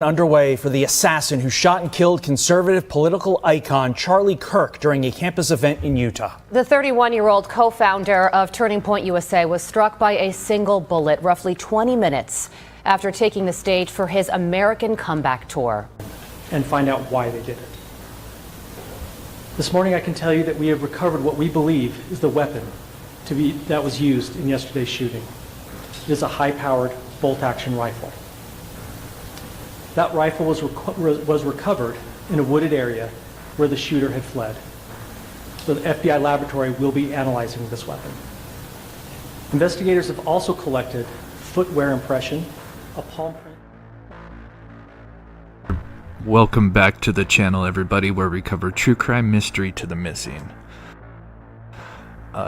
Underway for the assassin who shot and killed conservative political icon Charlie Kirk during a campus event in Utah. The 31-year-old co-founder of Turning Point USA was struck by a single bullet roughly 20 minutes after taking the stage for his American comeback tour. And find out why they did it. This morning I can tell you that we have recovered what we believe is the weapon that was used in yesterday's shooting. It is a high-powered bolt-action rifle. That rifle was recovered in a wooded area where the shooter had fled. So the FBI laboratory will be analyzing this weapon. Investigators have also collected footwear impression, a palm print. Welcome back to the channel, everybody, where we cover true crime mystery to the missing.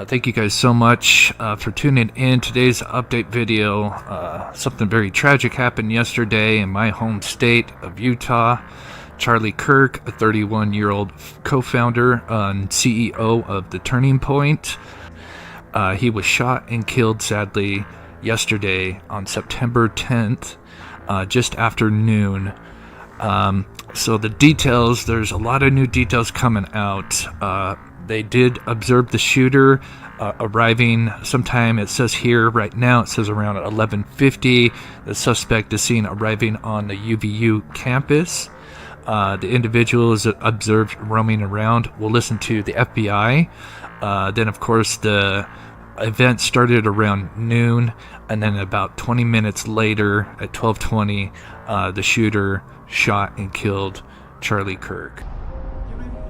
Thank you guys so much for tuning in. Today's update video, something very tragic happened yesterday in my home state of Utah. Charlie Kirk, a 31-year-old co-founder and CEO of the Turning Point. He was shot and killed, sadly, yesterday on September 10th, just after noon. So the details, there's a lot of new details coming out. They did observe the shooter arriving sometime, it says here right now, it says around 11:50. The suspect is seen arriving on the UVU campus. The individual is observed roaming around. We'll listen to the FBI. Then, of course, the event started around noon, and then about 20 minutes later, at 12:20, the shooter shot and killed Charlie Kirk.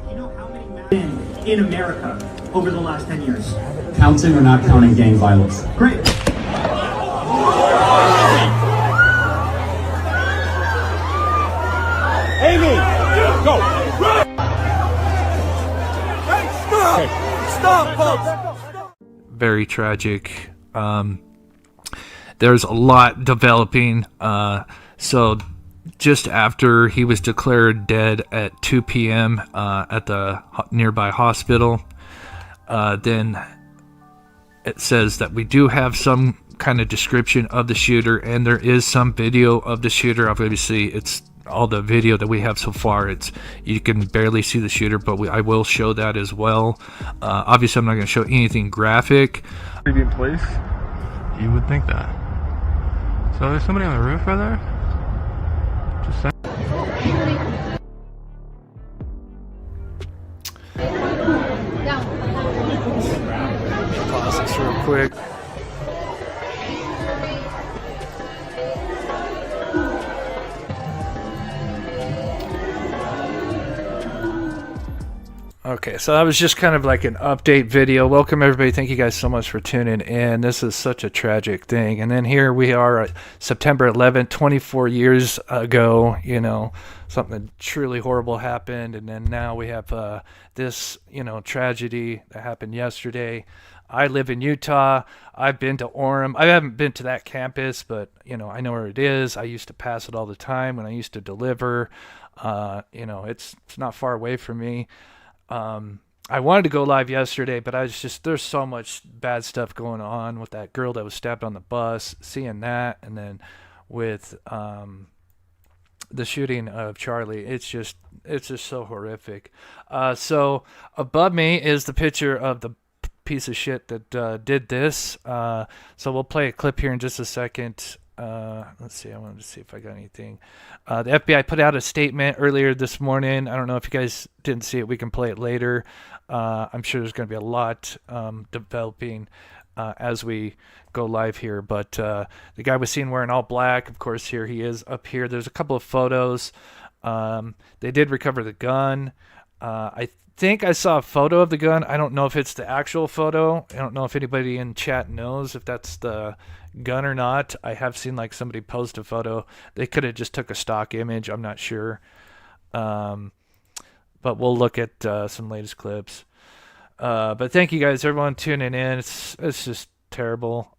You know how many men in America over the last 10 years? Counting or not counting gang violence? Great. Amy, go. Hey, stop! Stop, folks! Very tragic. There's a lot developing. So just after he was declared dead at 2 p.m. At the nearby hospital, then it says that we do have some kind of description of the shooter, and there is some video of the shooter. Obviously, it's all the video that we have so far. You can barely see the shooter, but I will show that as well. Obviously, I'm not going to show anything graphic. In place, you would think that. So there's somebody on the roof right there. Just saying. Pause this real quick. Okay, so that was just kind of like an update video. Welcome everybody. Thank you guys so much for tuning in. This is such a tragic thing. And then here we are at September 11th, 24 years ago, you know, something truly horrible happened. And then now we have this, you know, tragedy that happened yesterday. I live in Utah. I've been to Orem. I haven't been to that campus, but, you know, I know where it is. I used to pass it all the time when I used to deliver. You know, it's not far away from me. I wanted to go live yesterday, but there's so much bad stuff going on with that girl that was stabbed on the bus, seeing that, and then with the shooting of Charlie. It's just so horrific. So above me is the picture of the piece of shit that did this. So we'll play a clip here in just a second. Let's see, I wanted to see if I got anything. The FBI put out a statement earlier this morning. I don't know if you guys didn't see it. We can play it later. I'm sure there's going to be a lot developing as we go live here. But the guy was seen wearing all black. Of course, here he is up here. There's a couple of photos. They did recover the gun. I think I saw a photo of the gun. I don't know if it's the actual photo. I don't know if anybody in chat knows if that's the gun or not. I have seen like somebody post a photo. They could have just took a stock image. I'm not sure. But we'll look at some latest clips. But thank you guys, everyone tuning in. It's just terrible.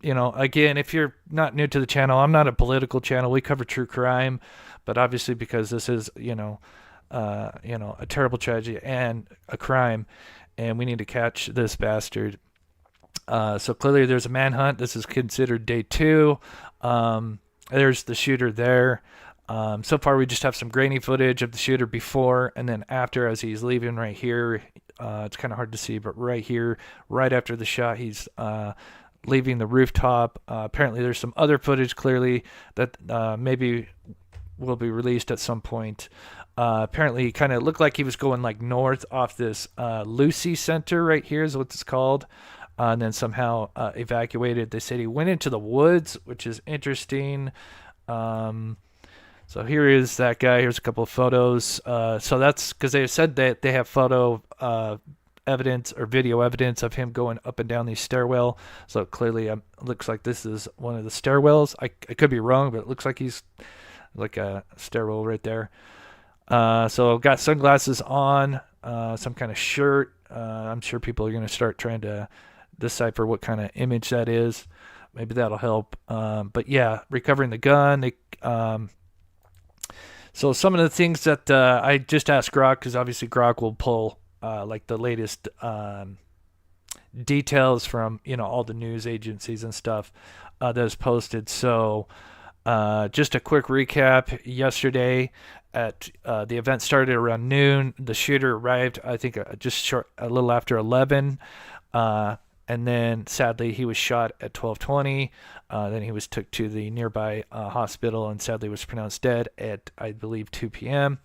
You know, again, if you're not new to the channel, I'm not a political channel. We cover true crime, but obviously because this is, you know, a terrible tragedy and a crime, and we need to catch this bastard. So clearly there's a manhunt. This is considered day 2. There's the shooter there. So far, we just have some grainy footage of the shooter before and then after as he's leaving right here. It's kind of hard to see, but right here, right after the shot, he's leaving the rooftop. Apparently, there's some other footage clearly that maybe will be released at some point. Apparently, he kind of looked like he was going like north off this Lucy Center right here is what it's called. And then somehow evacuated. They said he went into the woods, which is interesting. So here is that guy. Here's a couple of photos. So that's because they said that they have photo evidence or video evidence of him going up and down the stairwell. So clearly looks like this is one of the stairwells. I could be wrong, but it looks like he's like a stairwell right there. So got sunglasses on, some kind of shirt. I'm sure people are going to start trying to decipher what kind of image that is. Maybe that'll help. But yeah, recovering the gun. So some of the things that I just asked Grok, because obviously Grok will pull like the latest details from all the news agencies and stuff that is posted. So just a quick recap. Yesterday, at the event started around noon. The shooter arrived, I think, a little after 11. And then, sadly, he was shot at 12:20. Then he was took to the nearby hospital and sadly was pronounced dead at, I believe, 2 p.m.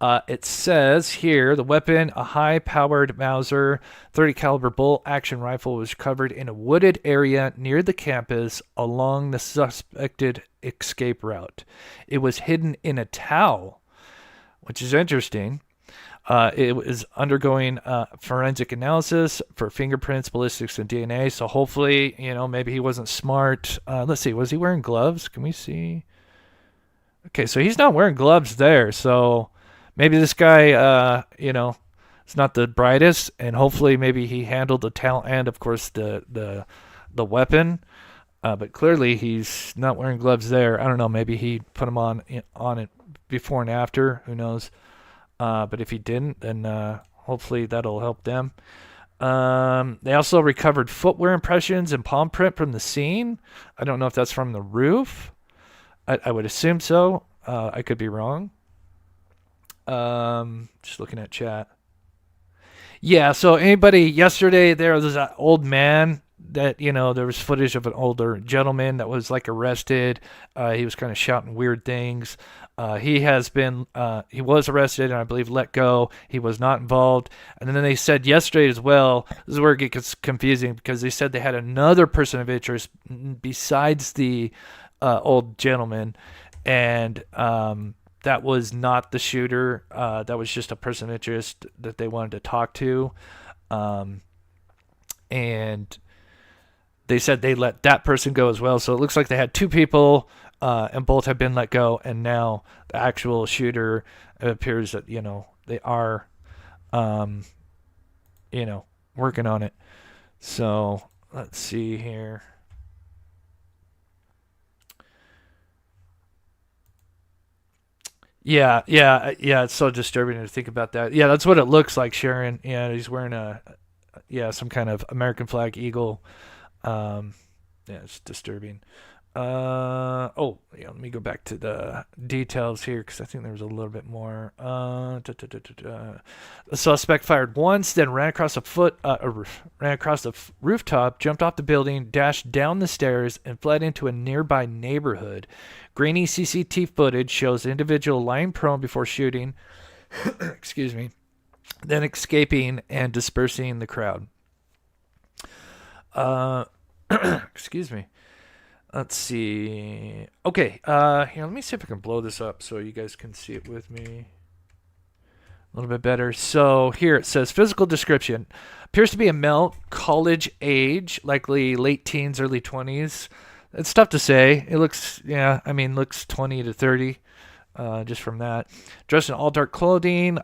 It says here, the weapon, a high-powered Mauser 30 caliber bolt-action rifle, was recovered in a wooded area near the campus along the suspected escape route. It was hidden in a towel, which is interesting. It was undergoing forensic analysis for fingerprints, ballistics, and DNA. So hopefully, maybe he wasn't smart. Let's see. Was he wearing gloves? Can we see? Okay, so he's not wearing gloves there. So maybe this guy, is not the brightest. And hopefully maybe he handled the talent and, of course, the weapon. But clearly he's not wearing gloves there. I don't know. Maybe he put them on it before and after. Who knows? But if he didn't, then hopefully that'll help them. They also recovered footwear impressions and palm print from the scene. I don't know if that's from the roof. I would assume so. I could be wrong. Just looking at chat. Yeah, so anybody yesterday, there was that old man that, there was footage of an older gentleman that was like arrested. He was kind of shouting weird things. He was arrested and I believe let go. He was not involved. And then they said yesterday as well, this is where it gets confusing because they said they had another person of interest besides the old gentleman. And that was not the shooter. That was just a person of interest that they wanted to talk to. And they said they let that person go as well. So it looks like they had two people and both have been let go. And now the actual shooter, it appears that, they are, working on it. So let's see here. Yeah. It's so disturbing to think about that. Yeah, that's what it looks like, Sharon. Yeah, he's wearing some kind of American flag eagle. It's disturbing. Let me go back to the details here because I think there was a little bit more. The suspect fired once, then ran across the rooftop, jumped off the building, dashed down the stairs, and fled into a nearby neighborhood. Grainy CCTV footage shows the individual lying prone before shooting. Excuse me. Then escaping and dispersing the crowd. Excuse me. Let's see. Okay. Here, let me see if I can blow this up so you guys can see it with me a little bit better. So here it says physical description. Appears to be a male, college age, likely late teens, early 20s. It's tough to say. It looks, looks 20 to 30. Just from that. Dressed in all dark clothing,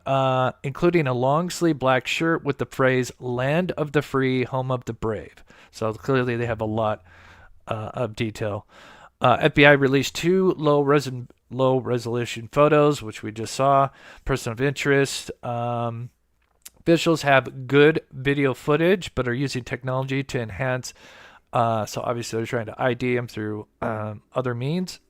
including a long sleeve black shirt with the phrase "Land of the Free, Home of the Brave." So clearly they have a lot of detail. FBI released two low resolution photos, which we just saw. Person of interest. Officials have good video footage, but are using technology to enhance. So obviously they're trying to ID him through other means.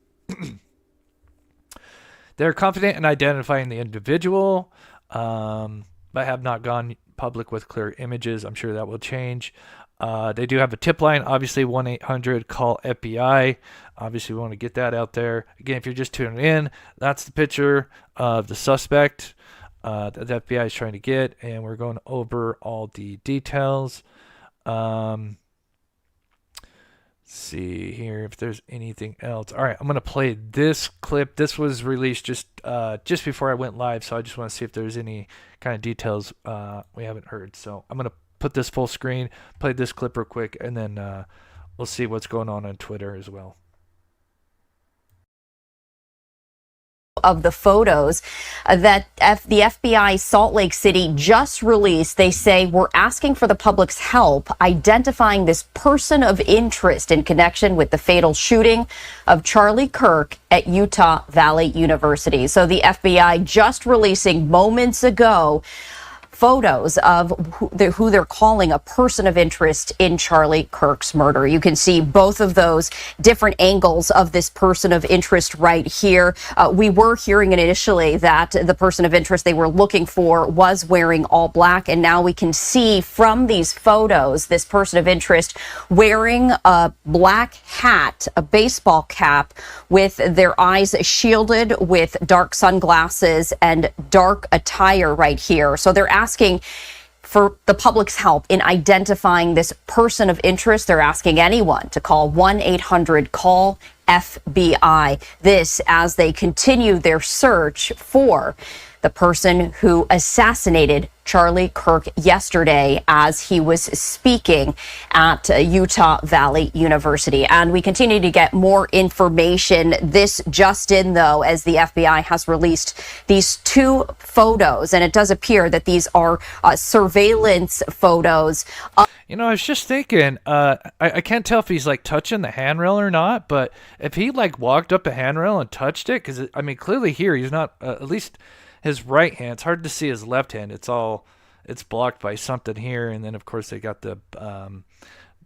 they're confident in identifying the individual, but have not gone public with clear images. I'm sure that will change. They do have a tip line, obviously 1-800-CALL-FBI. Obviously, we want to get that out there. Again, if you're just tuning in, that's the picture of the suspect that the FBI is trying to get, and we're going over all the details. See here if there's anything else. All right, I'm going to play this clip. This was released just before I went live, so I just want to see if there's any kind of details we haven't heard. So I'm going to put this full screen, play this clip real quick, and then we'll see what's going on Twitter as well. Of the photos that the FBI Salt Lake City just released. They say, we're asking for the public's help identifying this person of interest in connection with the fatal shooting of Charlie Kirk at Utah Valley University. So the FBI just releasing moments ago photos of who they're calling a person of interest in Charlie Kirk's murder. You can see both of those different angles of this person of interest right here. We were hearing initially that the person of interest they were looking for was wearing all black, and now we can see from these photos this person of interest wearing a black hat, a baseball cap, with their eyes shielded with dark sunglasses and dark attire right here. So they're asking for the public's help in identifying this person of interest. They're asking anyone to call 1-800-CALL-FBI. This as they continue their search for the person who assassinated Charlie Kirk yesterday as he was speaking at Utah Valley University. And we continue to get more information. This just in, though, as the FBI has released these two photos, and it does appear that these are surveillance photos. You know, I was just thinking, I can't tell if he's like touching the handrail or not, but if he like walked up a handrail and touched it, because I mean, clearly here he's not, at least his right hand. It's hard to see his left hand. It's blocked by something here, and then of course they got the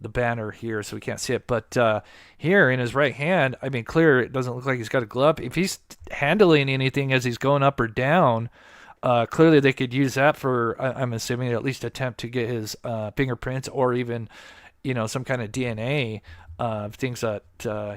banner here, so we can't see it. But here in his right hand, I mean, clear. It doesn't look like he's got a glove. If he's handling anything as he's going up or down, clearly they could use that for. I'm assuming at least attempt to get his fingerprints or even, some kind of DNA of things that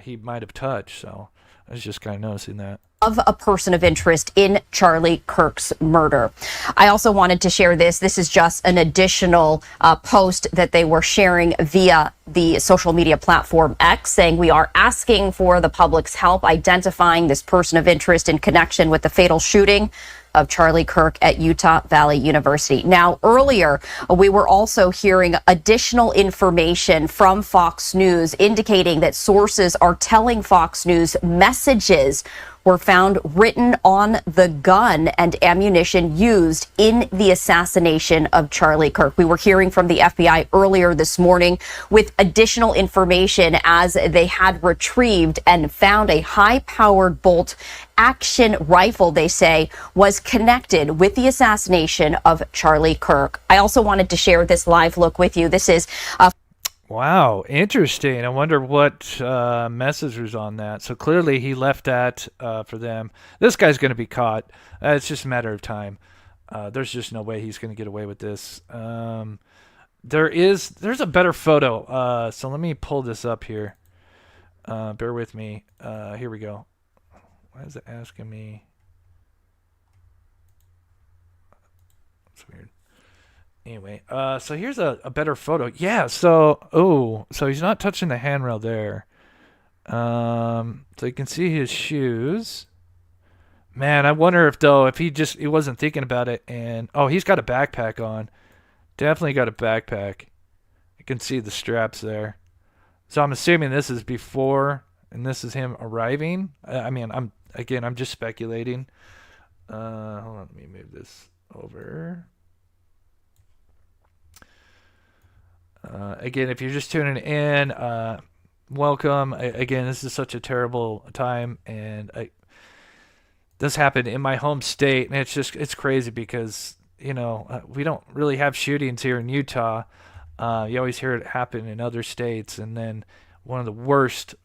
he might have touched. So I was just kind of noticing that. Of a person of interest in Charlie Kirk's murder. I also wanted to share this. This is just an additional post that they were sharing via the social media platform X, saying we are asking for the public's help identifying this person of interest in connection with the fatal shooting of Charlie Kirk at Utah Valley University. Now, earlier, we were also hearing additional information from Fox News indicating that sources are telling Fox News messages were found written on the gun and ammunition used in the assassination of Charlie Kirk. We were hearing from the FBI earlier this morning with additional information as they had retrieved and found a high-powered bolt action rifle, they say, was connected with the assassination of Charlie Kirk. I also wanted to share this live look with you. This is Wow, interesting. I wonder what message was on that. So clearly he left that for them. This guy's going to be caught. It's just a matter of time. There's just no way he's going to get away with this. There's a better photo. So let me pull this up here. Bear with me. Here we go. Why is it asking me? That's weird. Anyway, so here's a better photo. Yeah, so he's not touching the handrail there. So you can see his shoes. Man, I wonder if he wasn't thinking about it, and he's got a backpack on. Definitely got a backpack. You can see the straps there. So I'm assuming this is before, and this is him arriving. I'm just speculating. Hold on, let me move this over. Again, if you're just tuning in, welcome. Again, this is such a terrible time, and this happened in my home state, and it's crazy because we don't really have shootings here in Utah. You always hear it happen in other states, and then one of the worst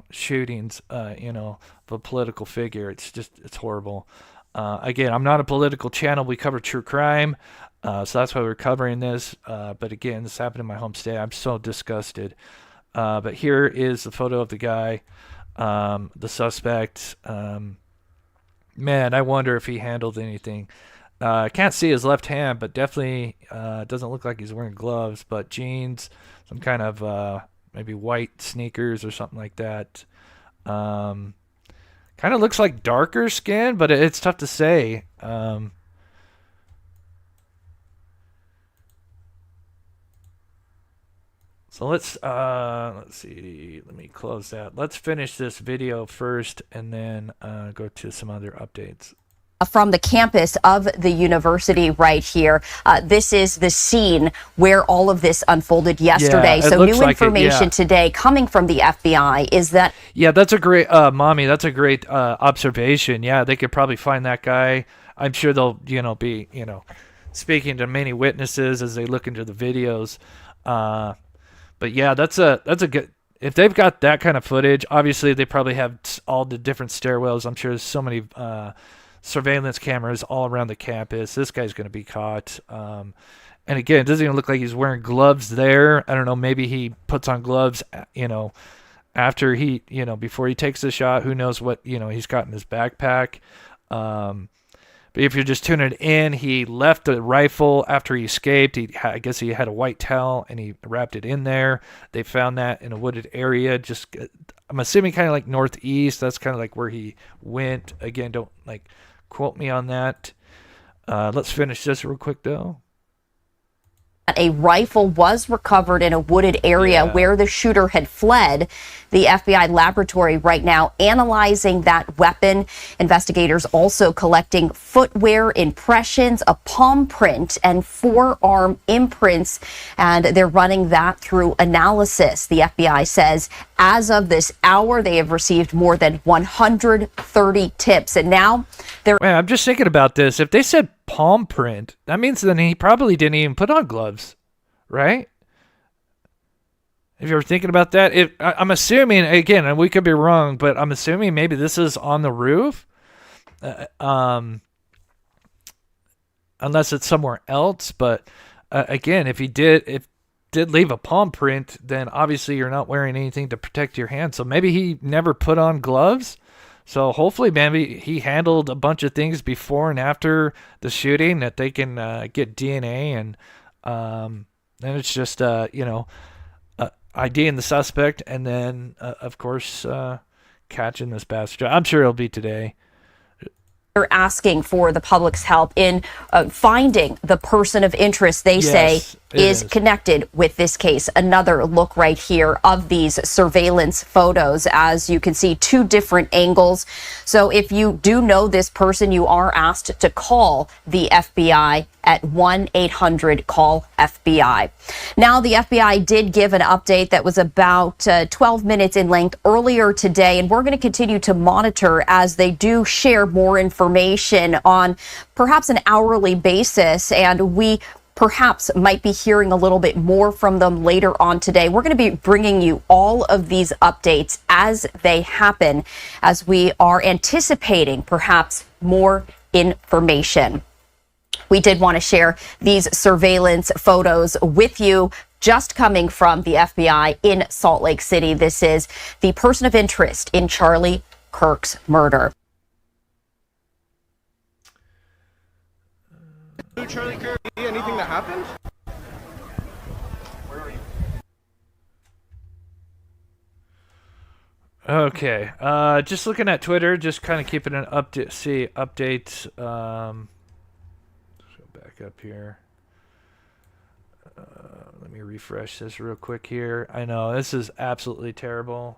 shootings, of a political figure. It's horrible. Again, I'm not a political channel. We cover true crime. So that's why we're covering this. But again, this happened in my home state. I'm so disgusted. But here is the photo of the guy, the suspect. Man, I wonder if he handled anything. I can't see his left hand, but definitely doesn't look like he's wearing gloves. But jeans, some kind of maybe white sneakers or something like that. Kind of looks like darker skin, but it's tough to say. So let's see. Let me close that. Let's finish this video first, and then go to some other updates. From the campus of the university right here. This is the scene where all of this unfolded yesterday. Yeah, so new information today coming from the FBI is that... Yeah, that's a great, Mommy, that's a great observation. Yeah, they could probably find that guy. I'm sure they'll, be, speaking to many witnesses as they look into the videos. But yeah, that's a good... If they've got that kind of footage, obviously they probably have all the different stairwells. I'm sure there's so many... surveillance cameras all around the campus. This guy's going to be caught. And again, it doesn't even look like he's wearing gloves there. I don't know. Maybe he puts on gloves, after he, before he takes the shot. Who knows what, he's got in his backpack. But if you're just tuning in, he left the rifle after he escaped. I guess he had a white towel and he wrapped it in there. They found that in a wooded area. I'm assuming kind of like northeast. That's kind of like where he went. Again, don't quote me on that. Let's finish this real quick though. A rifle was recovered in a wooded area where the shooter had fled. The FBI laboratory right now analyzing that weapon. Investigators also collecting footwear impressions, a palm print, and forearm imprints, and they're running that through analysis. The FBI says as of this hour, they have received more than 130 tips, and now they're... Man, I'm just thinking about this. If they said palm print, that means then he probably didn't even put on gloves, right? If you're thinking about that, I'm assuming, again, and we could be wrong, but I'm assuming maybe this is on the roof, unless it's somewhere else. But again, if did leave a palm print, then obviously you're not wearing anything to protect your hand. So maybe he never put on gloves. So hopefully, maybe he handled a bunch of things before and after the shooting that they can get DNA, and then it's just IDing the suspect, and then of course catching this bastard. I'm sure it'll be today. They're asking for the public's help in finding the person of interest they say is connected with this case. Another look right here of these surveillance photos. As you can see, two different angles. So if you do know this person, you are asked to call the FBI at 1-800-CALL-FBI. Now, the FBI did give an update that was about 12 minutes in length earlier today, and we're going to continue to monitor as they do share more information on perhaps an hourly basis, and we perhaps might be hearing a little bit more from them later on today. We're going to be bringing you all of these updates as they happen, as we are anticipating perhaps more information. We did want to share these surveillance photos with you, just coming from the FBI in Salt Lake City. This is the person of interest in Charlie Kirk's murder. Charlie Kirk, anything that happened? Okay, just looking at Twitter, just kind of keeping an updates. Let's go back up here. Let me refresh this real quick here. I know this is absolutely terrible.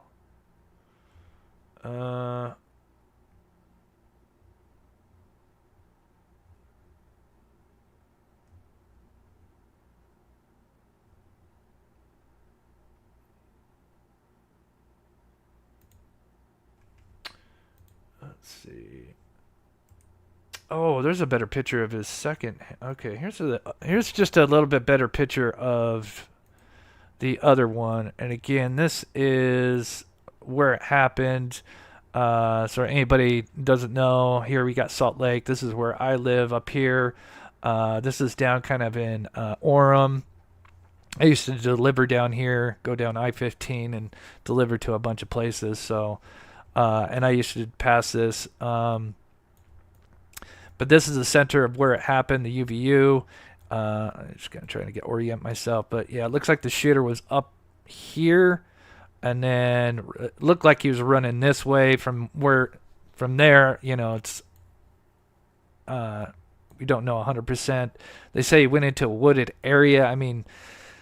Let's see. Oh, there's a better picture of his second. Okay, here's just a little bit better picture of the other one. And again, this is where it happened. So anybody doesn't know, here we got Salt Lake. This is where I live up here. This is down kind of in Orem. I used to deliver down here, go down I-15 and deliver to a bunch of places. So, and I used to pass this. But this is the center of where it happened, the UVU. I'm just kind of trying to orient myself. But yeah, it looks like the shooter was up here. And then it looked like he was running this way from there, you know, it's, we don't know 100%. They say he went into a wooded area. I mean,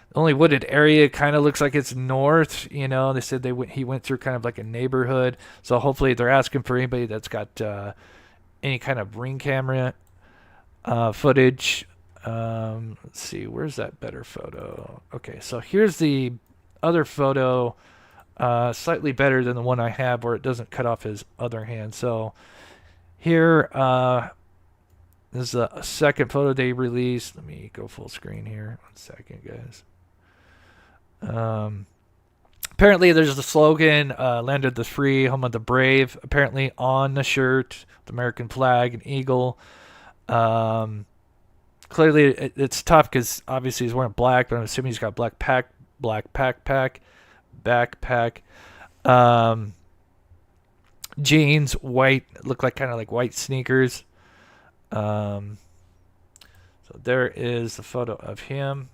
the only wooded area kind of looks like it's north, you know. They said he went through kind of like a neighborhood. So hopefully they're asking for anybody that's got any kind of ring camera footage. Let's see, where's that better photo? Okay, so here's the other photo. Slightly better than the one I have where it doesn't cut off his other hand. So here, this is a second photo they released. Let me go full screen here. 1 second, guys. Apparently there's the slogan, land of the free, home of the brave, apparently on the shirt, the American flag, an eagle. Clearly it's tough because obviously he's wearing black, but I'm assuming he's got black backpack, jeans, white, look like kind of like white sneakers. So there is the photo of him.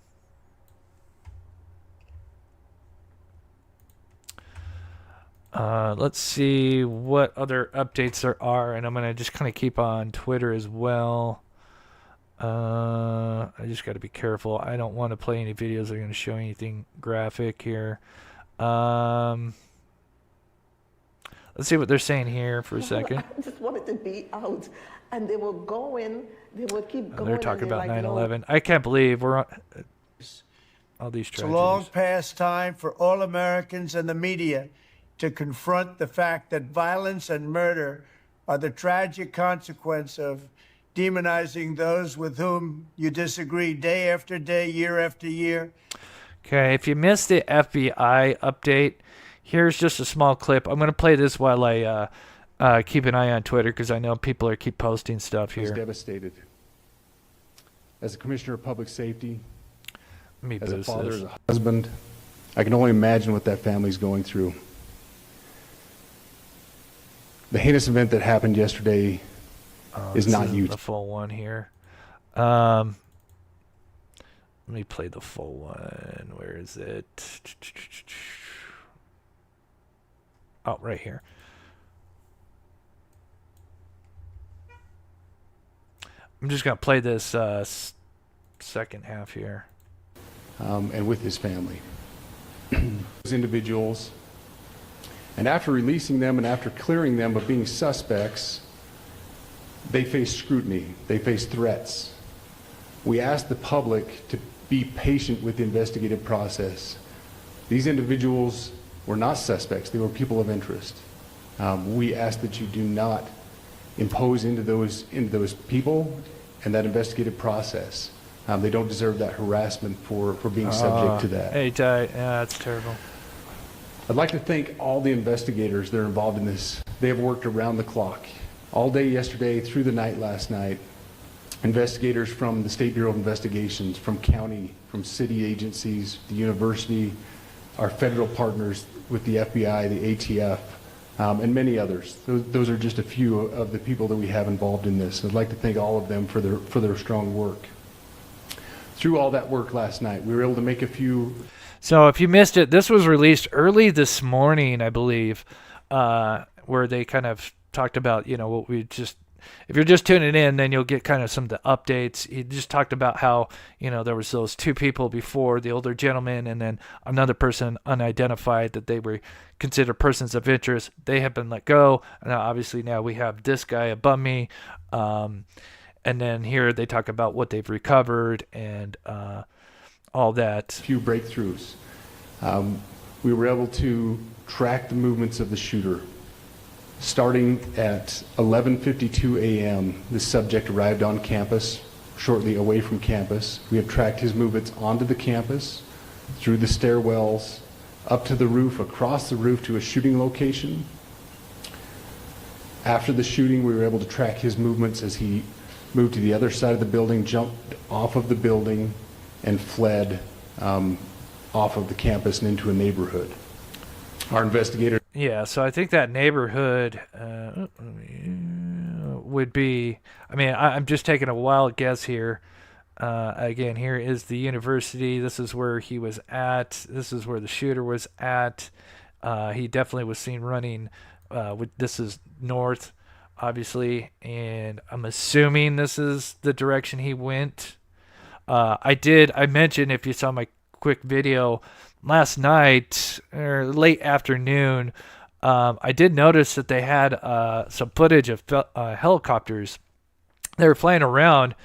Let's see what other updates there are, and I'm gonna just kind of keep on Twitter as well. I just got to be careful. I don't want to play any videos that are going to show anything graphic here. Let's see what they're saying here for a second. I just wanted to be out, and they were going. They would keep going. They're talking about 9/11. I can't believe we're on all these tragedies. It's a long past time for all Americans and the media to confront the fact that violence and murder are the tragic consequence of demonizing those with whom you disagree day after day, year after year. Okay, if you missed the FBI update, here's just a small clip. I'm going to play this while I keep an eye on Twitter because I know people keep posting stuff here. I was devastated. As a commissioner of public safety, as a father, as a husband, I can only imagine what that family's going through. The heinous event that happened yesterday is not used. The full one here. Let me play the full one. Where is it? Oh, right here. I'm just going to play this second half here. And with his family. Those individuals, and after releasing them and after clearing them of being suspects, they face scrutiny, they face threats. We ask the public to be patient with the investigative process. These individuals were not suspects, they were people of interest. We ask that you do not impose into those people and that investigative process. They don't deserve that harassment for being subject to that. Hey, Ty, yeah, that's terrible. I'd like to thank all the investigators that are involved in this. They have worked around the clock. All day yesterday, through the night last night, investigators from the State Bureau of Investigations, from county, from city agencies, the university, our federal partners with the FBI, the ATF, and many others. Those are just a few of the people that we have involved in this. I'd like to thank all of them for their strong work. Through all that work last night, we were able to make a few... So if you missed it, this was released early this morning, I believe, where they kind of talked about, you know, what we just, if you're just tuning in, then you'll get kind of some of the updates. He just talked about how, you know, there was those two people before, the older gentleman and then another person unidentified that they were considered persons of interest. They have been let go. And obviously now we have this guy above me. And then here they talk about what they've recovered and all that. Few breakthroughs. We were able to track the movements of the shooter. Starting at 11:52 a.m., the subject arrived on campus, shortly away from campus. We have tracked his movements onto the campus, through the stairwells, up to the roof, across the roof to a shooting location. After the shooting, we were able to track his movements as he moved to the other side of the building, jumped off of the building, and fled off of the campus and into a neighborhood. Our investigator. Yeah, so I think that neighborhood would be, I mean, I'm just taking a wild guess here. Again, here is the university. This is where he was at. This is where the shooter was at. He definitely was seen running. This is north, obviously, and I'm assuming this is the direction he went. I mentioned, if you saw my quick video last night or late afternoon, I did notice that they had some footage of helicopters. They were flying around,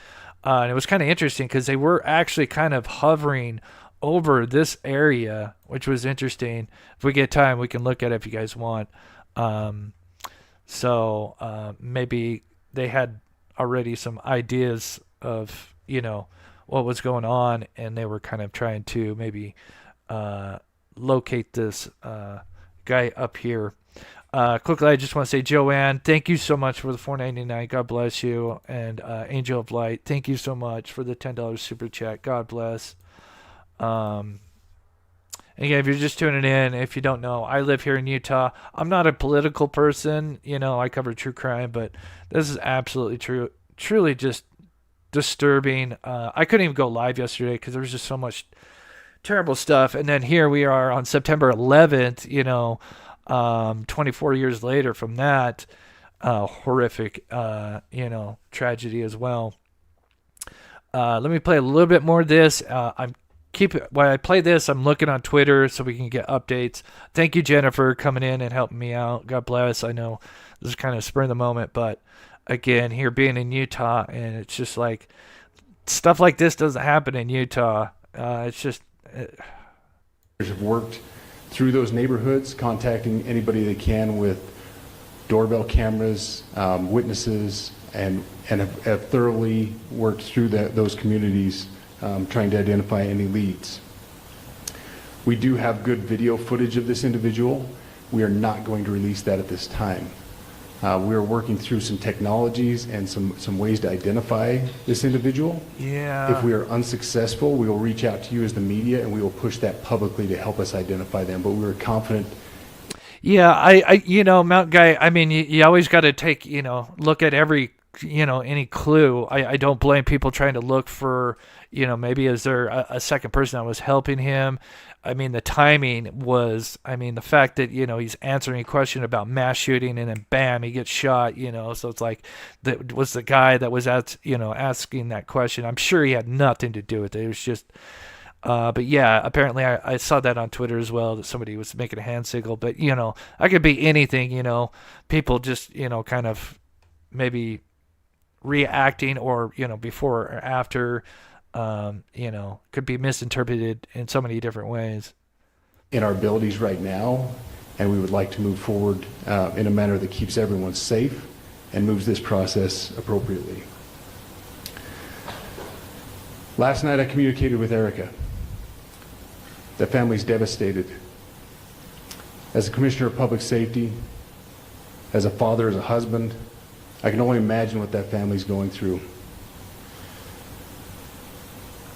and it was kind of interesting because they were actually kind of hovering over this area, which was interesting. If we get time, we can look at it if you guys want. So maybe they had already some ideas of, what was going on, and they were kind of trying to maybe locate this guy up here. Quickly, I just want to say, Joanne, thank you so much for the $4.99. God bless you. And Angel of Light, thank you so much for the $10 super chat. God bless. Again, if you're just tuning in, if you don't know, I live here in Utah. I'm not a political person. I cover true crime, but this is absolutely truly just disturbing. I couldn't even go live yesterday because there was just so much terrible stuff. And then here we are on September 11th, 24 years later from that horrific, tragedy as well. Let me play a little bit more of this. While I play this, I'm looking on Twitter so we can get updates. Thank you, Jennifer, coming in and helping me out. God bless. I know this is kind of spur of the moment, but again, here being in Utah, and it's just like stuff like this doesn't happen in Utah. It's just have worked through those neighborhoods, contacting anybody they can with doorbell cameras, witnesses, and have thoroughly worked through those communities, trying to identify any leads. We do have good video footage of this individual. We are not going to release that at this time. We are working through some technologies and some ways to identify this individual. Yeah. If we are unsuccessful, we will reach out to you as the media, and we will push that publicly to help us identify them. But we're confident. Yeah, I Mountain Guy, I mean, you always got to take, look at every, any clue. I don't blame people trying to look for, maybe is there a second person that was helping him? I mean, the timing was, the fact that, he's answering a question about mass shooting and then bam, he gets shot, so it's like, that was the guy that was asking that question. I'm sure he had nothing to do with it. It was just, but yeah, apparently I saw that on Twitter as well, that somebody was making a hand signal, but I could be anything, people just, kind of maybe reacting or, before or after, could be misinterpreted in so many different ways. In our abilities right now, and we would like to move forward in a manner that keeps everyone safe and moves this process appropriately. Last night I communicated with Erica. The family's devastated. As a commissioner of public safety, as a father, as a husband, I can only imagine what that family's going through.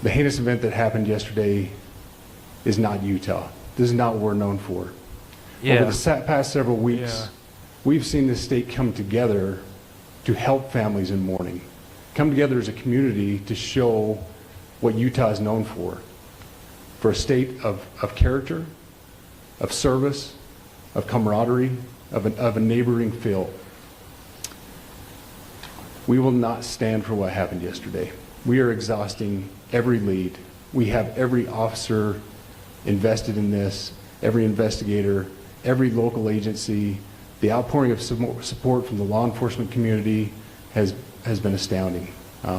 The heinous event that happened yesterday is not Utah. This is not what we're known for. Yeah. Over the past several weeks, we've seen this state come together to help families in mourning, come together as a community to show what Utah is known for a state of character, of service, of camaraderie, of a neighboring feel. We will not stand for what happened yesterday. We are exhausting every lead. We have every officer invested in this, every investigator, every local agency. The outpouring of support from the law enforcement community has been astounding.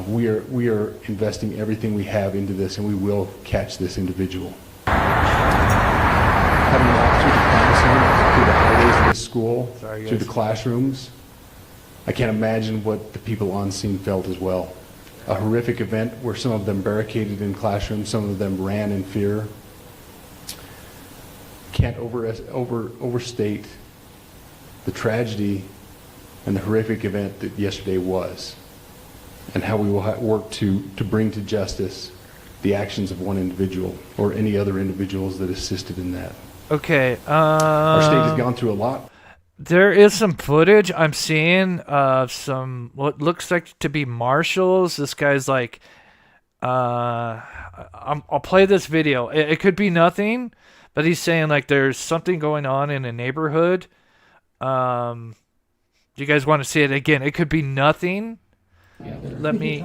We are investing everything we have into this, and we will catch this individual. Having walked through the classroom, through the hallways of this school, through the classrooms, I can't imagine what the people on scene felt as well. A horrific event where some of them barricaded in classrooms, some of them ran in fear. can't overstate the tragedy and the horrific event that yesterday was, and how we will work to bring to justice the actions of one individual or any other individuals that assisted in that. Okay. Our state has gone through a lot. There is some footage I'm seeing of some what looks like to be marshals. This guy's like, I'll play this video. It could be nothing, but he's saying like there's something going on in a neighborhood. Do you guys want to see it again? It could be nothing. Yeah, let me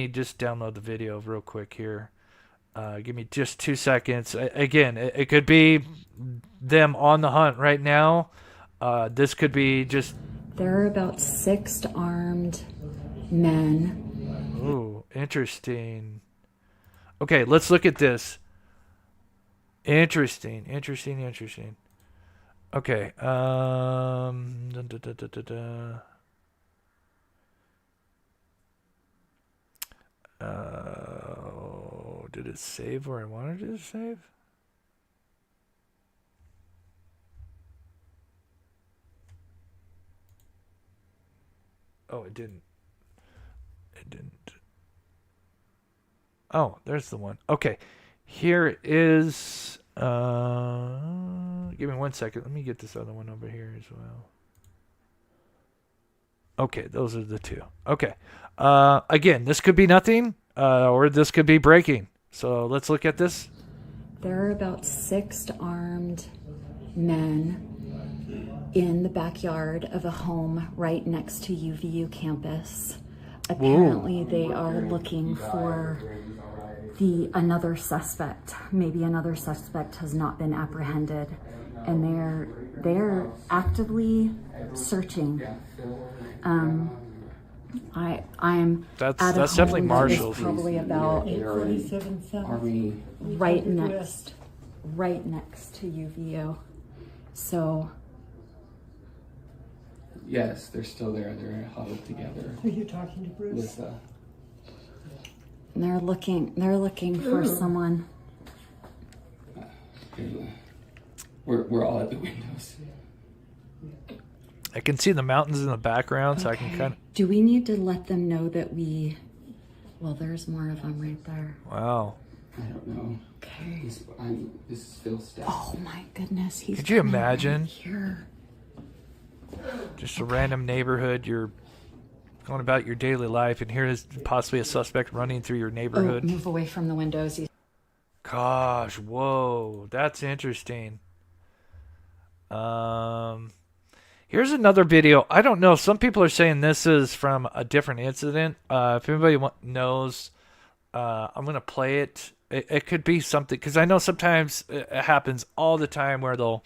just download the video real quick here. Give me just 2 seconds. Again, it could be them on the hunt right now. This could be just... There are about 6 armed men. Ooh, interesting. Okay, let's look at this. Interesting. Okay. Did it save where I wanted it to save? Oh, it didn't. Oh, there's the one. Okay. Here is... give me 1 second. Let me get this other one over here as well. Okay, those are the two. Okay. Again, this could be nothing, or this could be breaking. So let's look at this. There are about 6 armed men in the backyard of a home right next to UVU campus. Apparently, they are looking for another suspect. Maybe another suspect has not been apprehended, and they're actively searching. I'm that's at definitely marshals. Probably about right next to UVU. So yes, they're still there. They're huddled together. Are you talking to Bruce? Lisa. They're looking for someone. We're all at the windows. I can see the mountains in the background, so I can kind of... Do we need to let them know that we... Well, there's more of them right there. Wow. I don't know. Okay. This is Phil's stuff. Oh my goodness, he's... Could you imagine? Here. Just a random neighborhood, you're going about your daily life, and here is possibly a suspect running through your neighborhood. Oh, move away from the windows. Gosh, whoa, that's interesting. Here's another video. I don't know. Some people are saying this is from a different incident. If anybody knows, I'm going to play it. It could be something, because I know sometimes it happens all the time where they'll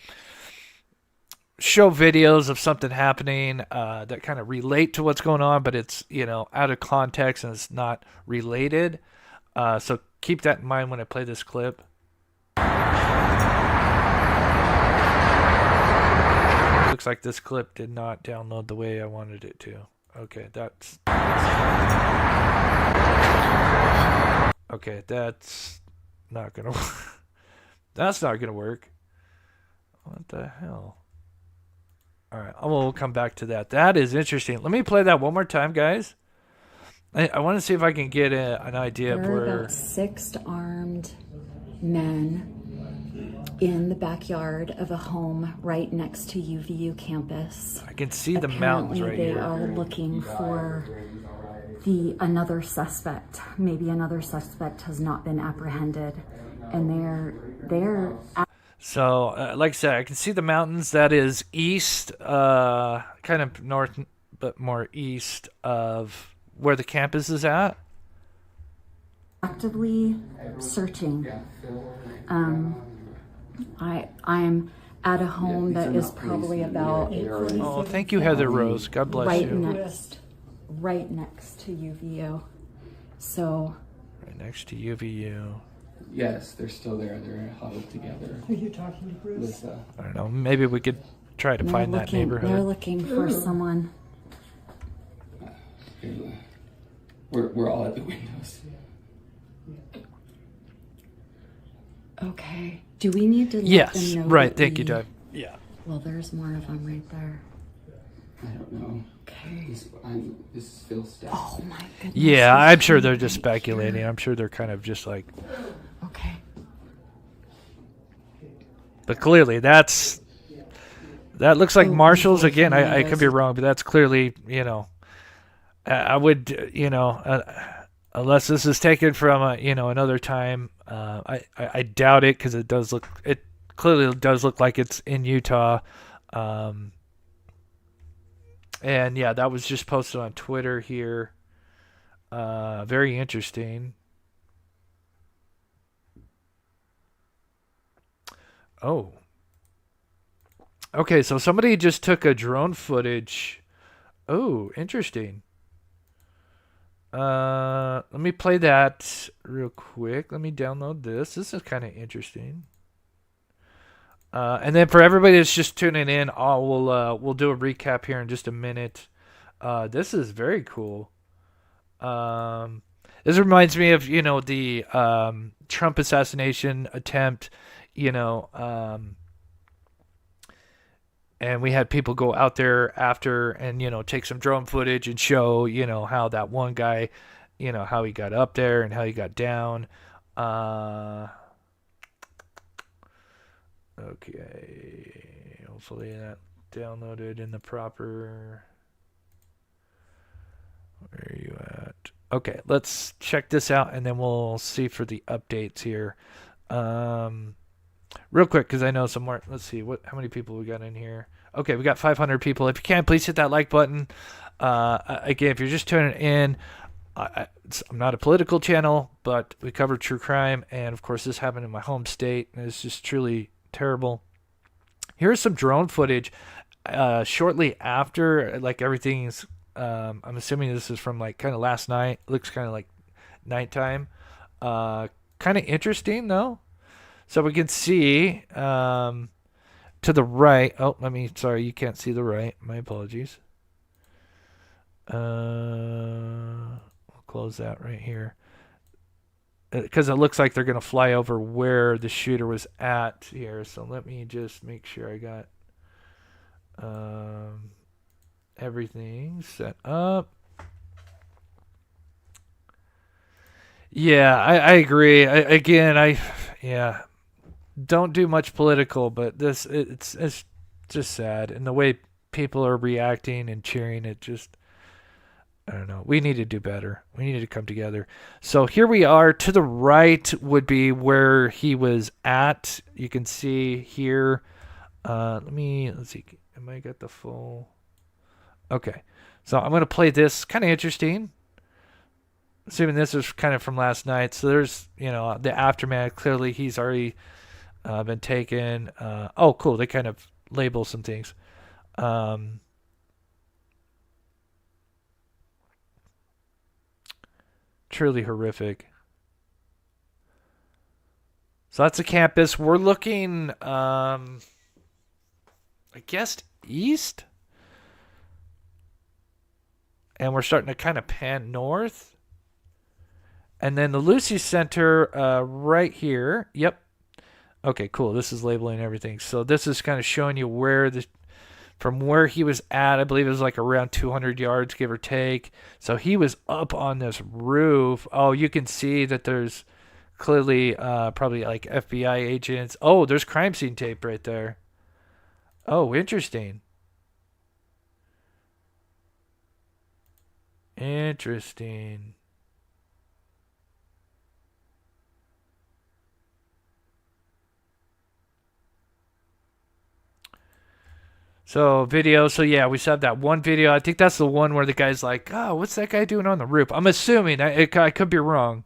show videos of something happening that kind of relate to what's going on, but it's, out of context and it's not related. So keep that in mind when I play this clip. Looks like this clip did not download the way I wanted it to. Okay, that's not gonna work. That's not gonna work. What the hell? All right, we'll come back to that. That is interesting. Let me play that one more time, guys. I want to see if I can get an idea of where... There are about 6 armed men in the backyard of a home right next to UVU campus. I can see the mountains right here. They are looking for another suspect. Maybe another suspect has not been apprehended, and they're So, like I said, I can see the mountains. That is east, kind of north, but more east of where the campus is at. Actively searching. I'm at a home that is probably about... Oh, thank you, Heather Rose. God bless you. Right next to UVU. So... Right next to UVU. Yes, they're still there. They're huddled together. Are you talking to Bruce? Lisa. I don't know. Maybe we could try to find that neighborhood. They're looking for someone. We're all at the windows. Okay. Do we need to let Yes, them know? right. that Thank you, we- Doug. Yeah. Well, there's more of them right there. I don't know. Okay. This feels stabbed. Oh my goodness. Yeah, there's I'm sure two they're just right speculating. here. I'm sure they're kind of just like. Okay. But clearly, that looks like Oh, Marshall's again. I could be unfortunately, wrong, but that's clearly, I would, unless this is taken from another time. I doubt it because it clearly does look like it's in Utah. And yeah, that was just posted on Twitter here. Very interesting. Oh. Okay, so somebody just took a drone footage. Oh, interesting. Let me play that real quick. Let me download this. This is kind of interesting. And then for everybody that's just tuning in, we'll do a recap here in just a minute. This is very cool. This reminds me of the Trump assassination attempt. And we had people go out there after and take some drone footage and show how that one guy, how he got up there and how he got down. Okay, hopefully that downloaded in the proper. Where are you at? Okay, let's check this out and then we'll see for the updates here. Real quick, because I know some more. Let's see how many people we got in here. Okay, we got 500 people. If you can, please hit that like button. Again, if you're just tuning in, I'm not a political channel, but we cover true crime, and of course, this happened in my home state, and it's just truly terrible. Here's some drone footage shortly after, like everything's. I'm assuming this is from like kind of last night. It looks kind of like nighttime. Kind of interesting though. So we can see to the right. Oh, sorry, you can't see the right. My apologies. I'll close that right here. Because it looks like they're going to fly over where the shooter was at here. So let me just make sure I got everything set up. Yeah, I agree. Don't do much political, but it's just sad, and the way people are reacting and cheering, it just, I don't know. We need to do better. We need to come together. So here we are. To the right would be where he was at. You can see here. Let's see. Am I got the full? Okay. So I'm going to play this. Kind of interesting. Assuming this is kind of from last night. So there's, the aftermath. Clearly he's already been taken. Oh, cool. They kind of label some things. Truly horrific. So that's the campus. We're looking, I guess, east. And we're starting to kind of pan north. And then the Lucy Center right here. Yep. Okay, cool. This is labeling everything. So this is kind of showing you from where he was at. I believe it was like around 200 yards, give or take. So he was up on this roof. Oh, you can see that there's clearly probably like FBI agents. Oh, there's crime scene tape right there. Oh, interesting. Interesting. So video. So yeah, we saw that one video. I think that's the one where the guy's like, "Oh, what's that guy doing on the roof?" I'm assuming. I could be wrong,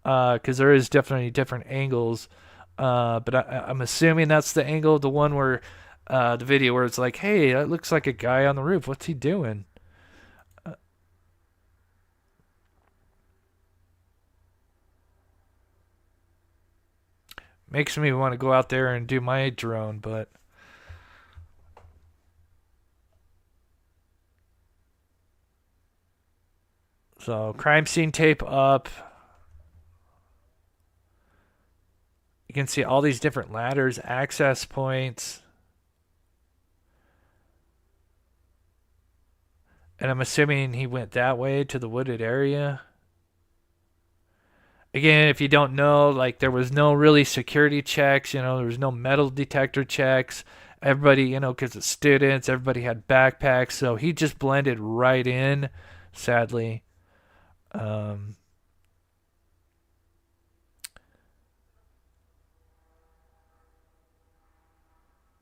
because there is definitely different angles. But I'm assuming that's the angle, the one where the video where it's like, "Hey, that looks like a guy on the roof. What's he doing?" Makes me want to go out there and do my drone, but. So crime scene tape up. You can see all these different ladders, access points. And I'm assuming he went that way to the wooded area. Again, if you don't know, like there was no really security checks, there was no metal detector checks. Everybody, because it's students, everybody had backpacks, so he just blended right in, sadly.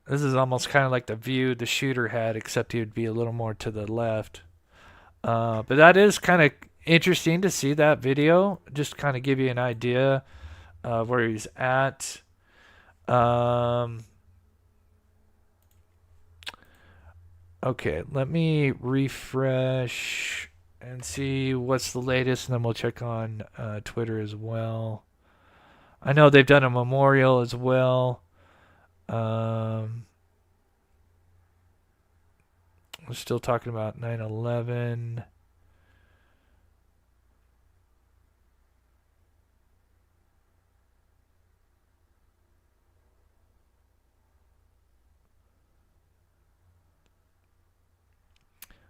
This is almost kind of like the view the shooter had, except he would be a little more to the left. But that is kind of interesting to see that video. Just kind of give you an idea of where he's at. Okay, let me refresh and see what's the latest, and then we'll check on Twitter as well. I know they've done a memorial as well. We're still talking about 9/11.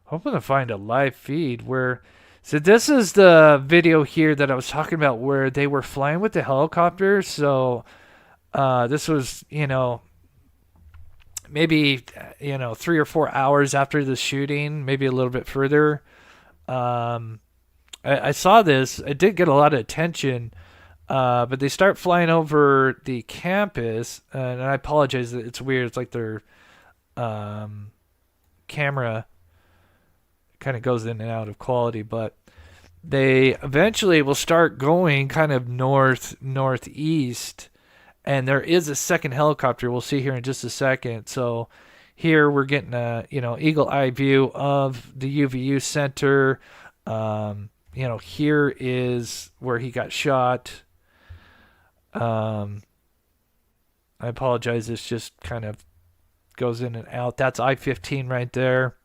Hoping to find a live feed where... So this is the video here that I was talking about where they were flying with the helicopter. So this was, maybe 3 or 4 hours after the shooting, maybe a little bit further. I saw this. It did get a lot of attention, but they start flying over the campus, and I apologize. It's weird. It's like their camera kind of goes in and out of quality, but they eventually will start going kind of northeast. And there is a second helicopter we'll see here in just a second. So here we're getting a eagle eye view of the UVU center. Here is where he got shot. I apologize. This just kind of goes in and out. That's I-15 right there.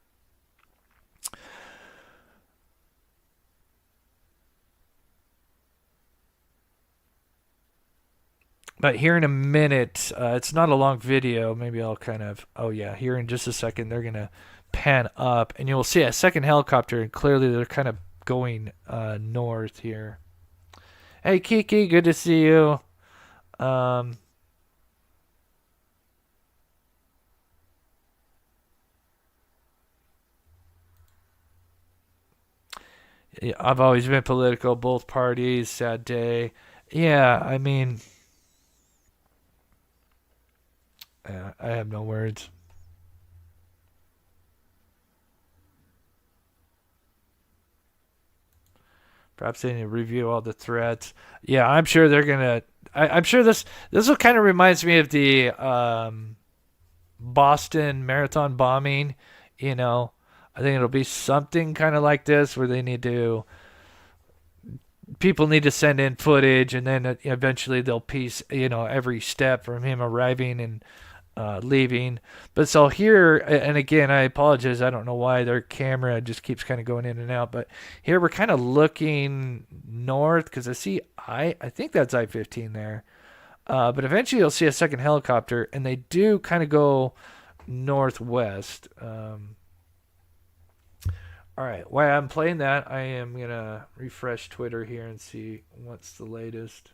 But here in a minute, it's not a long video. Maybe I'll kind of... Oh, yeah. Here in just a second, they're going to pan up. And you'll see a second helicopter. And clearly, they're kind of going north here. Hey, Kiki. Good to see you. Yeah, I've always been political. Both parties. Sad day. Yeah, I mean... I have no words. Perhaps they need to review all the threats. Yeah, I'm sure they're gonna. I'm sure this will kind of reminds me of the Boston Marathon bombing. I think it'll be something kind of like this where they need to. People need to send in footage, and then eventually they'll piece every step from him arriving and leaving. But so here, and again, I apologize, I don't know why their camera just keeps kind of going in and out, but here we're kind of looking north because I think that's I-15 there. But eventually you'll see a second helicopter, and they do kind of go northwest. All right, while I'm playing that, I am going to refresh Twitter here and see what's the latest.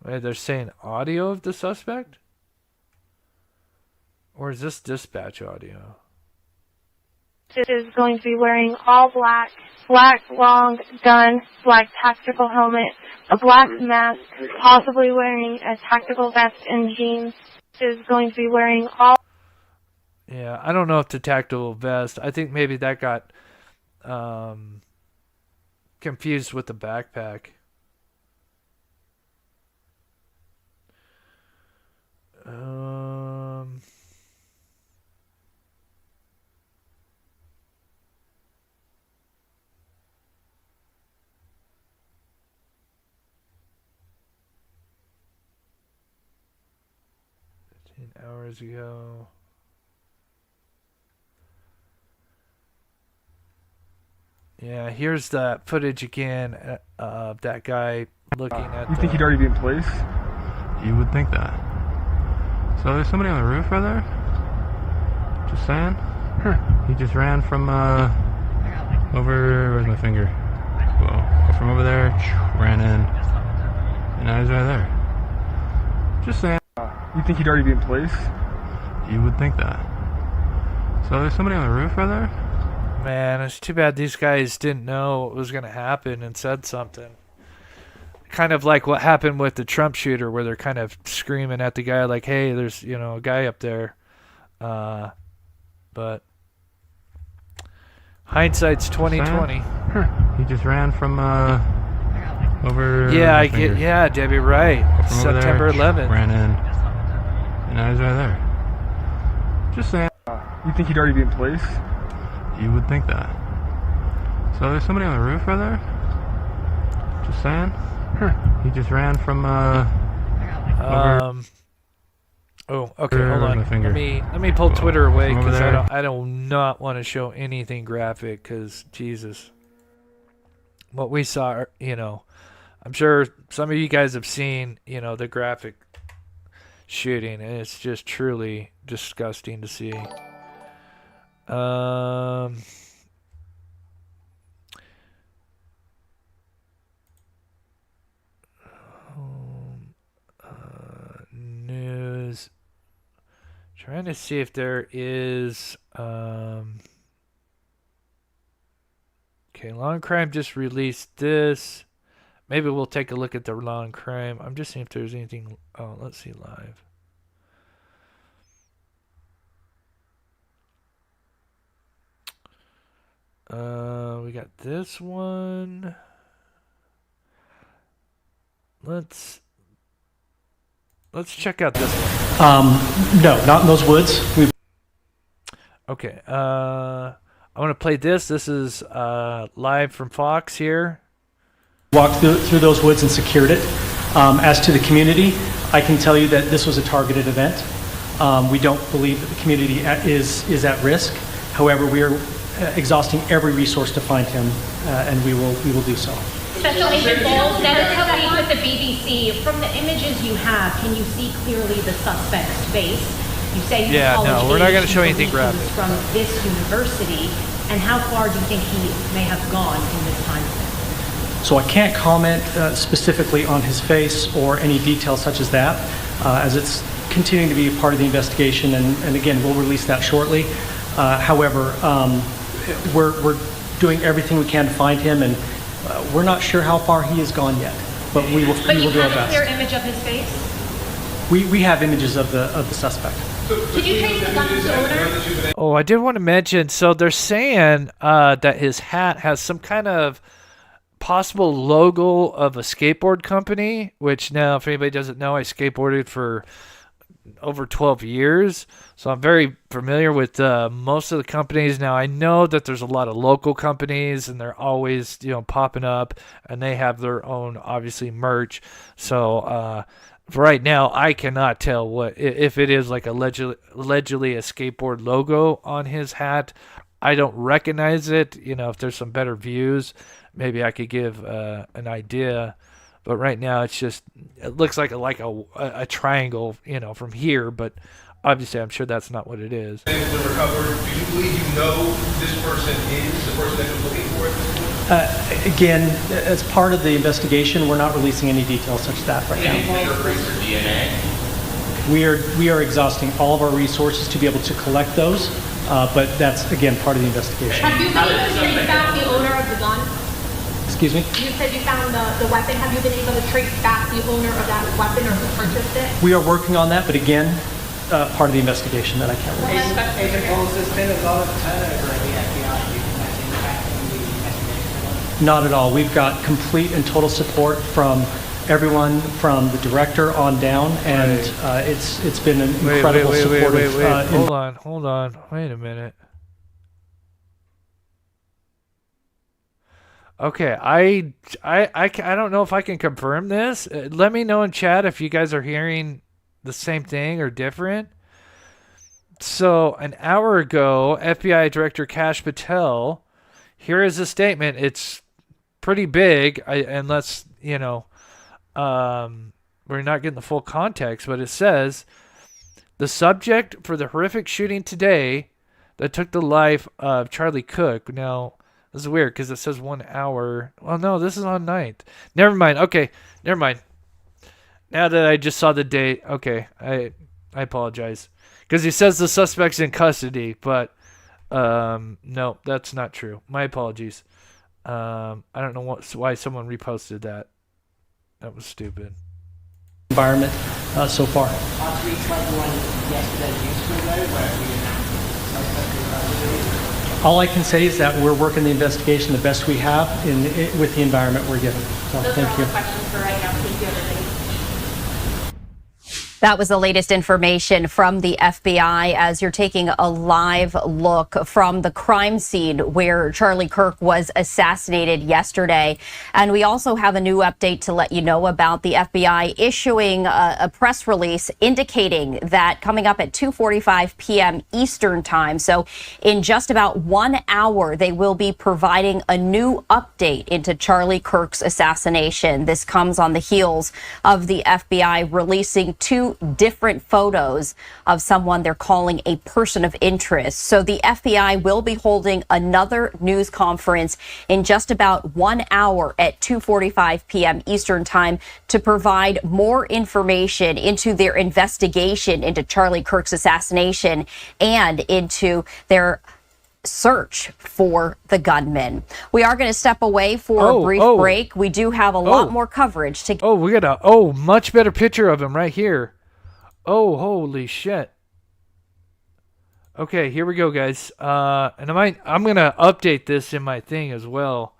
Wait, they're saying audio of the suspect? Or is this dispatch audio? Is going to be wearing all black, long gun, black tactical helmet, a black mask, possibly wearing a tactical vest and jeans. Is going to be wearing all... Yeah, I don't know if the tactical vest. I think maybe that got confused with the backpack. hours ago. Yeah, here's the footage again of that guy looking at. You think he'd already be in place? You would think that. So there's somebody on the roof right there? Just saying? He just ran from over. Where's my finger? Whoa. From over there, ran in, and now he's right there. Just saying. You think he'd already be in place? You would think that. So there's somebody on the roof right there? Man, it's too bad these guys didn't know what was going to happen and said something. Kind of like what happened with the Trump shooter, where they're kind of screaming at the guy like, hey, there's, you know, a guy up there. But hindsight's 2020. He just ran from over. Yeah, I get. Yeah, Debbie, right. September 11th. Ran in, and now he's right there. Just saying. You think he'd already be in place? You would think that. So there's somebody on the roof right there? Just saying? He just ran from over. Oh, okay, hold on. Let me pull Twitter away, because I do not want to show anything graphic, because Jesus. What we saw, you know, I'm sure some of you guys have seen, you know, the graphic shooting, and it's just truly disgusting to see. News. Trying to see if there is okay, Law and Crime just released this. Maybe we'll take a look at the Law and Crime. I'm just seeing if there's anything. Oh, let's see live. We got this one. Let's check out this one. No, not in those woods. Okay. I want to play this. This is live from Fox here. Walked through those woods and secured it. As to the community, I can tell you that this was a targeted event. We don't believe that the community is at risk. However, we are exhausting every resource to find him, and we will do so. Special Agent Bowles, that is with the BBC. From the images you have, can you see clearly the suspect's face? You say no, we're not going to show anything graphic. From this university, and how far do you think he may have gone in this time span? So I can't comment specifically on his face or any details such as that, as it's continuing to be a part of the investigation, and again, we'll release that shortly. However, we're doing everything we can to find him, and we're not sure how far he has gone yet, but we will do our best. But you have a clear image of his face? We have images of the suspect. Did you trace the gun's owner? Oh, I did want to mention, so they're saying that his hat has some kind of possible logo of a skateboard company, which now, if anybody doesn't know, I skateboarded for over 12 years, so I'm very familiar with most of the companies. Now, I know that there's a lot of local companies, and they're always, you know, popping up, and they have their own, obviously, merch. So right now, I cannot tell what if it is like allegedly a skateboard logo on his hat. I don't recognize it. You know, if there's some better views, maybe I could give an idea. But right now, it looks like a triangle, you know, from here. But obviously, I'm sure that's not what it is. Able to recover. Do you believe you know this person is the person that you're looking for at this point? Again, as part of the investigation, we're not releasing any details such as that right now. Fingerprints or DNA? We are exhausting all of our resources to be able to collect those, but that's again part of the investigation. Have you been able to trace back the owner of the gun? Excuse me? You said you found the weapon. Have you been able to trace back the owner of that weapon or who purchased it? We are working on that, but again, part of the investigation that I can't release. Agent Bowles, there's been a lot of turnover in the FBI. Do you think that's impacting the investigation? Not at all. We've got complete and total support from everyone, from the director on down, and it's been an incredible supportive. Hold on. Wait a minute. Okay, I don't know if I can confirm this. Let me know in chat if you guys are hearing the same thing or different. So an hour ago, FBI Director Kash Patel, here is a statement. It's pretty big, unless, we're not getting the full context, but it says, the subject for the horrific shooting today that took the life of Charlie Cook. Now, this is weird because it says 1 hour. Well, no, this is on 9th. Never mind. Okay, never mind. Now that I just saw the date, okay, I apologize. Because he says the suspect's in custody, but no, that's not true. My apologies. I don't know why someone reposted that. That was stupid. Environment so far. All I can say is that we're working the investigation the best we have with the environment we're given. So thank you. Questions for right now. Thank you, everybody. That was the latest information from the FBI as you're taking a live look from the crime scene where Charlie Kirk was assassinated yesterday. And we also have a new update to let you know about the FBI issuing a press release indicating that coming up at 2:45 p.m. Eastern time. So in just about 1 hour, they will be providing a new update into Charlie Kirk's assassination. This comes on the heels of the FBI releasing two different photos of someone they're calling a person of interest. So the FBI will be holding another news conference in just about 1 hour at 2:45 p.m. Eastern time to provide more information into their investigation into Charlie Kirk's assassination and into their search for the gunman. We are going to step away for a brief break. We do have a lot more coverage to. Oh, we got much better picture of him right here. Oh, holy shit. Okay, here we go, guys. And I'm going to update this in my thing as well.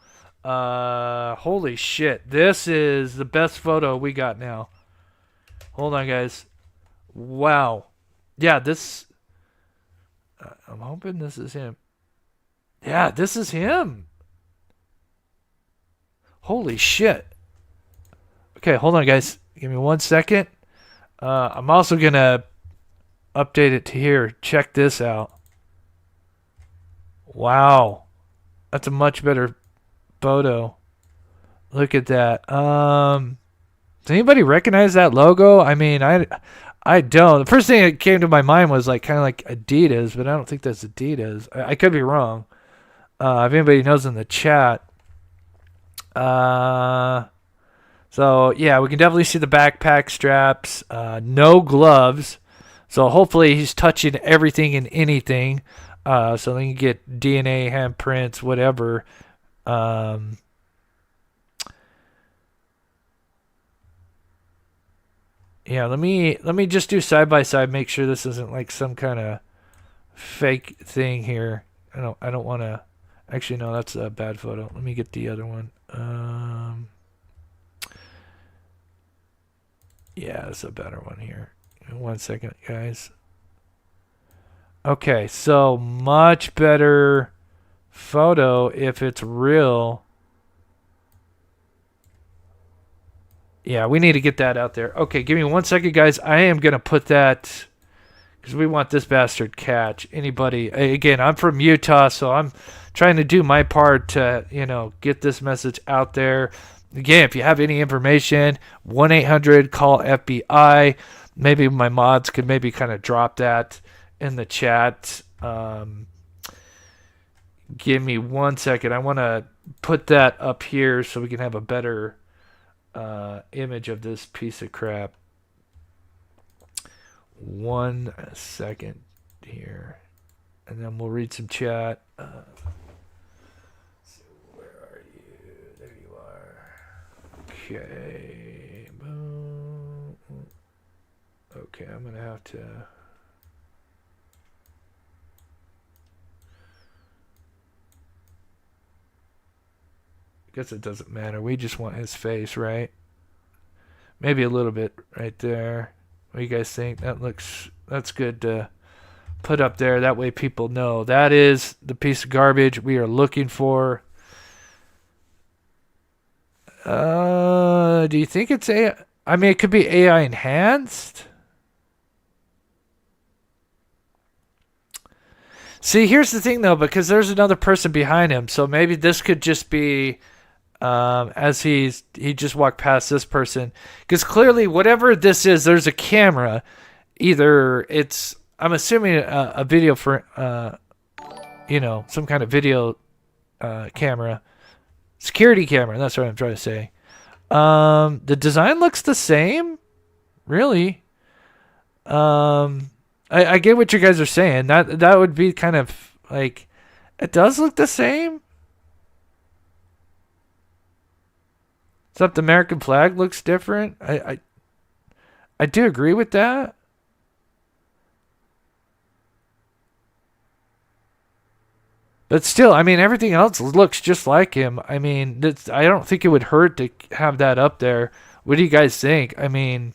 Holy shit. This is the best photo we got now. Hold on, guys. Wow. Yeah, this... I'm hoping this is him. Yeah, this is him. Holy shit. Okay, hold on, guys. Give me 1 second. I'm also going to update it to here. Check this out. Wow. That's a much better photo. Look at that. Does anybody recognize that logo? I mean, I don't. The first thing that came to my mind was kind of like Adidas, but I don't think that's Adidas. I could be wrong. If anybody knows in the chat. So, yeah, we can definitely see the backpack straps. No gloves. So, hopefully, he's touching everything and anything. So, they can get DNA, handprints, whatever. Yeah, let me just do side by side. Make sure this isn't like some kind of fake thing here. I don't want to. Actually, no, that's a bad photo. Let me get the other one. Yeah, that's a better one here. 1 second, guys. Okay, so much better photo if it's real. Yeah, we need to get that out there. Okay, give me 1 second, guys. I am going to put that because we want this bastard catch. Anybody. Again, I'm from Utah, so I'm trying to do my part to, get this message out there. Again, if you have any information, 1-800-CALL-FBI. Maybe my mods could maybe kind of drop that in the chat. Give me 1 second. I want to put that up here so we can have a better image of this piece of crap. 1 second here. And then we'll read some chat. Okay. Boom. Okay, I'm going to have to... I guess it doesn't matter. We just want his face, right? Maybe a little bit right there. What do you guys think? That's good to put up there. That way people know. That is the piece of garbage we are looking for. Do you think it's AI? I mean, it could be AI enhanced. See, here's the thing, though, because there's another person behind him, so maybe this could just be as he just walked past this person. Because clearly, whatever this is, there's a camera. Either it's, I'm assuming a video for, some kind of video camera. Security camera, that's what I'm trying to say. The design looks the same, really. I get what you guys are saying. That would be kind of like, it does look the same. Except the American flag looks different. I do agree with that. But still, I mean, everything else looks just like him. I mean, I don't think it would hurt to have that up there. What do you guys think? I mean,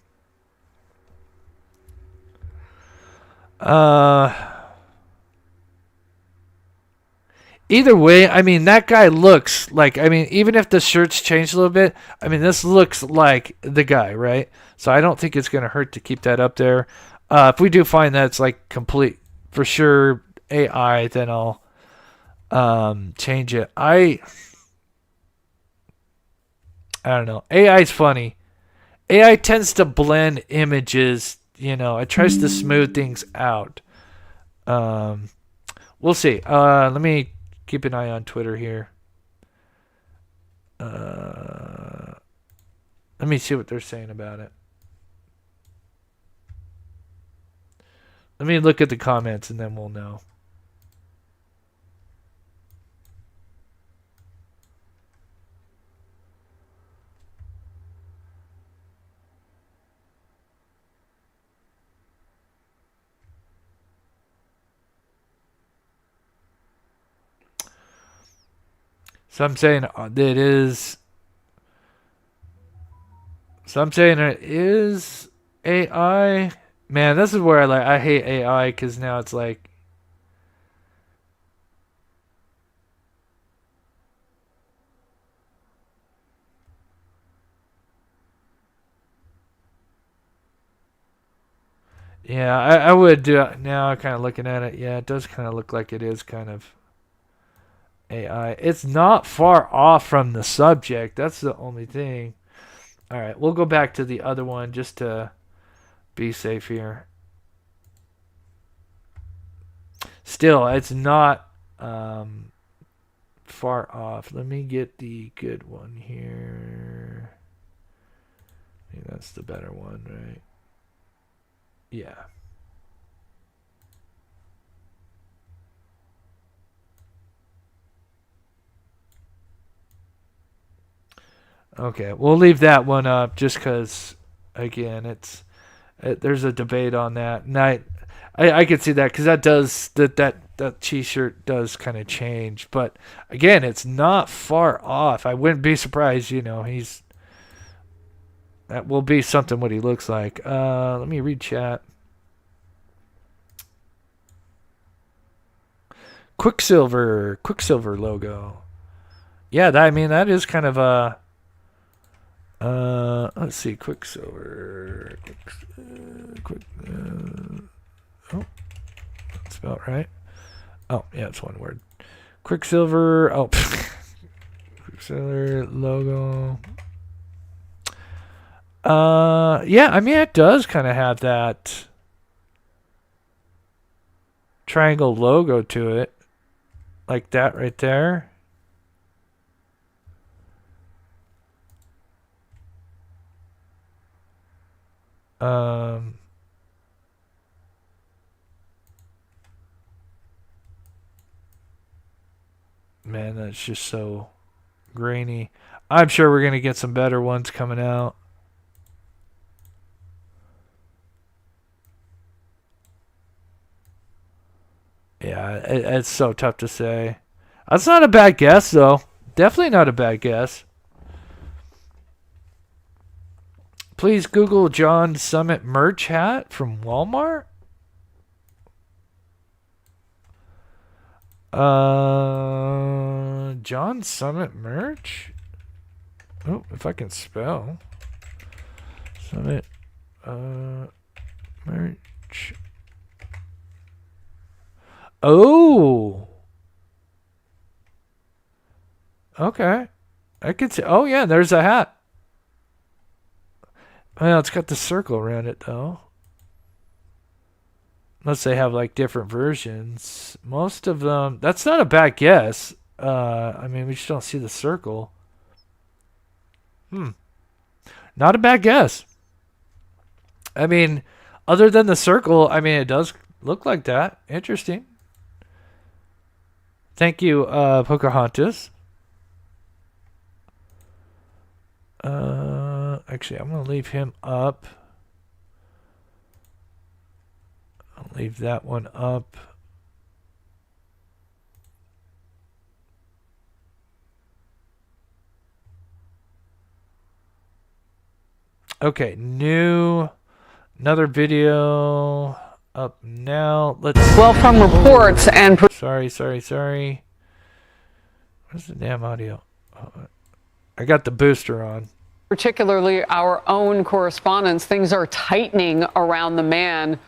either way, I mean, that guy looks like, I mean, even if the shirt's changed a little bit, I mean, this looks like the guy, right? So I don't think it's going to hurt to keep that up there. If we do find that it's like complete, for sure, AI, then I'll change it. I don't know. AI is funny. AI tends to blend images, it tries to smooth things out. We'll see. Let me keep an eye on Twitter here. Let me see what they're saying about it. Let me look at the comments and then we'll know. Some saying it is. Some saying it is AI. Man, this is where I hate AI because now it's like. Yeah, I would do it now. Kind of looking at it, yeah, it does kind of look like it is kind of AI. It's not far off from the subject. That's the only thing. All right, we'll go back to the other one just to be safe here. Still, it's not far off. Let me get the good one here. I think that's the better one, right? Yeah. Okay, we'll leave that one up just because, again, there's a debate on that, and I could see that because that T-shirt does kind of change, but again, it's not far off. I wouldn't be surprised, that will be something what he looks like. Let me read chat. Quicksilver logo. Yeah, that is kind of a. Let's see, Quicksilver. Oh, that's about right. Oh, yeah, it's one word. Quicksilver. Oh, Quicksilver logo. Yeah, it does kind of have that triangle logo to it, like that right there. Man, that's just so grainy. I'm sure we're gonna get some better ones coming out. Yeah, it's so tough to say. That's not a bad guess, though. Definitely not a bad guess. Please Google John Summit merch hat from Walmart. John Summit merch? Oh, if I can spell. Summit merch. Oh. Okay. I could see. Oh, yeah, there's a hat. Well, it's got the circle around it, though. Unless they have, like, different versions. Most of them... That's not a bad guess. I mean, we just don't see the circle. Not a bad guess. I mean, other than the circle, I mean, it does look like that. Interesting. Thank you, Pocahontas. Actually, I'm going to leave him up. I'll leave that one up. Okay, another video up now. Let's. Well, from reports and. Sorry. Where's the damn audio? Oh, I got the booster on. Particularly our own correspondents, things are tightening around the man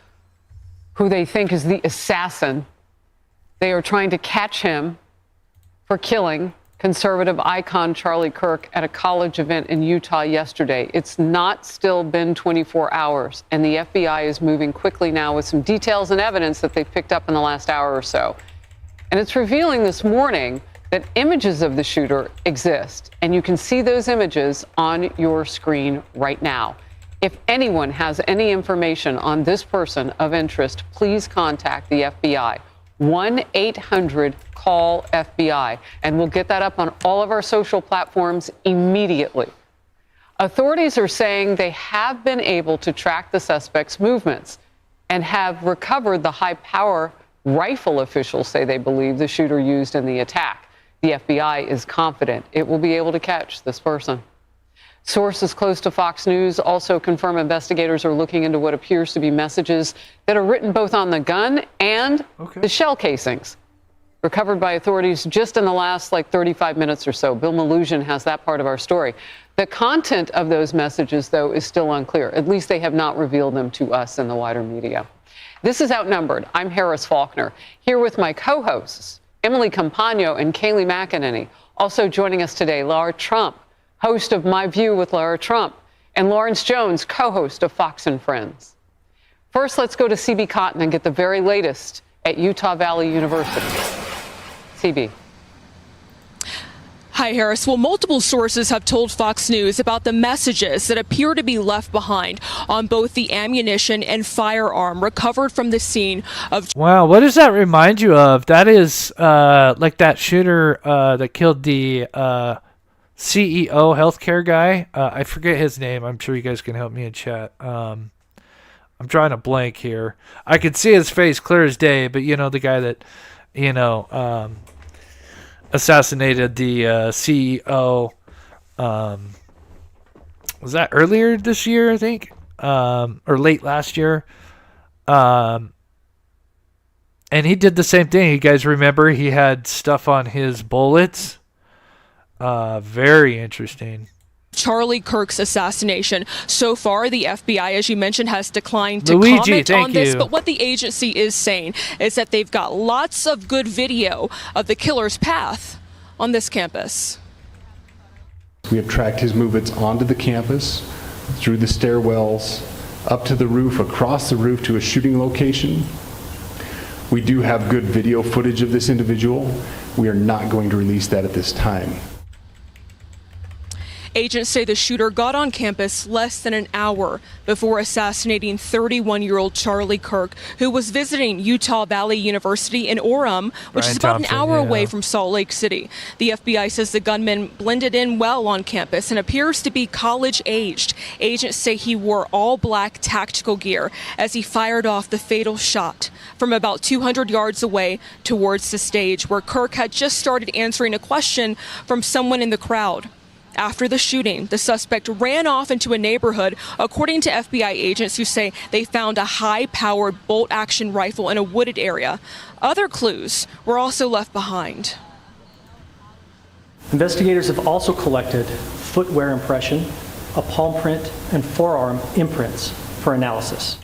who they think is the assassin. They are trying to catch him for killing conservative icon Charlie Kirk at a college event in Utah yesterday. It's not still been 24 hours, and the FBI is moving quickly now with some details and evidence that they've picked up in the last hour or so. And it's revealing this morning that images of the shooter exist, and you can see those images on your screen right now. If anyone has any information on this person of interest, please contact the FBI. 1-800-CALL-FBI, and we'll get that up on all of our social platforms immediately. Authorities are saying they have been able to track the suspect's movements and have recovered the high-power rifle officials say they believe the shooter used in the attack. The FBI is confident it will be able to catch this person. Sources close to Fox News also confirm investigators are looking into what appears to be messages that are written both on the gun and the shell casings, recovered by authorities just in the last 35 minutes or so. Bill Maluzhin has that part of our story. The content of those messages, though, is still unclear. At least they have not revealed them to us in the wider media. This is Outnumbered. I'm Harris Faulkner, here with my co-hosts, Emily Campagno and Kayleigh McEnany. Also joining us today, Laura Trump, host of My View with Laura Trump, and Lawrence Jones, co-host of Fox and Friends. First, let's go to CB Cotton and get the very latest at Utah Valley University. CB. Hi, Harris. Well, multiple sources have told Fox News about the messages that appear to be left behind on both the ammunition and firearm recovered from the scene of. Wow, what does that remind you of? That is like that shooter that killed the CEO healthcare guy. I forget his name. I'm sure you guys can help me in chat. I'm drawing a blank here. I could see his face clear as day, but you know, the guy that, assassinated the CEO. Was that earlier this year, I think? Or late last year? And he did the same thing. You guys remember he had stuff on his bullets? Very interesting. Charlie Kirk's assassination. So far, the FBI, as you mentioned, has declined to comment on this. But what the agency is saying is that they've got lots of good video of the killer's path on this campus. We have tracked his movements onto the campus, through the stairwells, up to the roof, across the roof to a shooting location. We do have good video footage of this individual. We are not going to release that at this time. Agents say the shooter got on campus less than an hour before assassinating 31-year-old Charlie Kirk, who was visiting Utah Valley University in Orem, which is about an hour away from Salt Lake City. The FBI says the gunman blended in well on campus and appears to be college-aged. Agents say he wore all-black tactical gear as he fired off the fatal shot from about 200 yards away towards the stage, where Kirk had just started answering a question from someone in the crowd. After the shooting, the suspect ran off into a neighborhood, according to FBI agents who say they found a high-powered bolt-action rifle in a wooded area. Other clues were also left behind. Investigators have also collected footwear impression, a palm print, and forearm imprints for analysis.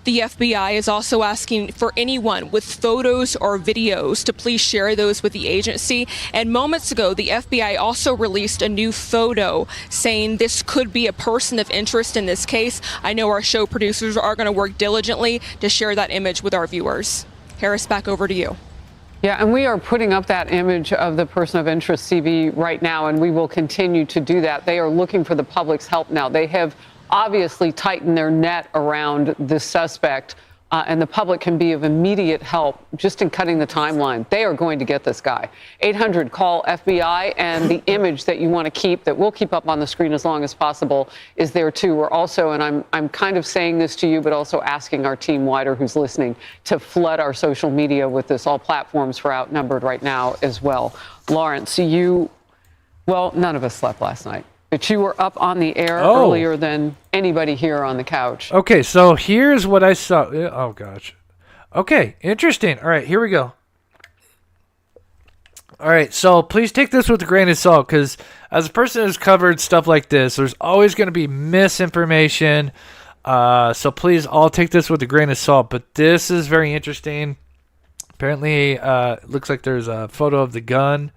The FBI is also asking for anyone with photos or videos to please share those with the agency. And moments ago, the FBI also released a new photo saying this could be a person of interest in this case. I know our show producers are going to work diligently to share that image with our viewers. Harris, back over to you. Yeah, and we are putting up that image of the person of interest, CV, right now, and we will continue to do that. They are looking for the public's help now. They have obviously tightened their net around this suspect, and the public can be of immediate help just in cutting the timeline. They are going to get this guy. 800 call FBI, and the image that you want to keep, that we'll keep up on the screen as long as possible, is there too. We're also, and I'm kind of saying this to you, but also asking our team wider who's listening to flood our social media with this. All platforms are outnumbered right now as well. Lawrence, well, none of us slept last night, but you were up on the air earlier than anybody here on the couch. Okay, so here's what I saw. Oh, gosh. Okay, interesting. All right, here we go. All right, so please take this with a grain of salt, because as a person who's covered stuff like this, there's always going to be misinformation. So please all take this with a grain of salt. But this is very interesting. Apparently, it looks like there's a photo of the gun.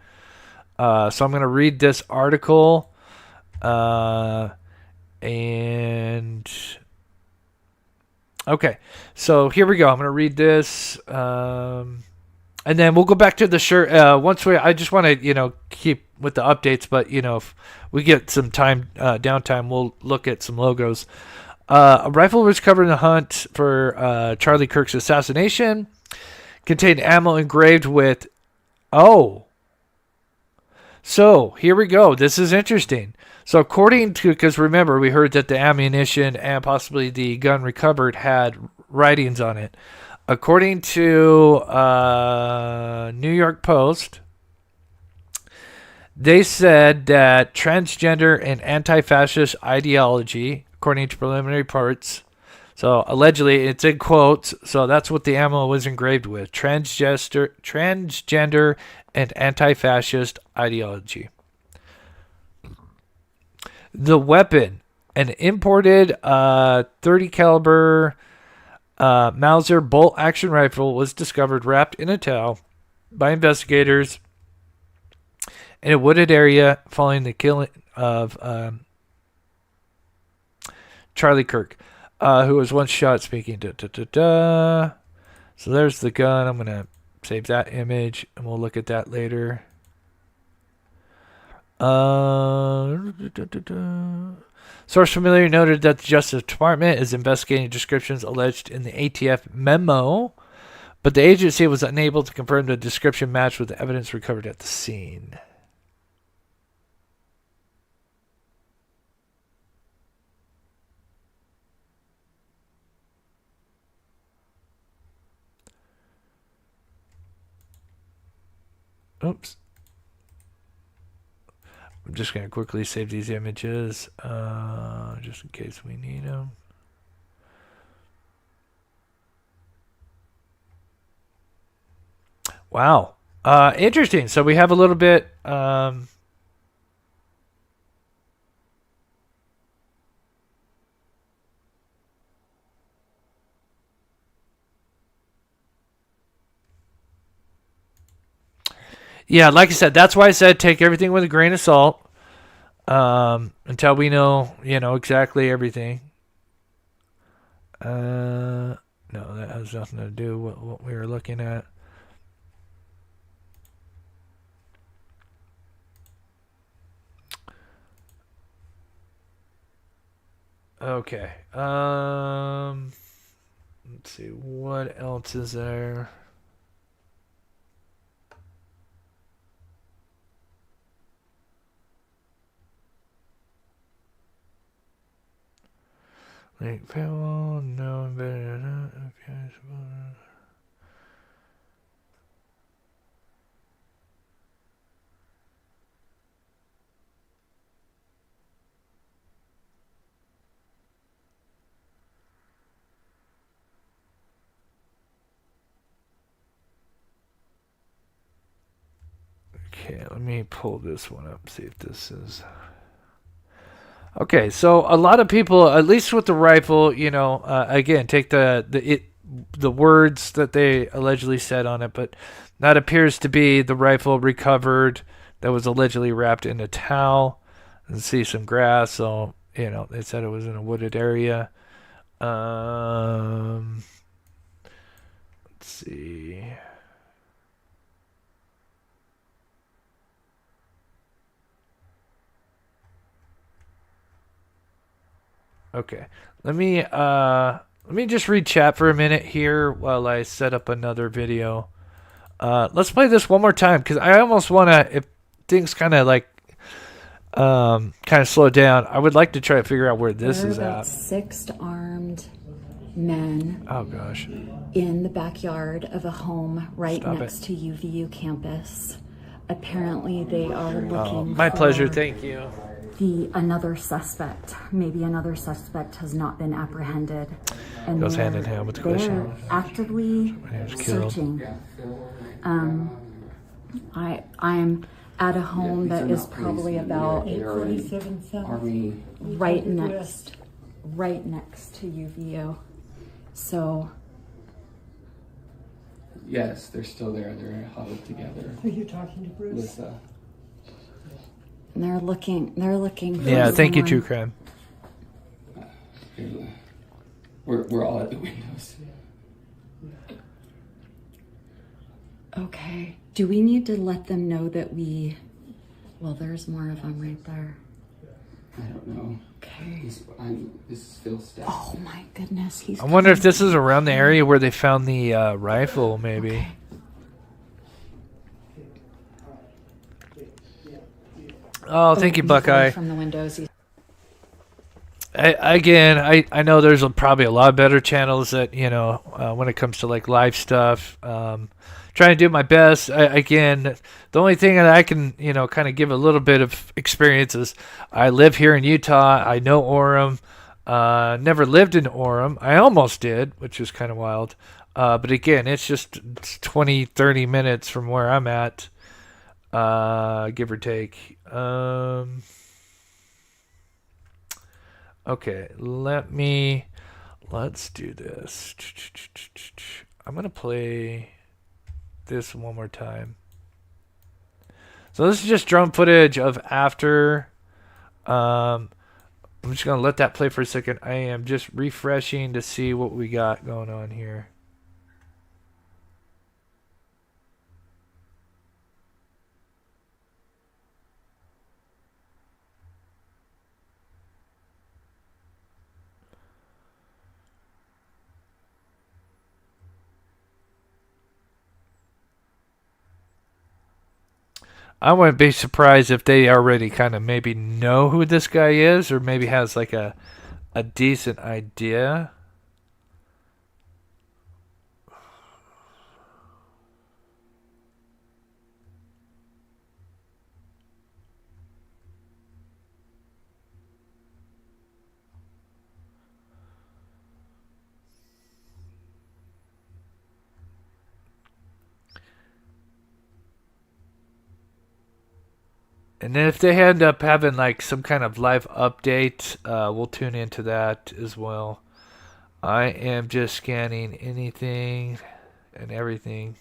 So I'm going to read this article. And okay, so here we go. I'm going to read this, and then we'll go back to the shirt. I just want to, keep with the updates, but if we get some time, downtime, we'll look at some logos. A rifle was covered in the hunt for Charlie Kirk's assassination. Contained ammo engraved with, So here we go. This is interesting. So according to, because remember, we heard that the ammunition and possibly the gun recovered had writings on it. According to New York Post, they said that transgender and anti-fascist ideology, according to preliminary reports, so allegedly it's in quotes, so that's what the ammo was engraved with, transgender and anti-fascist ideology. The weapon, an imported 30 caliber Mauser bolt action rifle, was discovered wrapped in a towel by investigators in a wooded area following the killing of Charlie Kirk, who was once shot speaking. So there's the gun. I'm going to save that image and we'll look at that later. Source familiar noted that the Justice Department is investigating descriptions alleged in the ATF memo, but the agency was unable to confirm the description matched with the evidence recovered at the scene. Oops. I'm just going to quickly save these images, just in case we need them. Wow. Interesting. So we have a little bit... Yeah, like I said, that's why I said take everything with a grain of salt until we know, exactly everything. No, that has nothing to do with what we were looking at. Okay. Let's see, what else is there? Like payroll, no better. Okay, let me pull this one up, see if this is... Okay, so a lot of people, at least with the rifle, again, take the words that they allegedly said on it, but that appears to be the rifle recovered that was allegedly wrapped in a towel. And see some grass, so they said it was in a wooded area. Let's see. Okay, let me just read chat for a minute here while I set up another video. Let's play this one more time because I almost want to, if things kind of slow down, I would like to try to figure out where this is at. 6 armed men. Oh gosh. In the backyard of a home right Stop next to UVU campus. Apparently, they are looking. My for pleasure. Thank you. Another suspect. Maybe another suspect has not been apprehended. And Goes hand in hand with the question. Actively searching. I'm at a home that is probably about right next to UVU. So. Yes, they're still there. They're huddled together. Are you talking to Bruce? Lisa. And they're looking for Yeah, thank you, someone. True Crime. We're all at the windows. Okay. Do we need to let them know that well, there's more of them right there. I don't know. Okay. This is Phil's dad. Oh my goodness. I wonder if this is around the area where they found the rifle, maybe. Okay. Oh, thank you, Buckeye. From the windows. I know there's probably a lot better channels that, when it comes to live stuff. Trying to do my best. The only thing that I can, kind of give a little bit of experience is I live here in Utah. I know Orem. Never lived in Orem. I almost did, which is kind of wild. But again, it's just 20, 30 minutes from where I'm at, give or take. Okay, let's do this. I'm going to play this one more time. So this is just drone footage of after. I'm just going to let that play for a second. I am just refreshing to see what we got going on here. I wouldn't be surprised if they already kind of maybe know who this guy is, or maybe has a decent idea. And then if they end up having some kind of live update, we'll tune into that as well. I am just scanning anything and everything.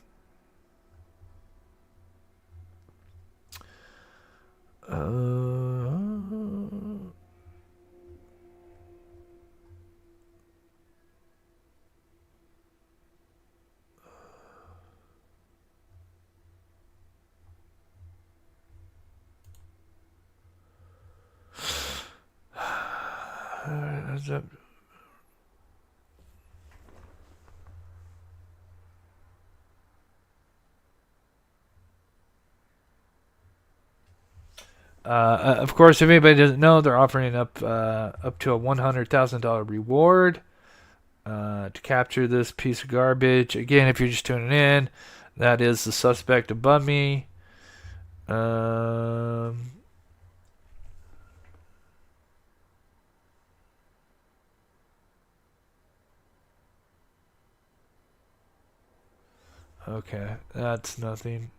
Of course, if anybody doesn't know, they're offering up to a $100,000 reward to capture this piece of garbage. Again, if you're just tuning in, that is the suspect above me. Okay, that's nothing.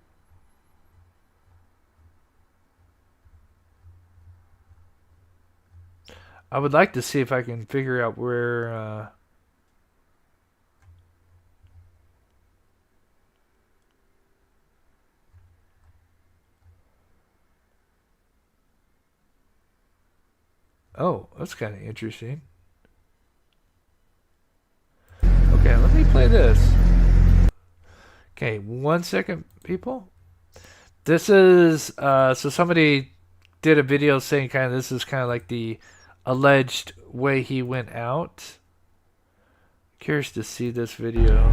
I would like to see if I can figure out where... Oh, that's kind of interesting. Okay, let me play this. Okay, 1 second, people. This is, so somebody did a video saying kind of this is kind of like the alleged way he went out. Curious to see this video.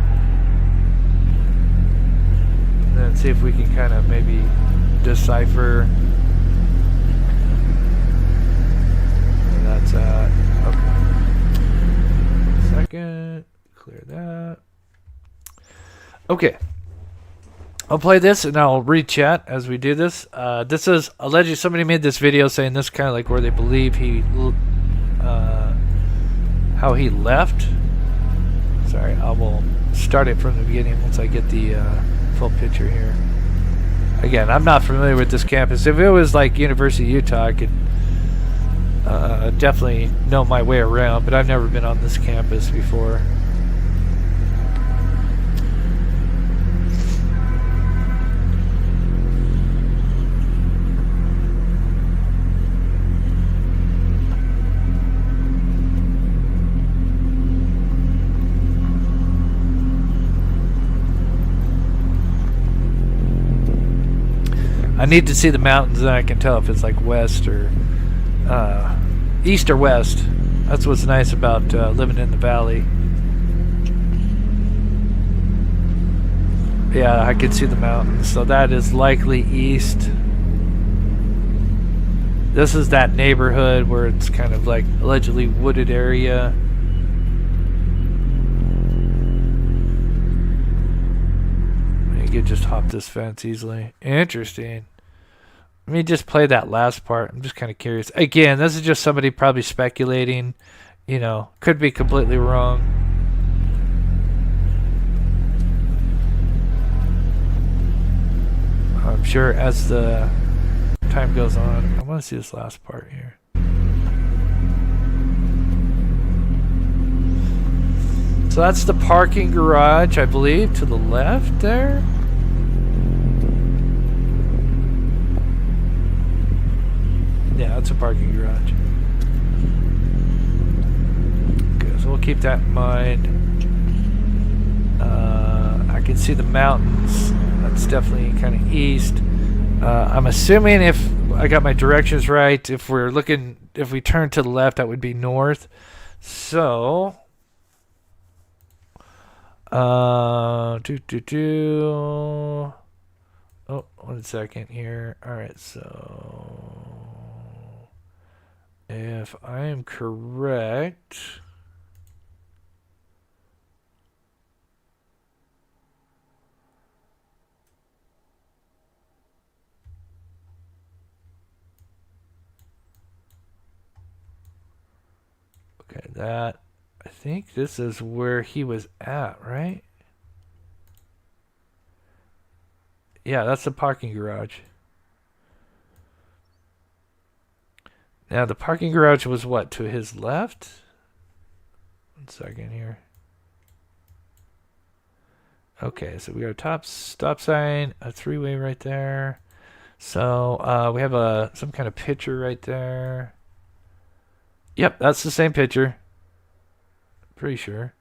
And then see if we can kind of maybe decipher where that's at. Okay. Second. Clear that. Okay. I'll play this and I'll read chat as we do this. This is allegedly somebody made this video saying this is kind of like where they believe he, how he left. Sorry, I will start it from the beginning once I get the full picture here. Again, I'm not familiar with this campus. If it was like University of Utah, I could definitely know my way around, but I've never been on this campus before. I need to see the mountains, and I can tell if it's like west or east or west. That's what's nice about living in the valley. Yeah, I can see the mountains, so that is likely east. This is that neighborhood where it's kind of like allegedly wooded area. You could just hop this fence easily. Interesting. Let me just play that last part. I'm just kind of curious. Again, this is just somebody probably speculating. You know, could be completely wrong. I'm sure as the time goes on. I want to see this last part here. So that's the parking garage, I believe, to the left there. Yeah, that's a parking garage. Okay, so we'll keep that in mind. I can see the mountains. That's definitely kind of east. I'm assuming if I got my directions right, if we turn to the left, that would be north. So, Oh, 1 second here. All right, so if I am correct, okay, that I think this is where he was at, right? Yeah, that's the parking garage. Now, the parking garage was what, to his left? 1 second here. Okay, so we got a top stop sign, a three-way right there. So, we have some kind of picture right there. Yep, that's the same picture. Pretty sure.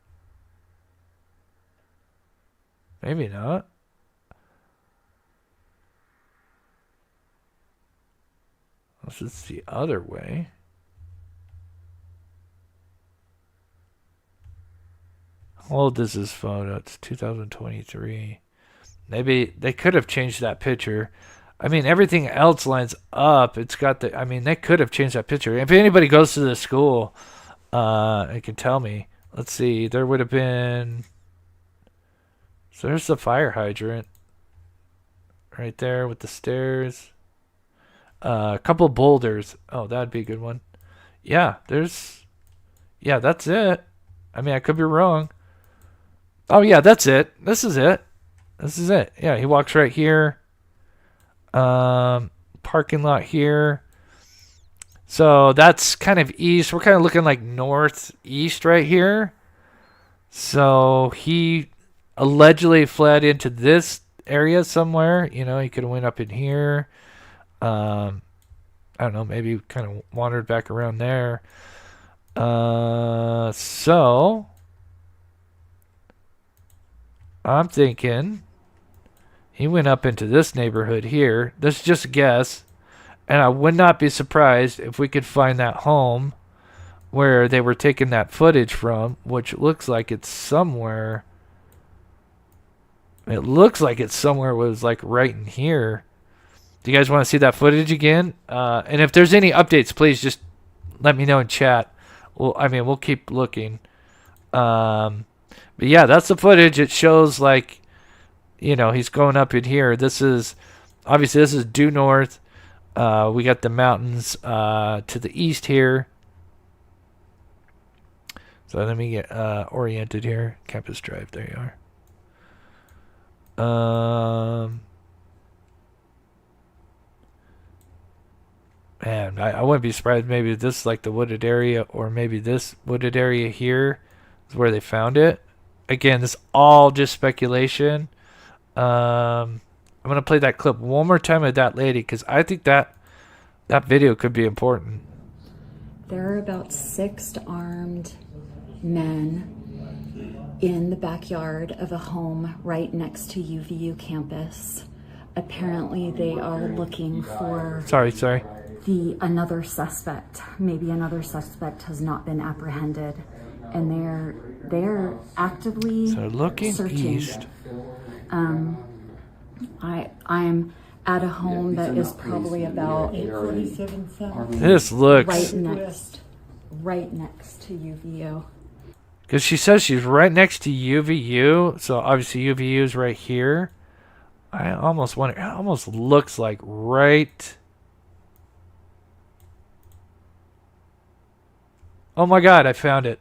Maybe not. Unless it's the other way. How old is this photo? It's 2023. Maybe they could have changed that picture. I mean, everything else lines up. It's got the... I mean, they could have changed that picture. If anybody goes to the school, it can tell me. Let's see. There would have been... So there's the fire hydrant. Right there with the stairs. A couple boulders. Oh, that'd be a good one. Yeah, there's... Yeah, that's it. I mean, I could be wrong. Oh, yeah, that's it. This is it. This is it. Yeah, he walks right here. Parking lot here. So that's kind of east. We're kind of looking like northeast right here. So he allegedly fled into this area somewhere. You know, he could have went up in here. I don't know. Maybe kind of wandered back around there. So I'm thinking he went up into this neighborhood here. This is just a guess. And I would not be surprised if we could find that home where they were taking that footage from, which looks like it's somewhere. It looks like it's somewhere was like right in here. Do you guys want to see that footage again? And if there's any updates, please just let me know in chat. We'll keep looking. But yeah, that's the footage. It shows like, you know, he's going up in here. This is due north. We got the mountains to the east here. So let me get oriented here. Campus Drive, there you are. Man, I wouldn't be surprised. Maybe this is like the wooded area, or maybe this wooded area here is where they found it. Again, this is all just speculation. I'm going to play that clip one more time of that lady, because I think that video could be important. There are about 6 armed men in the backyard of a home right next to UVU campus. Apparently they are looking for another suspect. Maybe another suspect has not been apprehended, and they're actively searching. East. I'm at a home that is probably about this looks right next to UVU. Because she says she's right next to UVU, so obviously UVU is right here. I almost wonder. It almost looks like right. Oh my God! I found it.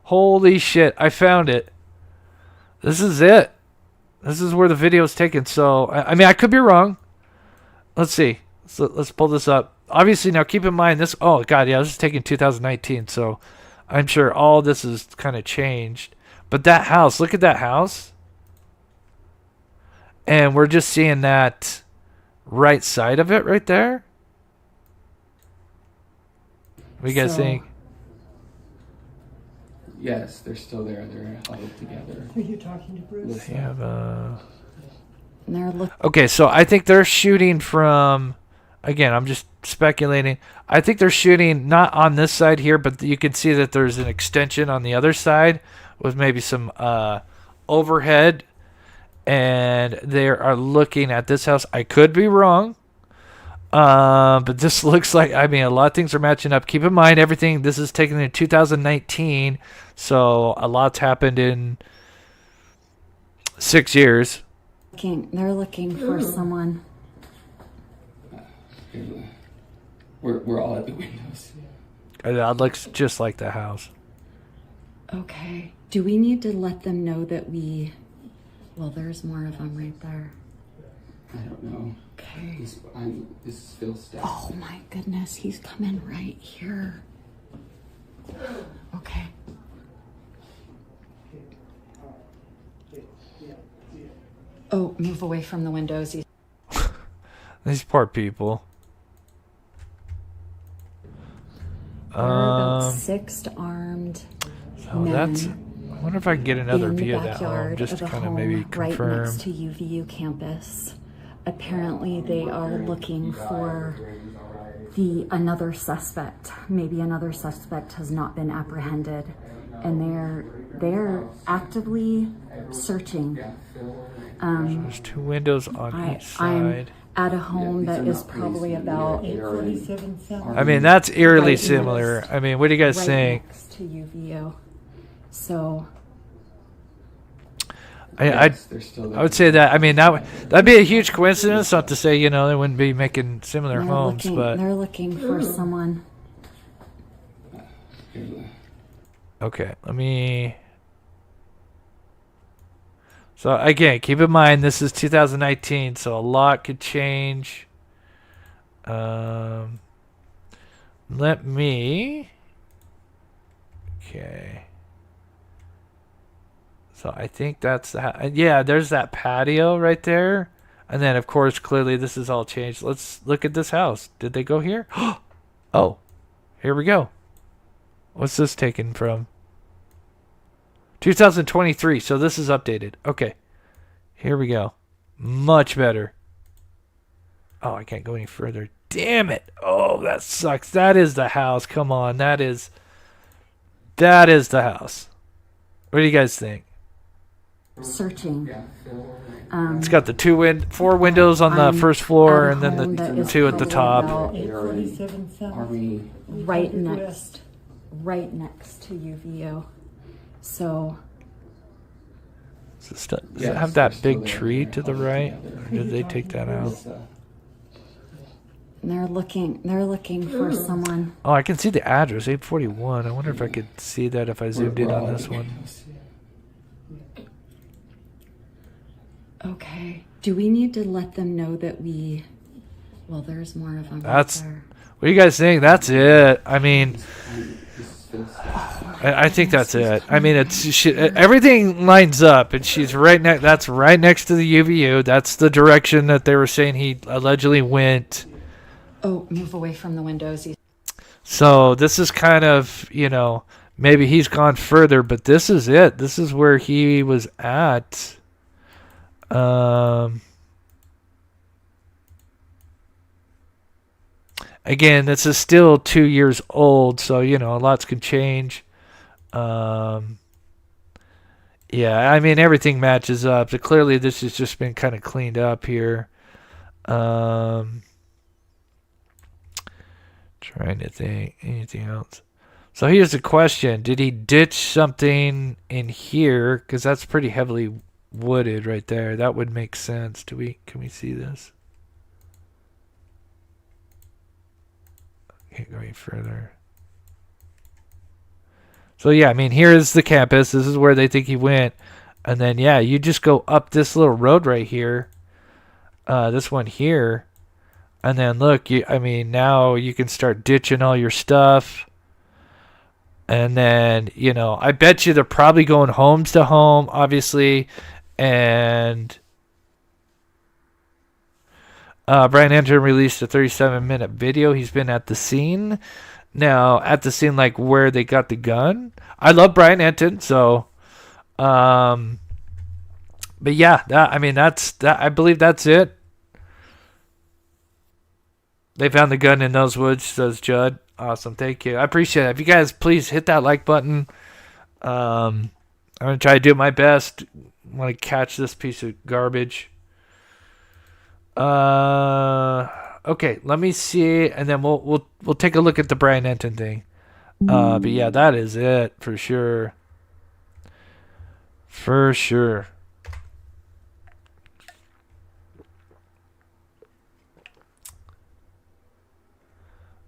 Holy shit! I found it. This is it. This is where the video is taken. So I mean, I could be wrong. Let's see. So let's pull this up. Obviously, now keep in mind this. Oh God, yeah, this is taken 2019. So I'm sure all this is kind of changed. But that house, look at that house. And we're just seeing that right side of it right there. What do you guys think? Yes, they're still there. They're huddled together. Are you talking to Bruce? They have They're okay, so I think they're shooting from. Again, I'm just speculating. I think they're shooting not on this side here, but you can see that there's an extension on the other side with maybe some overhead. And they are looking at this house. I could be wrong. But this looks like, I mean, a lot of things are matching up. Keep in mind, everything, this is taken in 2019. So a lot's happened in 6 years. They're looking for someone. We're all at the windows. That looks just like the house. Okay. Do we need to let them know that we... Well, there's more of them right there. I don't know. Okay. This is Phil's staff. Oh my goodness, he's coming right here. Okay. Oh, move away from the windows. These poor people. There are about 6 armed men. I wonder if I can get another view of that home, backyard just to of a kind of home maybe right confirm. next to UVU campus. Apparently they are looking for another suspect. Maybe another suspect has not been apprehended, and they're actively searching. There's 2 windows on each side. I'm at a home that is probably about I mean, that's eerily similar. I mean, what do you guys think? Next to UVU. So I would say that. I mean, that'd be a huge coincidence. Not to say, you know, they wouldn't be making similar homes, but they're looking for someone. Okay, let me. So again, keep in mind this is 2019, so a lot could change. Let me... Okay. So I think that's the... Yeah, there's that patio right there. And then, of course, clearly this is all changed. Let's look at this house. Did they go here? Oh, here we go. What's this taken from? 2023. So this is updated. Okay. Here we go. Much better. Oh, I can't go any further. Damn it. Oh, that sucks. That is the house. Come on. That is the house. What do you guys think? Searching. It's got the 4 windows on the first floor and then the 2 at the top. Right next to UVU. So. Does it have that big tree to the right? Or did they take that out? They're looking for someone. Oh, I can see the address, 841. I wonder if I could see that if I zoomed in on this one. Okay. Do we need to let them know that we... Well, there's more of them. What do you guys think? That's it. I mean, I think that's it. I mean, everything lines up, and she's right next. That's right next to the UVU. That's the direction that they were saying he allegedly went. Oh, move away from the windows. So this is kind of, maybe he's gone further, but this is it. This is where he was at. Again, this is still 2 years old, so lots can change. Yeah, I mean everything matches up. So clearly, this has just been kind of cleaned up here. Trying to think anything else. So here's the question: did he ditch something in here? Because that's pretty heavily wooded right there. That would make sense. Can we see this? Can't go any further. So yeah, I mean, here's the campus. This is where they think he went. And then yeah, you just go up this little road right here. This one here. And then look, now you can start ditching all your stuff. And then, I bet you they're probably going homes to home, obviously. And Brian Anton released a 37-minute video. He's been at the scene. Now, at the scene, like where they got the gun. I love Brian Anton, so. But yeah, I believe that's it. They found the gun in those woods, says Judd. Awesome, thank you. I appreciate it. If you guys please hit that like button. I'm gonna try to do my best. I want to catch this piece of garbage. Okay, let me see, and then we'll take a look at the Brian Anton thing. But yeah, that is it for sure. For sure.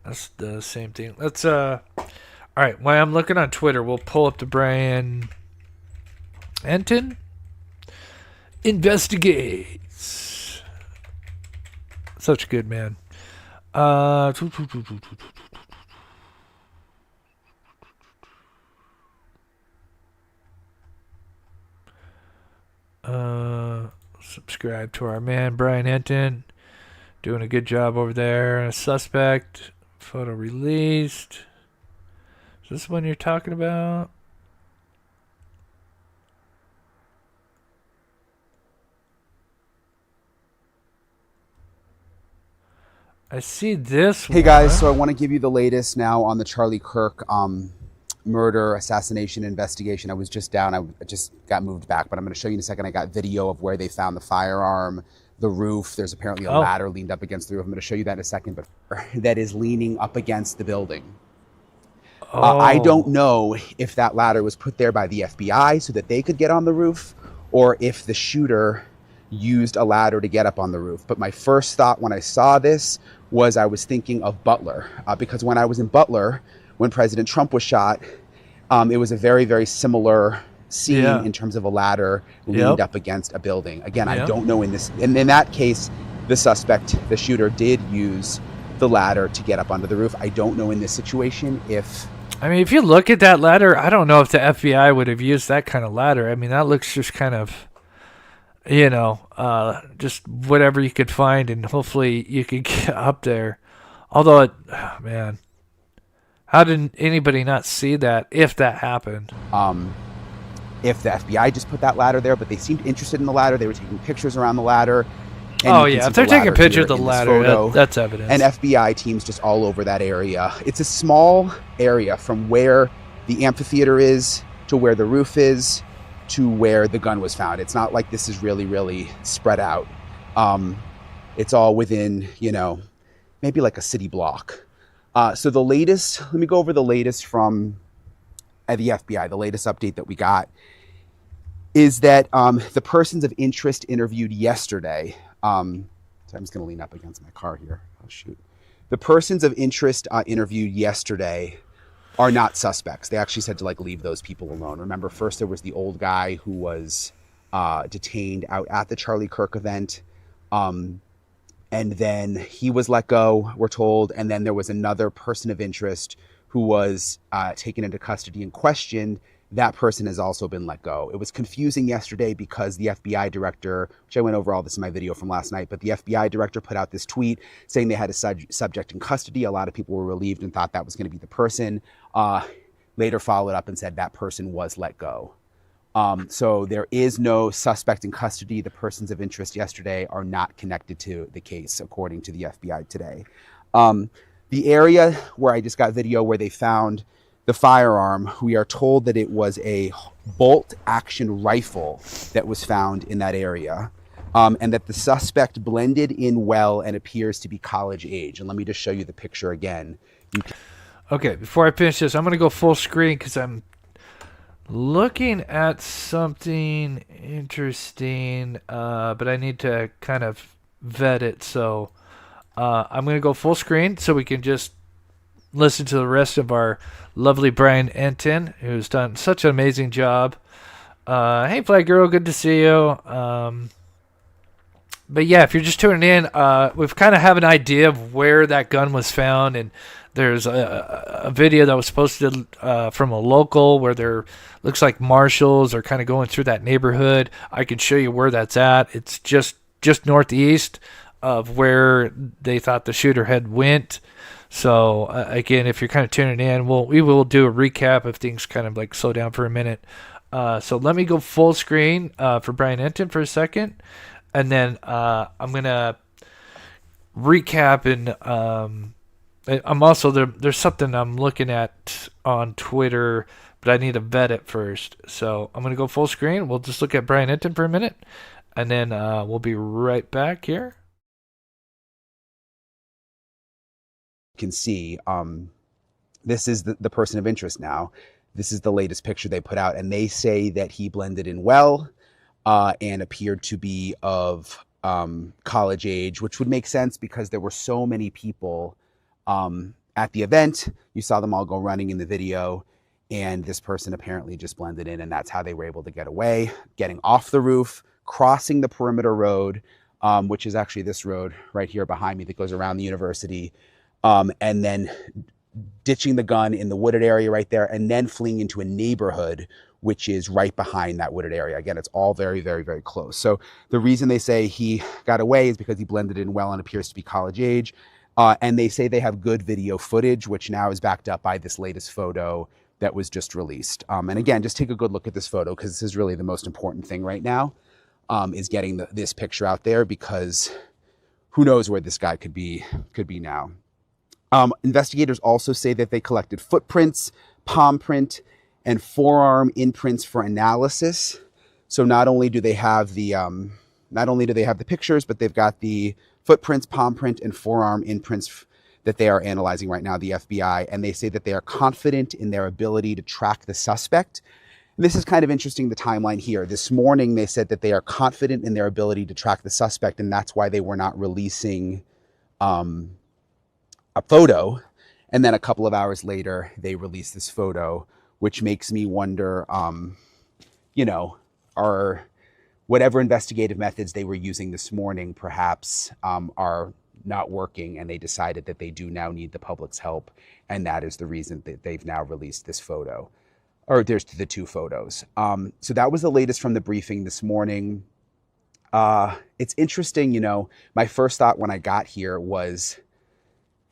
That's the same thing. Let's all right, while I'm looking on Twitter, we'll pull up the Brian Anton investigates. Such a good man. Subscribe to our man Brian Anton, doing a good job over there. A suspect photo released. Is this one you're talking about? I see this one. Hey guys, so I want to give you the latest now on the Charlie Kirk murder assassination investigation. I was just down. I just got moved back, but I'm going to show you in a second. I got video of where they found the firearm, the roof. There's apparently a ladder leaned up against the roof. I'm going to show you that in a second, but that is leaning up against the building. I don't know if that ladder was put there by the FBI so that they could get on the roof, or if the shooter used a ladder to get up on the roof. But my first thought when I saw this was I was thinking of Butler, because when I was in Butler, when President Trump was shot, it was a very, very similar scene in terms of a ladder leaned up against a building. Again, I don't know in that case, the suspect, the shooter, did use the ladder to get up onto the roof. I don't know in this situation if... I mean, if you look at that ladder, I don't know if the FBI would have used that kind of ladder. I mean, that looks just kind of, you know, just whatever you could find, and hopefully you could get up there. Although, man, how did anybody not see that if that happened? If the FBI just put that ladder there, but they seemed interested in the ladder. They were taking pictures around the ladder. And Oh, yeah, if they're taking pictures of the ladder, that's evidence. And FBI teams just all over that area. It's a small area from where the amphitheater is to where the roof is to where the gun was found. It's not like this is really, really spread out. It's all within, you know, maybe like a city block. So the latest, let me go over the latest from the FBI. The latest update that we got is that the persons of interest interviewed yesterday, so I'm just going to lean up against my car here. Oh, shoot. The persons of interest interviewed yesterday are not suspects. They actually said to like leave those people alone. Remember, first there was the old guy who was detained out at the Charlie Kirk event. And then he was let go, we're told. And then there was another person of interest who was taken into custody and questioned. That person has also been let go. It was confusing yesterday because the FBI director, which I went over all this in my video from last night, but the FBI director put out this tweet saying they had a subject in custody. A lot of people were relieved and thought that was going to be the person. Later followed up and said that person was let go. So there is no suspect in custody. The persons of interest yesterday are not connected to the case, according to the FBI today. The area where I just got video where they found the firearm, we are told that it was a bolt action rifle that was found in that area, and that the suspect blended in well and appears to be college age. And let me just show you the picture again. Okay, before I finish this, I'm going to go full screen because I'm looking at something interesting, but I need to kind of vet it. So I'm going to go full screen so we can just listen to the rest of our lovely Brian Enton, who's done such an amazing job. Hey, Flag Girl, good to see you. But yeah, if you're just tuning in, we've kind of have an idea of where that gun was found, and there's a video that was posted from a local where there looks like marshals are kind of going through that neighborhood. I can show you where that's at. It's just northeast of where they thought the shooter had went. So again, if you're kind of tuning in, we will do a recap if things kind of like slow down for a minute. So let me go full screen for Brian Enton for a second, and then I'm gonna recap. And I'm also there's something I'm looking at on Twitter, but I need to vet it first. So I'm gonna go full screen. We'll just look at Brian Enton for a minute, and then we'll be right back here. Can see this is the person of interest now. This is the latest picture they put out, and they say that he blended in well and appeared to be of college age, which would make sense because there were so many people at the event. You saw them all go running in the video, and this person apparently just blended in, and that's how they were able to get away, getting off the roof, crossing the perimeter road, which is actually this road right here behind me that goes around the university, and then ditching the gun in the wooded area right there, and then fleeing into a neighborhood which is right behind that wooded area. Again, it's all very, very, very close. So the reason they say he got away is because he blended in well and appears to be college age. And they say they have good video footage, which now is backed up by this latest photo that was just released. And again, just take a good look at this photo because this is really the most important thing right now, is getting this picture out there, because who knows where this guy could be now. Investigators also say that they collected footprints, palm print, and forearm imprints for analysis. So not only do they have the pictures, but they've got the footprints, palm print, and forearm imprints that they are analyzing right now, the FBI, and they say that they are confident in their ability to track the suspect. And this is kind of interesting, the timeline here. This morning, they said that they are confident in their ability to track the suspect, and that's why they were not releasing a photo. And then a couple of hours later, they released this photo, which makes me wonder, are whatever investigative methods they were using this morning perhaps are not working, and they decided that they do now need the public's help, and that is the reason that they've now released this photo, or there's the 2 photos. So that was the latest from the briefing this morning. It's interesting, you know, my first thought when I got here was,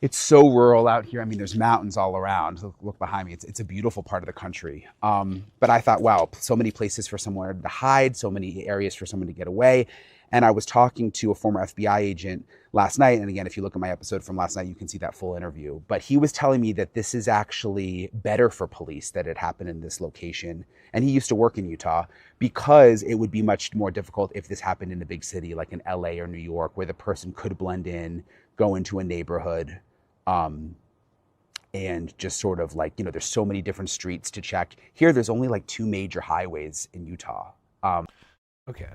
it's so rural out here. I mean, there's mountains all around. Look behind me. It's a beautiful part of the country. But I thought, wow, so many places for somewhere to hide, so many areas for someone to get away. And I was talking to a former FBI agent last night. And again, if you look at my episode from last night, you can see that full interview. But he was telling me that this is actually better for police that it happened in this location. And he used to work in Utah, because it would be much more difficult if this happened in a big city like in LA or New York, where the person could blend in, go into a neighborhood, and just sort of like, you know, there's so many different streets to check. Here, there's only like 2 major highways in Utah. Okay.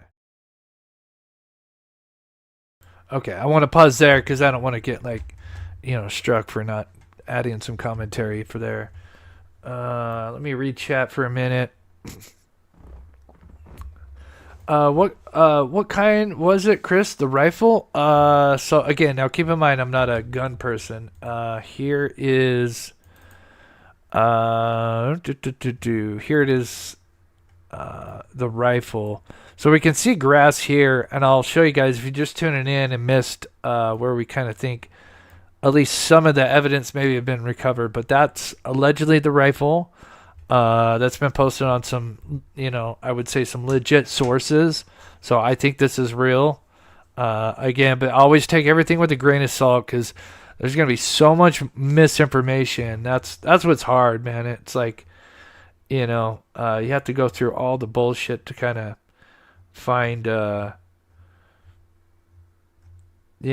Okay, I want to pause there because I don't want to get, like, you know, struck for not adding some commentary for there. Let me read chat for a minute. What kind was it, Chris? The rifle? So again, now keep in mind, I'm not a gun person. Here is, here it is, the rifle. So we can see grass here, and I'll show you guys if you're just tuning in and missed where we kind of think at least some of the evidence maybe have been recovered, but that's allegedly the rifle. That's been posted on some, you know, I would say some legit sources. So I think this is real. Again, but always take everything with a grain of salt, because there's going to be so much misinformation. That's what's hard, man. It's like, you know, you have to go through all the bullshit to kind of find, you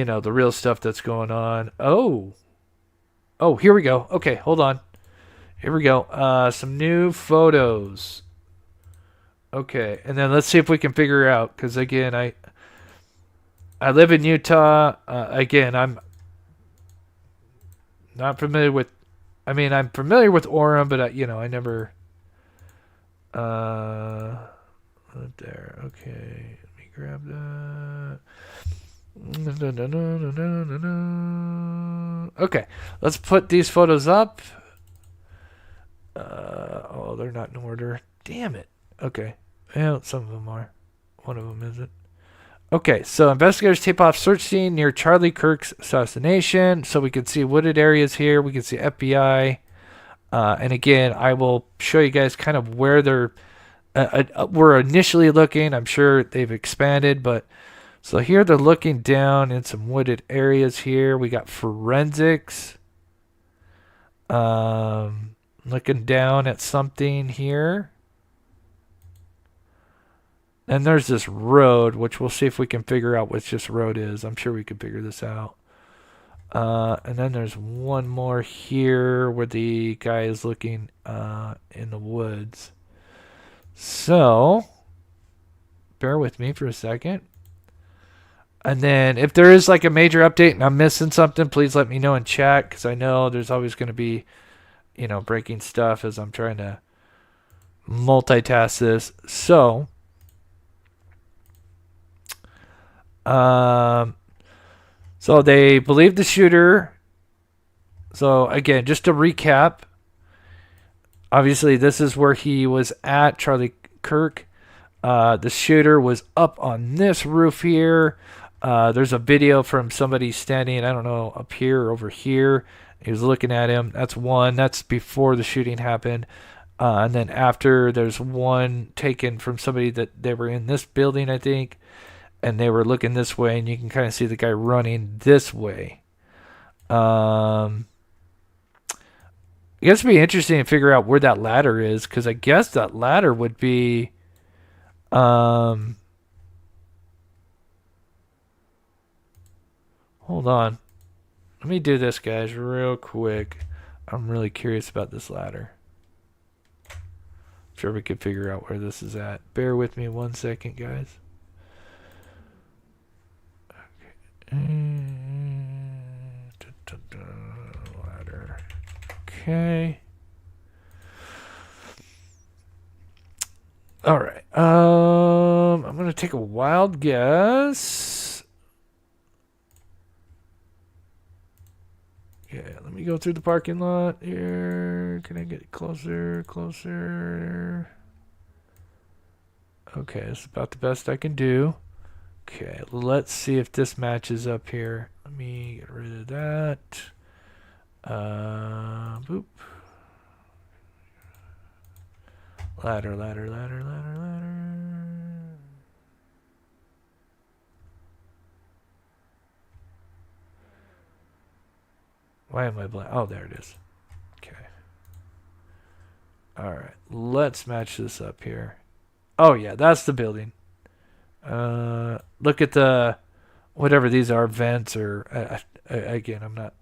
know, the real stuff that's going on. Oh, here we go. Okay, hold on. Here we go. Some new photos. Okay, and then let's see if we can figure out, because again, I live in Utah. Again, I'm not familiar with, I mean, I'm familiar with Orem, but you know, I never, there. Okay, let me grab that. Okay, let's put these photos up. Oh, they're not in order. Damn it. Okay. Well, some of them are. One of them isn't. Okay, so investigators tape off search scene near Charlie Kirk's assassination. So we can see wooded areas here. We can see FBI. And again, I will show you guys kind of where they're were initially looking. I'm sure they've expanded, but so here they're looking down in some wooded areas here. We got forensics. Looking down at something here. And there's this road, which we'll see if we can figure out which this road is. I'm sure we can figure this out. And then there's one more here where the guy is looking in the woods. So, bear with me for a second. And then if there is like a major update and I'm missing something, please let me know in chat, because I know there's always going to be, you know, breaking stuff as I'm trying to multitask this. So, so they believe the shooter. So again, just to recap, obviously this is where he was at, Charlie Kirk. The shooter was up on this roof here. There's a video from somebody standing, I don't know, up here or over here. He was looking at him. That's one. That's before the shooting happened. And then after, there's one taken from somebody that they were in this building, I think. And they were looking this way, and you can kind of see the guy running this way. I guess it'd be interesting to figure out where that ladder is, because I guess that ladder would be... hold on. Let me do this, guys, real quick. I'm really curious about this ladder. I'm sure we could figure out where this is at. Bear with me 1 second, guys. Ladder. Okay. All right. I'm gonna take a wild guess. go through the parking lot here. Can I get closer? Okay, it's about the best I can do. Okay, let's see if this matches up here. Let me get rid of that. Boop. Ladder. Why am I blank? Oh, there it is. Okay. All right, let's match this up here. Oh yeah, that's the building. Look at the whatever these are, vents or again, I'm not.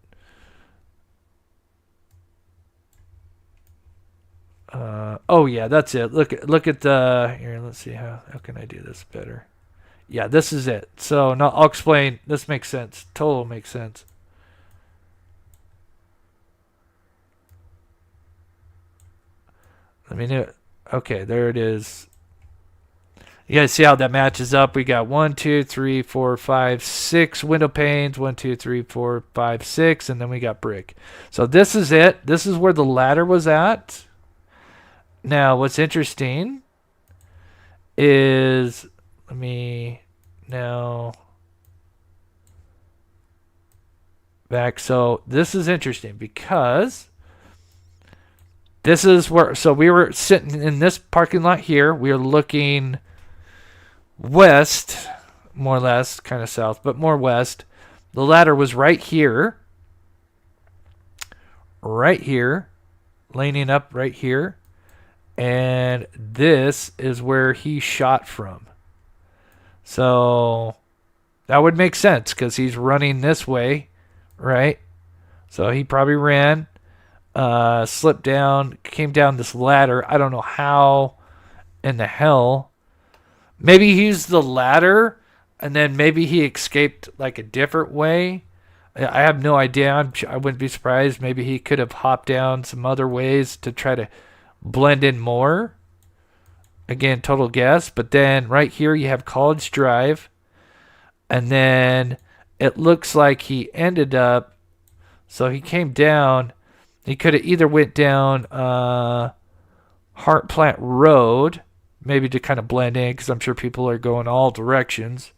Oh yeah, that's it. Look at the here. Let's see how can I do this better. Yeah, this is it. So now I'll explain. This makes sense. Total makes sense. Let me know. Okay, there it is. You guys see how that matches up? We got 1, 2, 3, 4, 5, 6 window panes. 1, 2, 3, 4, 5, 6, and then we got brick. So this is it. This is where the ladder was at. Now, what's interesting is, let me now back. So this is interesting because this is where, so we were sitting in this parking lot here. We were looking west, more or less, kind of south, but more west. The ladder was right here, laning up right here. And this is where he shot from. So that would make sense because he's running this way, right? So he probably ran, slipped down, came down this ladder. I don't know how in the hell. Maybe he used the ladder and then maybe he escaped like a different way. I have no idea. I wouldn't be surprised. Maybe he could have hopped down some other ways to try to blend in more. Again, total guess. But then right here you have College Drive. And then it looks like he ended up, so he came down. He could have either went down Heart Plant Road, maybe to kind of blend in because I'm sure people are going all directions.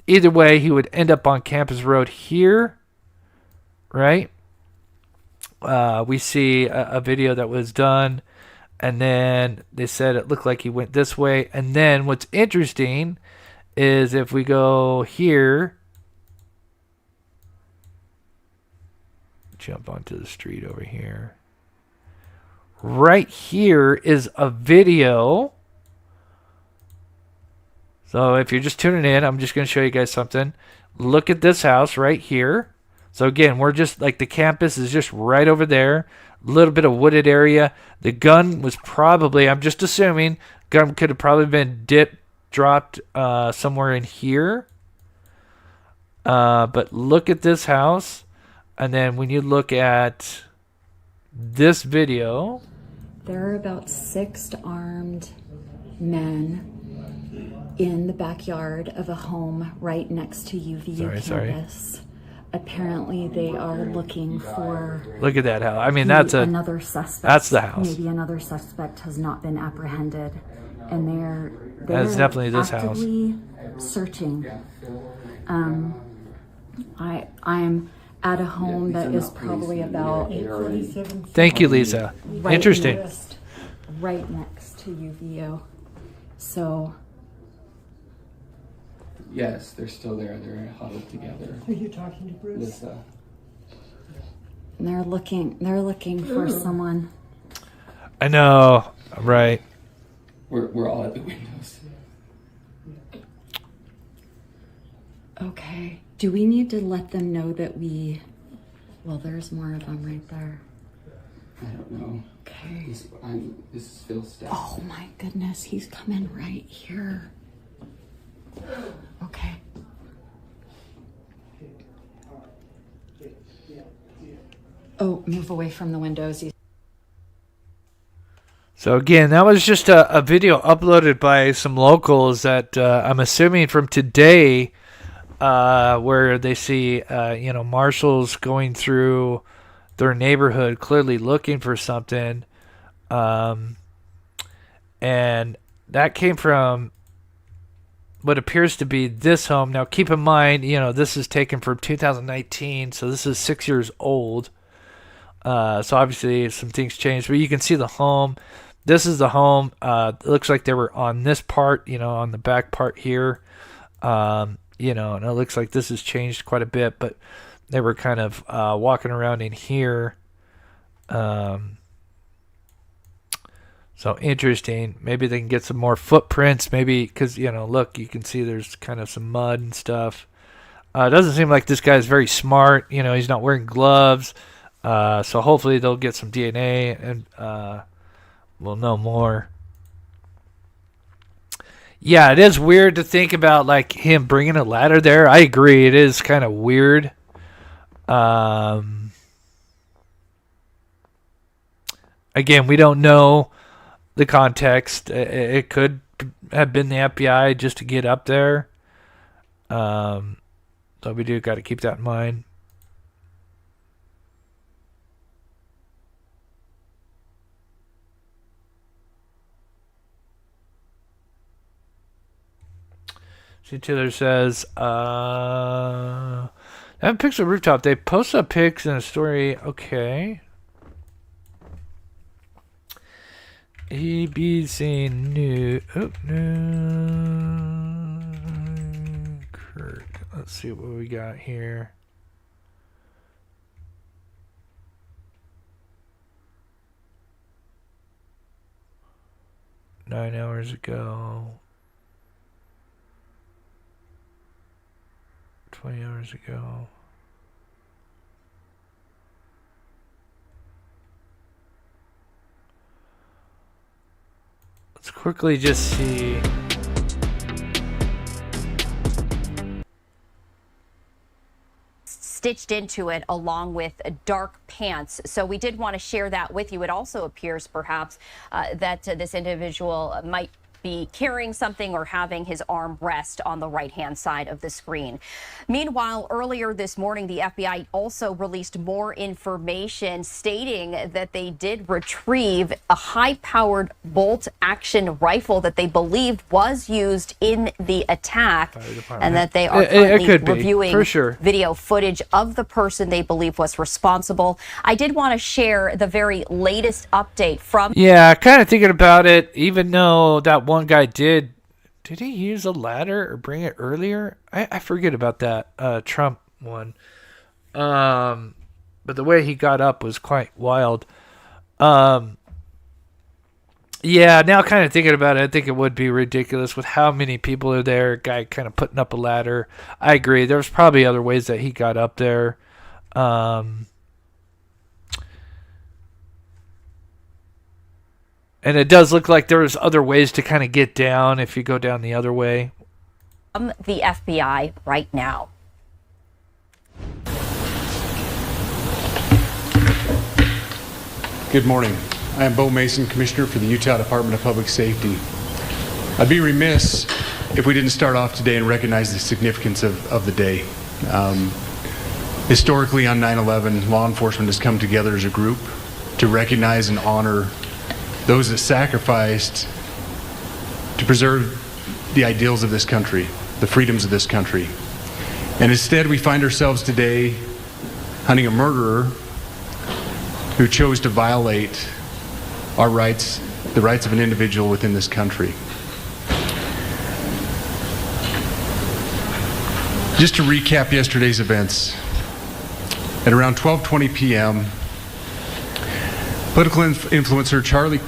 Either way, he would end up on Campus Road here, right? We see a video that was done. And then they said it looked like he went this way. And then what's interesting is if we go here, jump onto the street over here. Right here is a video. So if you're just tuning in, I'm just going to show you guys something. Look at this house right here. So again, we're just like the campus is just right over there. A little bit of wooded area. The gun was probably, I'm just assuming, gun could have probably been dropped somewhere in here. But look at this house. And then when you look at this video. There are about 6 armed men in the backyard of a home right next to UVU campus. Apparently, they are looking for. Look at that house. I mean, that's another suspect. That's the house. Maybe another suspect has not been apprehended, and they're that's definitely this house. Searching. I'm at a home that is probably about. Thank you, Lisa. Right Interesting. Right next to UVU, so. Yes, they're still there. They're huddled together. Are you talking to Bruce? Lisa. And they're looking for someone. I know, right? We're all at the windows. Okay. Do we need to let them know that we? Well, there's more of them right there. I don't know. Okay. This is Phil's stuff. Oh my goodness, he's coming right here. Okay. Oh, move away from the windows. So again, that was just a video uploaded by some locals that I'm assuming from today, where they see marshals going through their neighborhood, clearly looking for something. And that came from what appears to be this home. Now, keep in mind, this is taken from 2019, so this is 6 years old. So obviously some things changed, but you can see the home. This is the home. It looks like they were on this part, on the back part here. And it looks like this has changed quite a bit, but they were kind of walking around in here. So interesting. Maybe they can get some more footprints. Maybe because, look, you can see there's kind of some mud and stuff. It doesn't seem like this guy's very smart. He's not wearing gloves. So hopefully they'll get some DNA and we'll know more. Yeah, it is weird to think about like him bringing a ladder there. I agree. It is kind of weird. Again, we don't know the context. It could have been the FBI just to get up there. So we do got to keep that in mind. See, Taylor says, I have pics of rooftop. They post up pics in a story. Okay. ABC News. Oh, no. Kirk. Let's see what we got here. Nine hours ago. 20 hours ago. Let's quickly just see. Stitched into it along with dark pants. So we did want to share that with you. It also appears perhaps that this individual might be carrying something or having his arm rest on the right-hand side of the screen. Meanwhile, earlier this morning, the FBI also released more information stating that they did retrieve a high-powered bolt-action rifle that they believed was used in the attack, and that they are currently reviewing video footage of the person they believe was responsible. I did want to share the very latest update from... Yeah, kind of thinking about it, even though that one guy did he use a ladder or bring it earlier? I forget about that Trump one. But the way he got up was quite wild. Yeah, now kind of thinking about it, I think it would be ridiculous with how many people are there, guy kind of putting up a ladder. I agree. There's probably other ways that he got up there. And it does look like there's other ways to kind of get down if you go down the other way. The FBI right now. Good morning. I am Bo Mason, Commissioner for the Utah Department of Public Safety. I'd be remiss if we didn't start off today and recognize the significance of the day. Historically on 9/11, law enforcement has come together as a group to recognize and honor those that sacrificed to preserve the ideals of this country, the freedoms of this country. And instead we find ourselves today hunting a murderer who chose to violate our rights, the rights of an individual within this country. Just to recap yesterday's events, at around 12:20 p.m., political influencer Charlie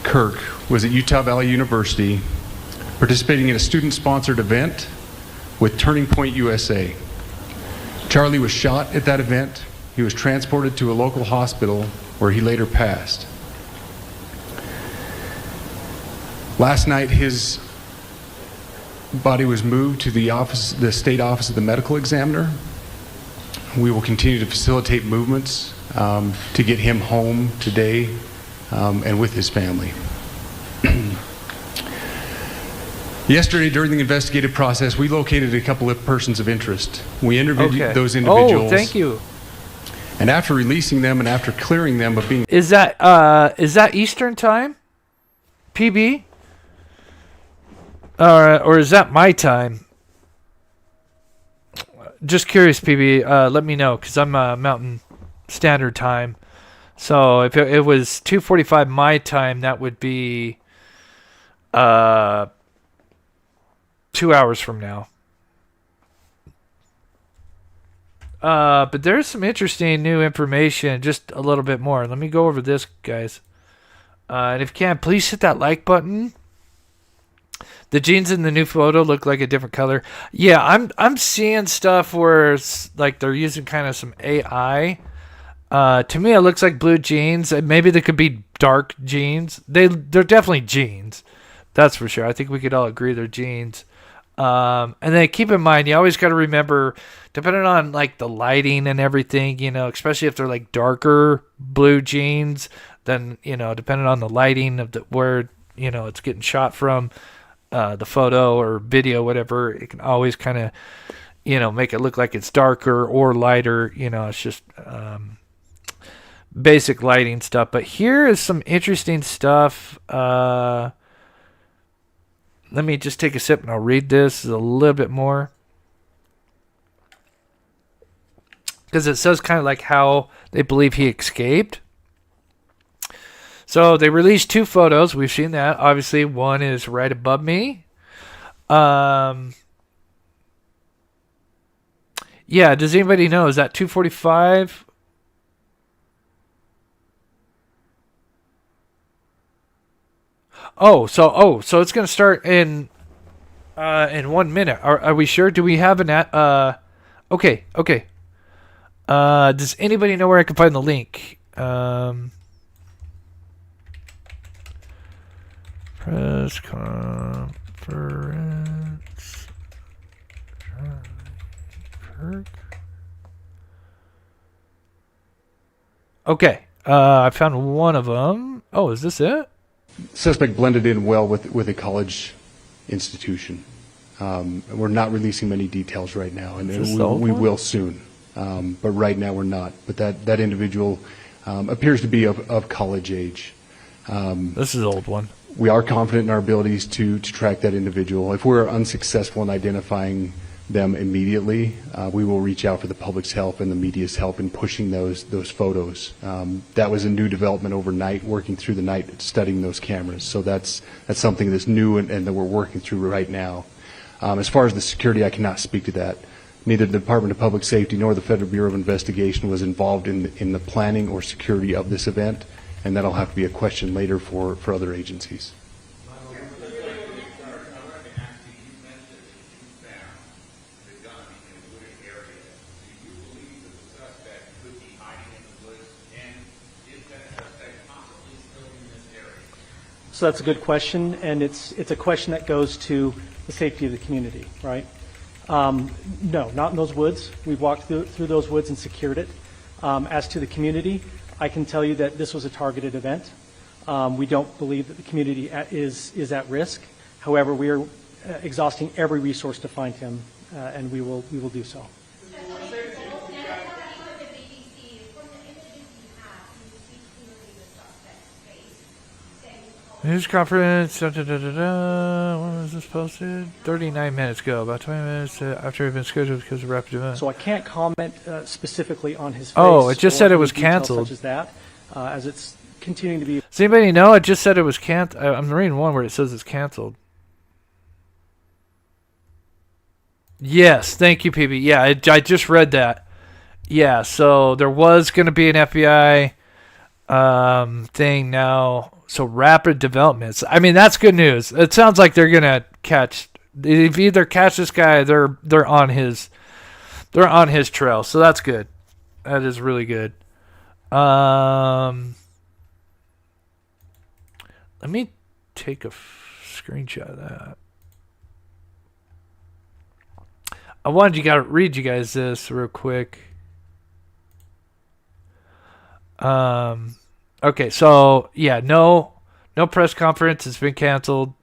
Kirk was at Utah Valley University participating in a student-sponsored event with Turning Point USA. Charlie was shot at that event. He was transported to a local hospital where he later passed. Last night, his body was moved to the state office of the medical examiner. We will continue to facilitate movements to get him home today and with his family. Yesterday, during the investigative process, we located a couple of persons of interest. We interviewed those individuals. Oh, thank you. And after releasing them and after clearing them of being... Is that Eastern time? PB? Or is that my time? Just curious, PB. Let me know, because I'm Mountain Standard Time. So if it was 2:45 my time, that would be 2 hours from now. But there's some interesting new information, just a little bit more. Let me go over this, guys. And if you can, please hit that like button. The jeans in the new photo look like a different color. Yeah, I'm seeing stuff where it's like they're using kind of some AI. To me, it looks like blue jeans. Maybe they could be dark jeans. They're definitely jeans. That's for sure. I think we could all agree they're jeans. And then keep in mind, you always got to remember, depending on like the lighting and everything, especially if they're like darker blue jeans, then, depending on the lighting of where, it's getting shot from, the photo or video, whatever, it can always kind of, make it look like it's darker or lighter. It's just, basic lighting stuff. But here is some interesting stuff. Let me just take a sip and I'll read this a little bit more. Because it says kind of like how they believe he escaped. So they released 2 photos. We've seen that. Obviously, one is right above me. Yeah, does anybody know? Is that 2:45? So it's gonna start in 1 minute. Are we sure? Do we have an okay. Does anybody know where I can find the link? Press conference. Kirk. Okay. I found one of them. Oh, is this it? Suspect blended in well with a college institution. We're not releasing many details right now, and we will soon. But right now we're not. But that individual appears to be of college age. This is an old one. We are confident in our abilities to track that individual. If we're unsuccessful in identifying them immediately, we will reach out for the public's help and the media's help in pushing those photos. That was a new development overnight, working through the night, studying those cameras. So that's something that's new and that we're working through right now. As far as the security, I cannot speak to that. Neither the Department of Public Safety nor the Federal Bureau of Investigation was involved in the planning or security of this event, and that'll have to be a question later for other agencies. So that's a good question, and it's a question that goes to the safety of the community, right? No, not in those woods. We've walked through those woods and secured it. As to the community, I can tell you that this was a targeted event. We don't believe that the community is at risk. However, we are exhausting every resource to find him, and we will do so. News conference. When was this posted? 39 minutes ago. About 20 minutes after it had been scheduled because of rapid event. So I can't comment specifically on his face. Oh, it just said it was details canceled. Such as that, as it's continuing to be. Does anybody know? It just said it was canceled. I'm reading one where it says it's canceled. Yes, thank you, PB. Yeah, I just read that. Yeah, so there was going to be an FBI thing now. So rapid developments. I mean, that's good news. It sounds like they're gonna catch. If either catch this guy, they're on his trail. So that's good. That is really good. Let me take a screenshot of that. I wanted to read you guys this real quick. Okay, so yeah, no press conference. It's been canceled.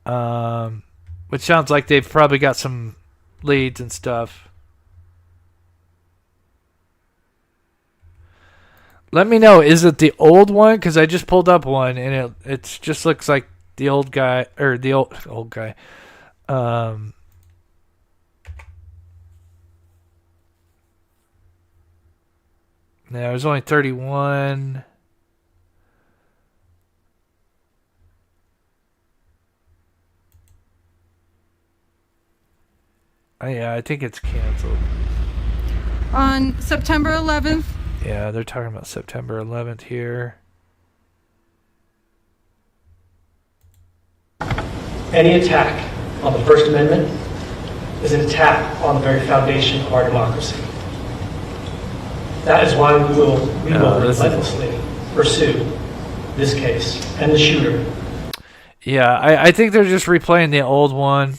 Which sounds like they've probably got some leads and stuff. Let me know. Is it the old one? Because I just pulled up one, and it just looks like the old guy, or the old guy. No, it was only 31. Yeah, I think it's canceled. On September 11th. Yeah, they're talking about September 11th here. Any attack on the First Amendment is an attack on the very foundation of our democracy. That is why we will relentlessly pursue this case and the shooter. Yeah, I think they're just replaying the old one.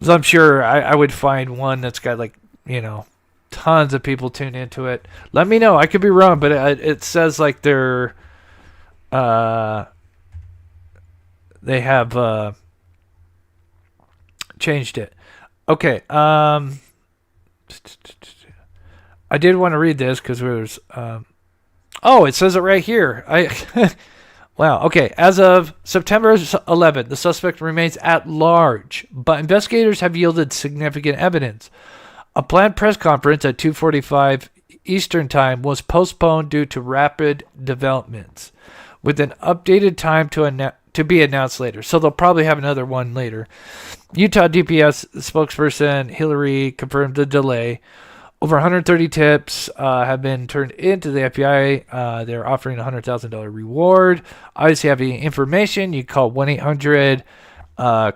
So I'm sure I would find one that's got, like, you know, tons of people tuned into it. Let me know. I could be wrong, but it says like they're they have changed it. Okay. I did want to read this because there's it says it right here. Wow. Okay. As of September 11th, the suspect remains at large, but investigators have yielded significant evidence. A planned press conference at 2:45 Eastern Time was postponed due to rapid developments, with an updated time to be announced later. So they'll probably have another one later. Utah DPS spokesperson Hillary confirmed the delay. Over 130 tips have been turned into the FBI. They're offering a $100,000 reward. Obviously, have any information, you call 1-800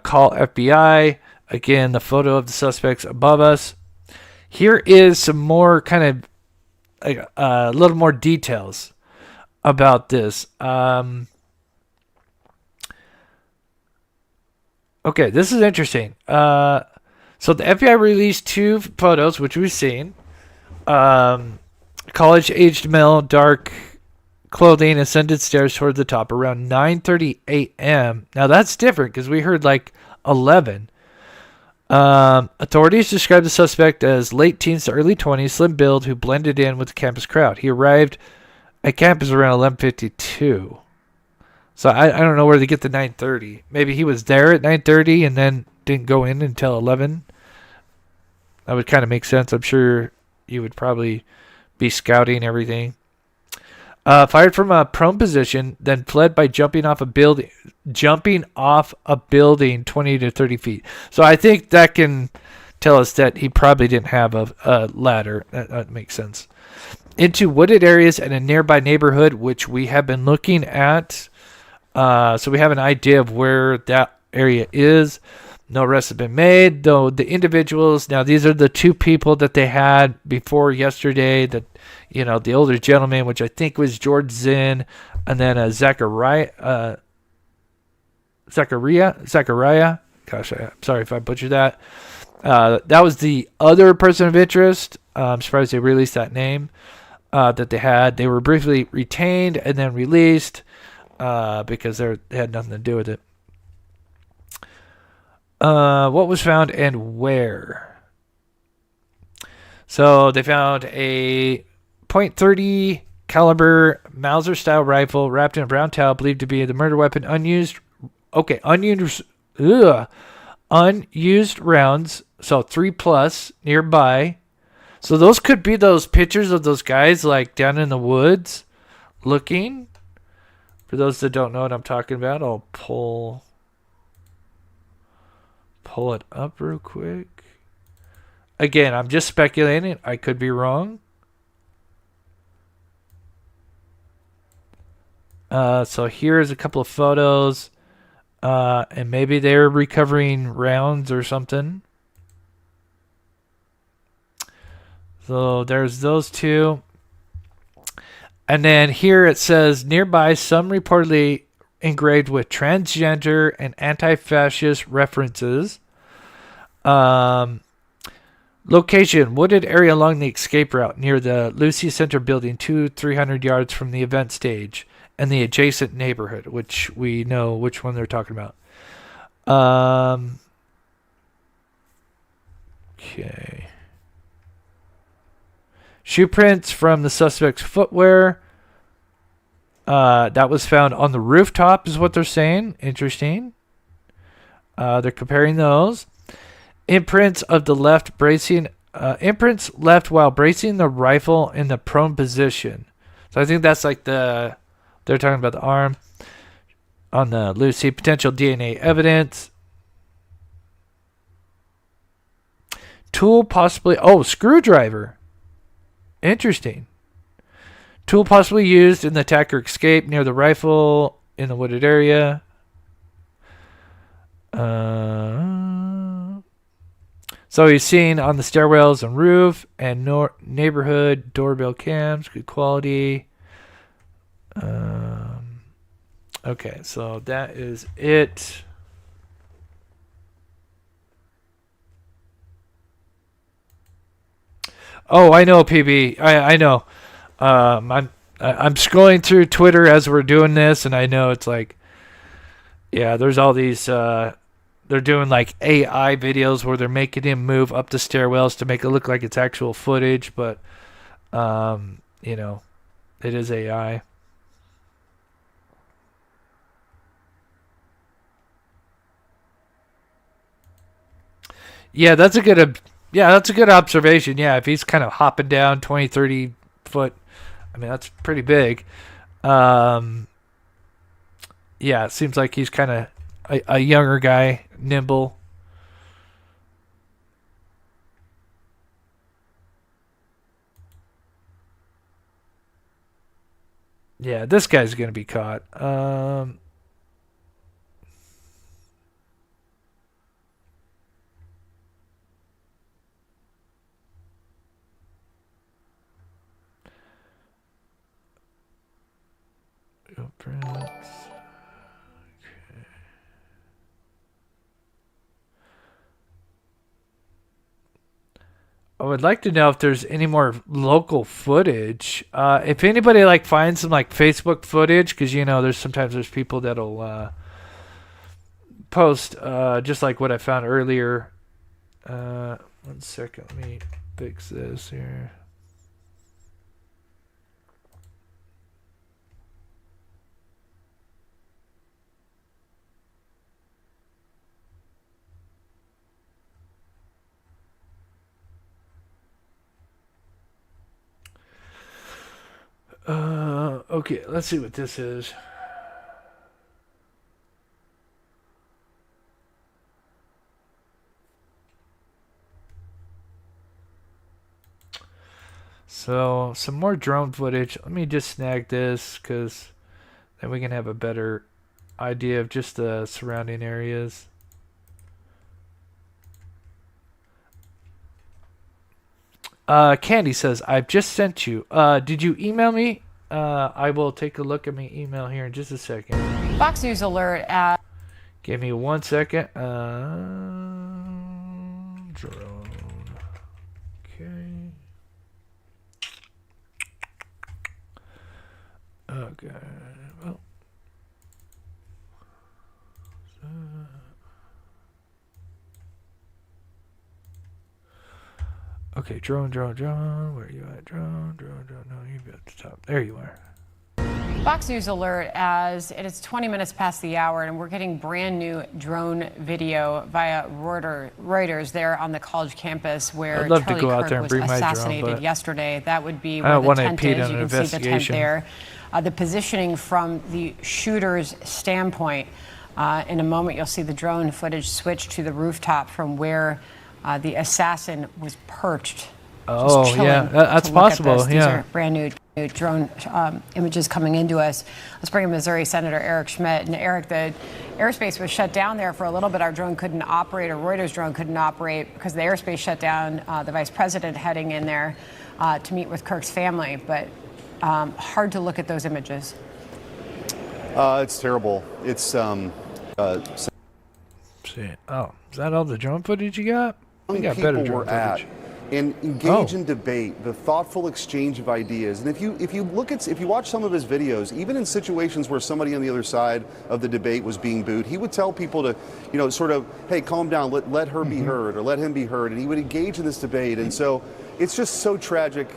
call FBI. Again, the photo of the suspects above us. Here is some more kind of a little more details about this. Okay, this is interesting. So the FBI released 2 photos, which we've seen. College-aged male, dark clothing, ascended stairs toward the top around 9:30 a.m. Now that's different because we heard like 11. Authorities described the suspect as late teens to early 20s, slim build, who blended in with the campus crowd. He arrived at campus around 11:52. So I don't know where they get the 9:30. Maybe he was there at 9:30 and then didn't go in until 11. That would kind of make sense. I'm sure you would probably be scouting everything. Fired from a prone position, then fled by jumping off a building 20 to 30 feet. So I think that can tell us that he probably didn't have a ladder. That makes sense. Into wooded areas and a nearby neighborhood, which we have been looking at. So we have an idea of where that area is. No arrests have been made, though the individuals, now these are the 2 people that they had before yesterday, that, you know, the older gentleman, which I think was George Zinn, and then Zachariah. Gosh, I'm sorry if I butchered that. That was the other person of interest. I'm surprised they released that name that they had. They were briefly retained and then released because they had nothing to do with it. What was found and where? So they found a .30 caliber Mauser-style rifle wrapped in a brown towel, believed to be the murder weapon. Unused rounds, so 3+ nearby. So those could be those pictures of those guys like down in the woods looking. For those that don't know what I'm talking about, I'll pull it up real quick. Again, I'm just speculating. I could be wrong. So here's a couple of photos. And maybe they're recovering rounds or something. So there's those 2. And then here it says, nearby, some reportedly engraved with transgender and anti-fascist references. Location, wooded area along the escape route near the Lucy Center building, 200-300 yards from the event stage and the adjacent neighborhood, which we know which one they're talking about. Okay. Shoe prints from the suspect's footwear. That was found on the rooftop is what they're saying. Interesting. They're comparing those. Imprints of the left bracing. Imprints left while bracing the rifle in the prone position. So I think that's like they're talking about the arm on the Lucy. Potential DNA evidence. Tool possibly. Oh, screwdriver. Interesting. Tool possibly used in the attack or escape near the rifle in the wooded area. So he's seen on the stairwells and roof and neighborhood doorbell cams. Good quality. Okay, so that is it. Oh, I know, PB. I know. I'm scrolling through Twitter as we're doing this, and I know it's like, yeah, there's all these. They're doing like AI videos where they're making him move up the stairwells to make it look like it's actual footage, but you know, it is AI. Yeah, that's a good observation. Yeah, if he's kind of hopping down 20, 30 foot, I mean, that's pretty big. Yeah, it seems like he's kind of a younger guy, nimble. Yeah, this guy's going to be caught. I would like to know if there's any more local footage. If anybody like finds some like Facebook footage, because you know there's people that'll post just like what I found earlier. 1 second, let me fix this here. Okay, let's see what this is. So, some more drone footage. Let me just snag this because then we can have a better idea of just the surrounding areas. Candy says, I've just sent you. Did you email me? I will take a look at my email here in just a second. Fox News alert at... Give me 1 second. Drone. Okay. Okay. Well. Okay, drone. Where are you at? Drone. No, you're at the top. There you are. Fox News alert as it is 20 minutes past the hour, and we're getting brand new drone video via Reuters there on the college campus where Charlie Kirk was assassinated yesterday. That would be where the tent is. You can see the tent there. The positioning from the shooter's standpoint. In a moment, you'll see the drone footage switch to the rooftop from where the assassin was perched. Oh, yeah, that's possible. These are brand new drone images coming into us. Let's bring in Missouri Senator Eric Schmidt. And Eric, the airspace was shut down there for a little bit. Our drone couldn't operate, or Reuters drone couldn't operate because the airspace shut down. The vice president heading in there to meet with Kirk's family, but hard to look at those images. It's terrible. It's See. Oh, is that all the drone footage you got? We got better drone footage. and engage in debate, the thoughtful exchange of ideas. And if you watch some of his videos, even in situations where somebody on the other side of the debate was being booed, he would tell people to, sort of, hey, calm down, let her be heard, or let him be heard, and he would engage in this debate. And so it's just so tragic.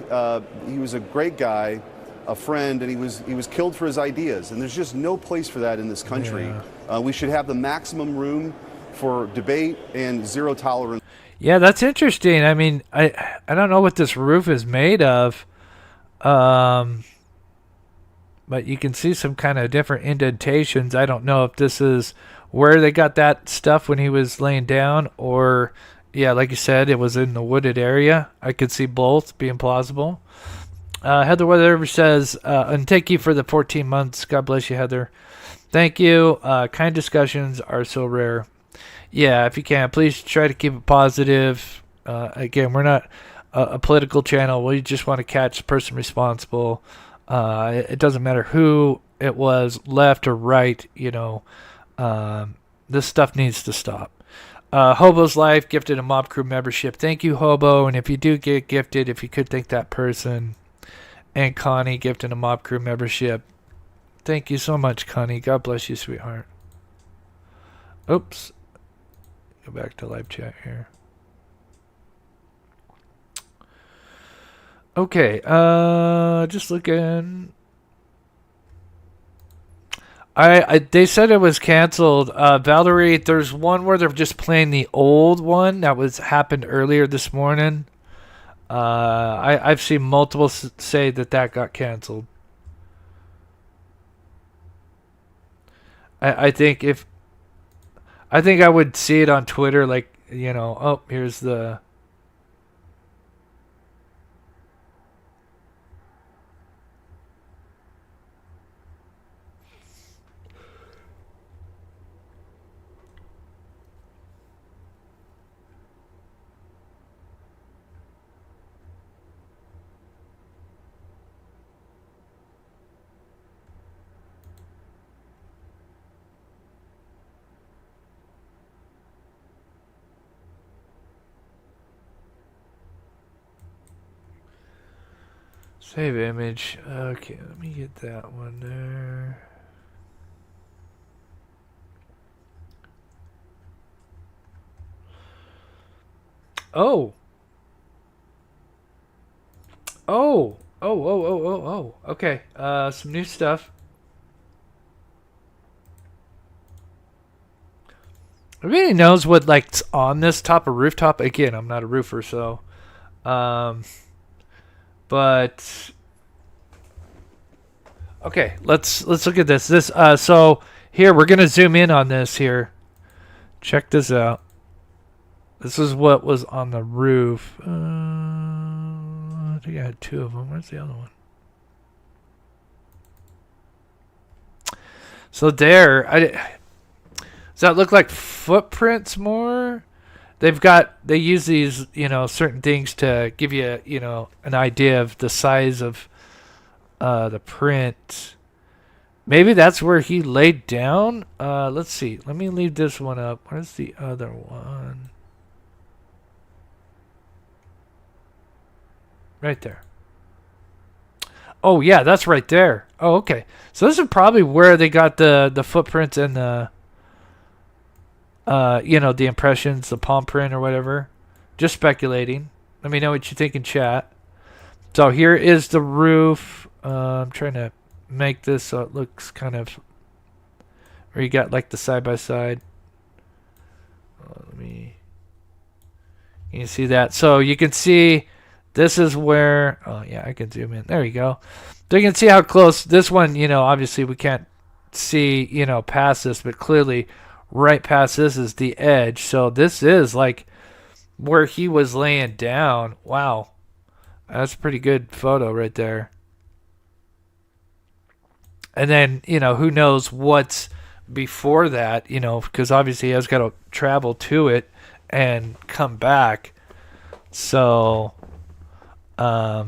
He was a great guy, a friend, and he was killed for his ideas. And there's just no place for that in this country. Yeah. We should have the maximum room for debate and zero tolerance. Yeah, that's interesting. I mean, I don't know what this roof is made of, but you can see some kind of different indentations. I don't know if this is where they got that stuff when he was laying down, or, yeah, like you said, it was in the wooded area. I could see both being plausible. Heather Weather says, and thank you for the 14 months. God bless you, Heather. Thank you. Kind discussions are so rare. Yeah, if you can, please try to keep it positive. Again, we're not a political channel. We just want to catch the person responsible. It doesn't matter who it was, left or right. This stuff needs to stop. Hobo's Life gifted a Mob Crew membership. Thank you, Hobo. And if you do get gifted, if you could thank that person. And Connie gifted a Mob Crew membership. Thank you so much, Connie. God bless you, sweetheart. Oops. Go back to live chat here. Okay, just looking. They said it was canceled. Valerie, there's one where they're just playing the old one that happened earlier this morning. I've seen multiple say that got canceled. I think I would see it on Twitter, like, oh, here's the... Save image. Okay, let me get that one there. Oh. Okay. Some new stuff. Everybody knows what's on this top of rooftop. Again, I'm not a roofer, so but okay, let's look at this. So here we're gonna zoom in on this here. Check this out. This is what was on the roof. I think I had two of them. Where's the other one? So there, does that look like footprints more? They use these, certain things to give you, an idea of the size of the print. Maybe that's where he laid down. Let's see. Let me leave this one up. Where's the other one? Right there. Oh, yeah, that's right there. Oh, okay. So this is probably where they got the footprints and the the impressions, the palm print or whatever. Just speculating. Let me know what you think in chat. So here is the roof. I'm trying to make this so it looks kind of where you got like the side by side. You can see that. So you can see this is where, oh yeah, I can zoom in. There you go. So you can see how close this one, obviously we can't see, past this, but clearly right past this is the edge. So this is like where he was laying down. Wow. That's a pretty good photo right there. And then, who knows what's before that, because obviously he has got to travel to it and come back. So, yeah,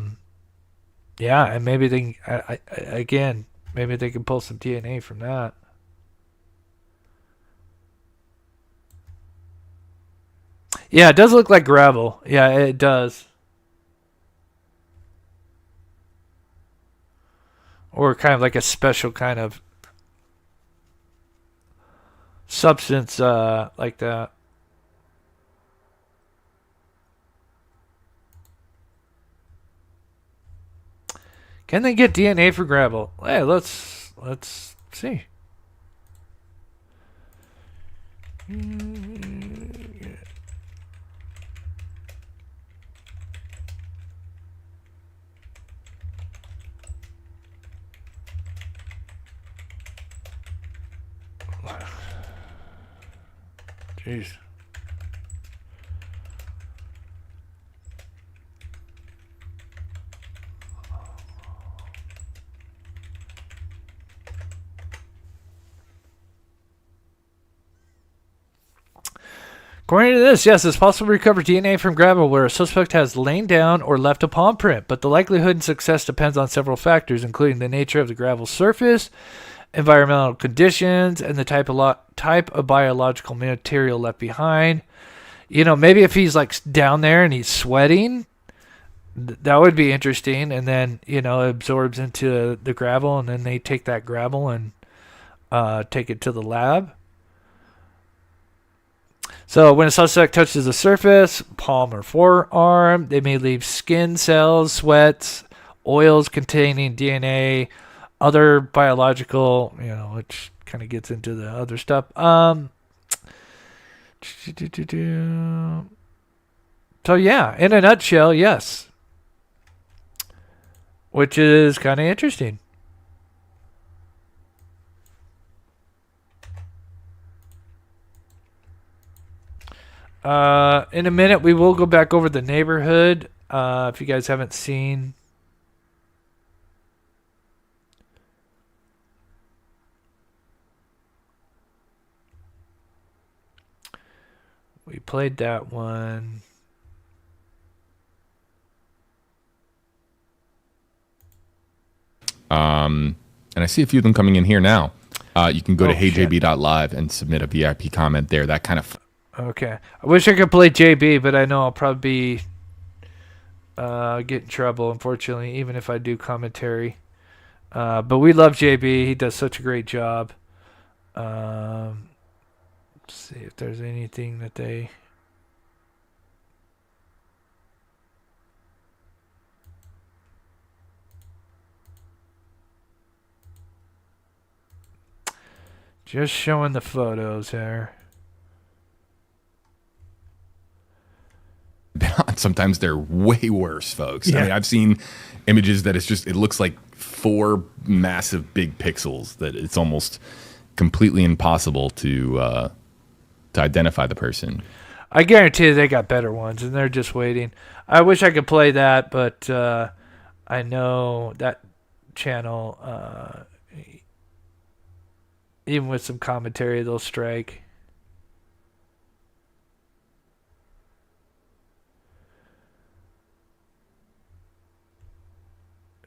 and maybe they maybe they can pull some DNA from that. Yeah, it does look like gravel. Yeah, it does. or kind of like a special kind of substance like that. Can they get DNA for gravel? Hey, let's see. Jeez. According to this, yes, it's possible to recover DNA from gravel where a suspect has lain down or left a palm print, but the likelihood and success depends on several factors, including the nature of the gravel surface, environmental conditions, and the type of biological material left behind. You know, maybe if he's like down there and he's sweating, that would be interesting. And then, you know, it absorbs into the gravel, and then they take that gravel and take it to the lab. So when a suspect touches the surface, palm or forearm, they may leave skin cells, sweats, oils containing DNA, other biological, you know, which kind of gets into the other stuff. So yeah, in a nutshell, yes. Which is kind of interesting. In a minute, we will go back over the neighborhood. If you guys haven't seen. We played that one. And I see a few of them coming in here now. You can go to heyjb.live and submit a VIP comment there. That kind of... Okay. I wish I could play JB, but I know I'll probably get in trouble, unfortunately, even if I do commentary. But we love JB. He does such a great job. Let's see if there's anything that they... Just showing the photos there. Sometimes they're way worse, folks. Yeah. I mean, I've seen images that it looks like 4 massive big pixels that it's almost completely impossible to identify the person. I guarantee they got better ones, and they're just waiting. I wish I could play that, but I know that channel, even with some commentary, they'll strike.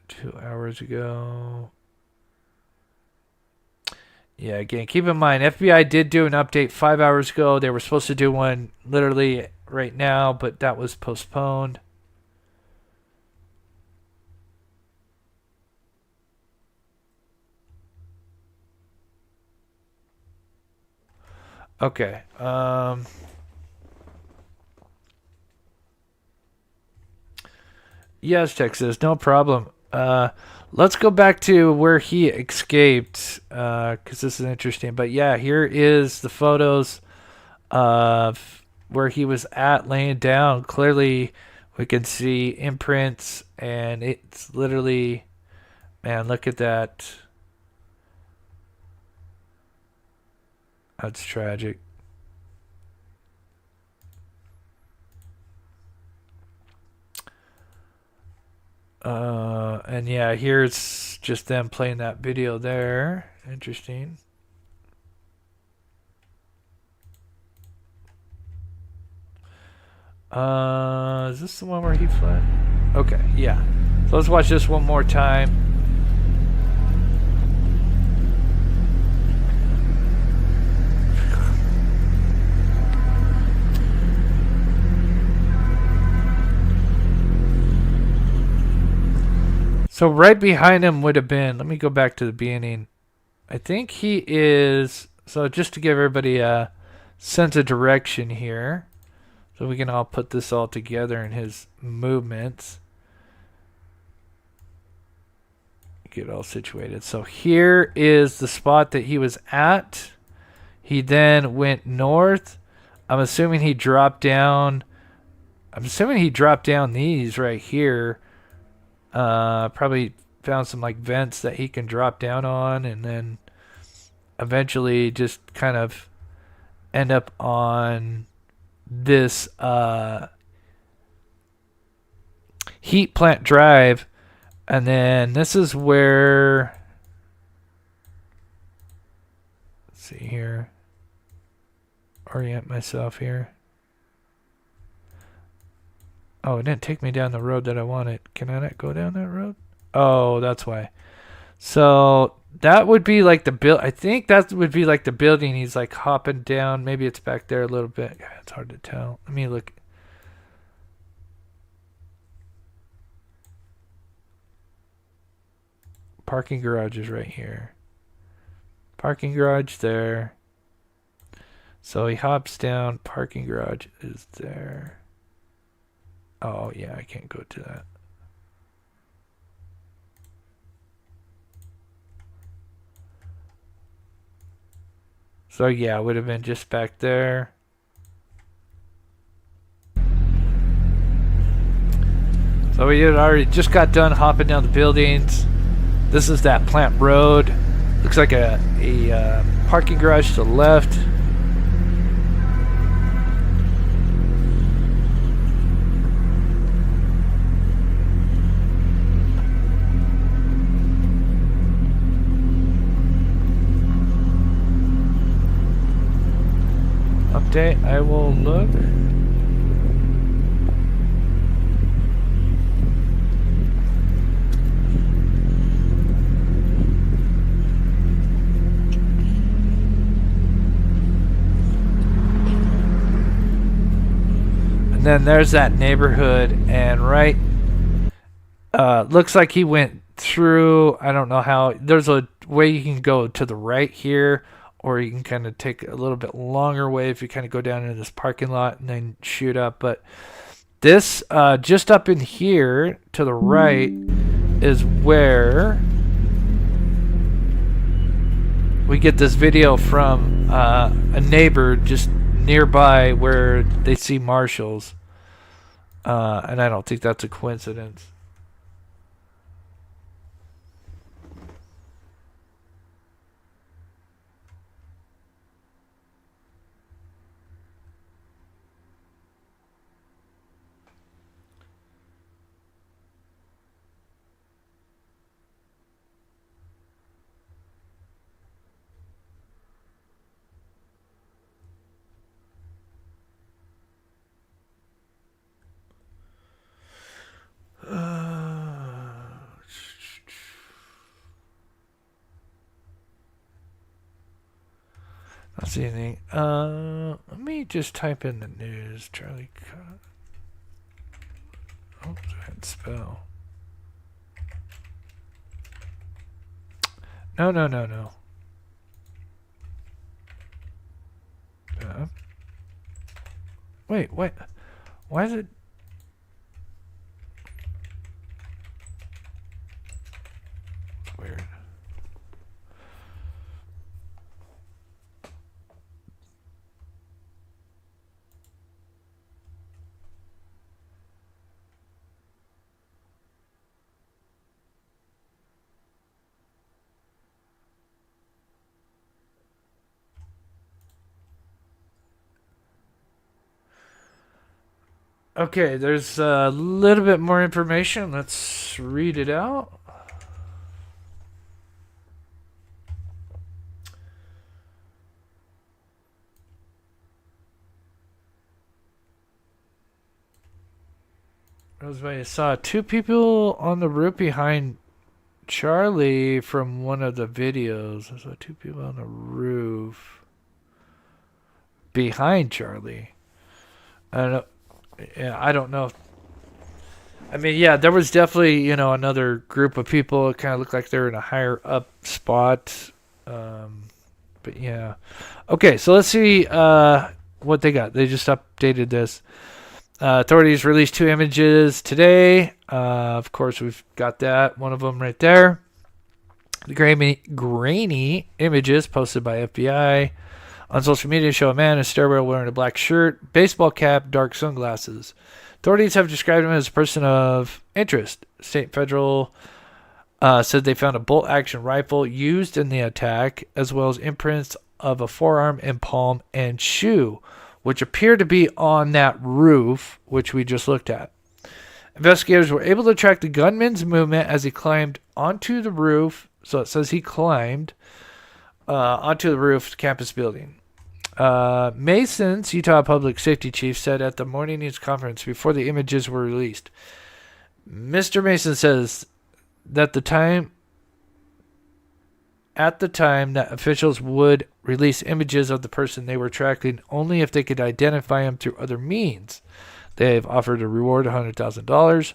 Two hours ago. Yeah, again, keep in mind, FBI did do an update 5 hours ago. They were supposed to do one literally right now, but that was postponed. Okay. Yes, Texas, no problem. Let's go back to where he escaped, because this is interesting. But yeah, here is the photos of where he was at laying down. Clearly, we can see imprints, and it's literally, man, look at that. That's tragic. And yeah, here's just them playing that video there. Interesting. Is this the one where he fled? Okay, yeah. So let's watch this one more time. So right behind him would have been, let me go back to the beginning. I think he is, so just to give everybody a sense of direction here, so we can all put this all together in his movements. Get all situated. So here is the spot that he was at. He then went north. I'm assuming he dropped down. I'm assuming he dropped down these right here. Probably found some like vents that he can drop down on, and then eventually just kind of end up on this heat plant drive. And then this is where, let's see here, orient myself here. Oh, it didn't take me down the road that I wanted. Can I not go down that road? Oh, that's why. So that would be like the I think that would be like the building. He's like hopping down. Maybe it's back there a little bit. It's hard to tell. Let me look. Parking garage is right here. Parking garage there. So he hops down. Parking garage is there. Oh, yeah, I can't go to that. So, yeah, it would have been just back there. So we had already just got done hopping down the buildings. This is that plant road. Looks like a parking garage to the left. Update, I will look. And then there's that neighborhood, and right, looks like he went through, I don't know how, there's a way you can go to the right here, or you can kind of take a little bit longer way if you kind of go down into this parking lot and then shoot up. But this, just up in here to the right, is where we get this video from a neighbor just nearby where they see marshals. And I don't think that's a coincidence. Not see anything. Let me just type in the news. Charlie. Oh, I had spell. No. Wait, what? Why is it? It's weird. Okay, there's a little bit more information. Let's read it out. I saw two people on the roof behind Charlie from one of the videos. I saw two people on the roof behind Charlie. I don't know. Yeah, I don't know. I mean, yeah, there was definitely, you know, another group of people. It kind of looked like they're in a higher up spot. But yeah. Okay, so let's see what they got. They just updated this. Authorities released 2 images today. Of course, we've got that. One of them right there. The grainy images posted by FBI on social media show a man in a stairwell wearing a black shirt, baseball cap, dark sunglasses. Authorities have described him as a person of interest. State and federal said they found a bolt-action rifle used in the attack, as well as imprints of a forearm and palm and shoe, which appear to be on that roof, which we just looked at. Investigators were able to track the gunman's movement as he climbed onto the roof. So it says he climbed onto the roof of the campus building. Mason's Utah Public Safety Chief said at the morning news conference before the images were released, Mr. Mason says that at the time that officials would release images of the person they were tracking only if they could identify him through other means. They have offered a reward of $100,000.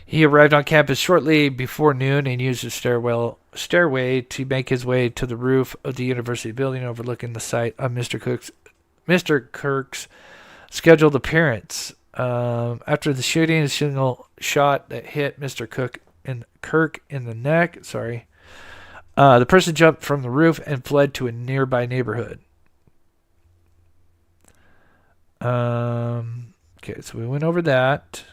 He arrived on campus shortly before noon and used a stairway to make his way to the roof of the university building overlooking the site of Mr. Kirk's scheduled appearance. After the shooting, a single shot that hit Mr. Kirk in the neck. The person jumped from the roof and fled to a nearby neighborhood. Okay, so we went over that.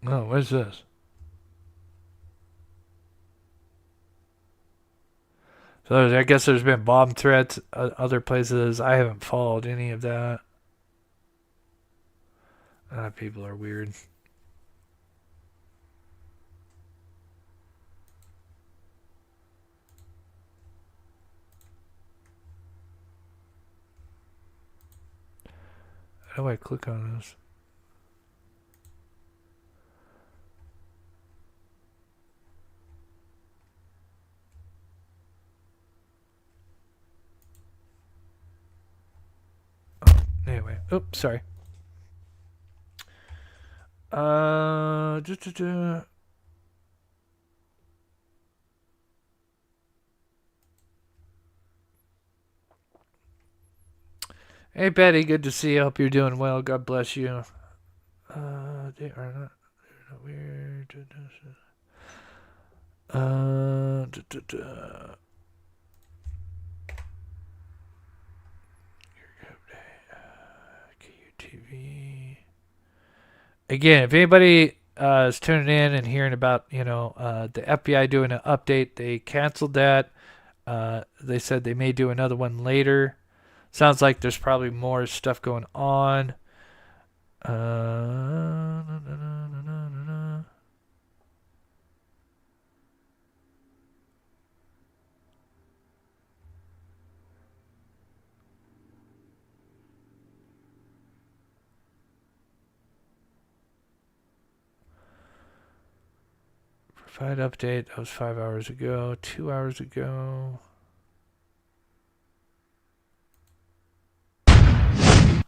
Oh, what is this? So I guess there's been bomb threats other places. I haven't followed any of that. People are weird. How do I click on this? Anyway, oops, sorry. Hey Betty, good to see you. Hope you're doing well. God bless you. They are not weird. TV. Again, if anybody is tuning in and hearing about, the FBI doing an update, they canceled that. They said they may do another one later. Sounds like there's probably more stuff going on. Provide update. That was 5 hours ago. 2 hours ago.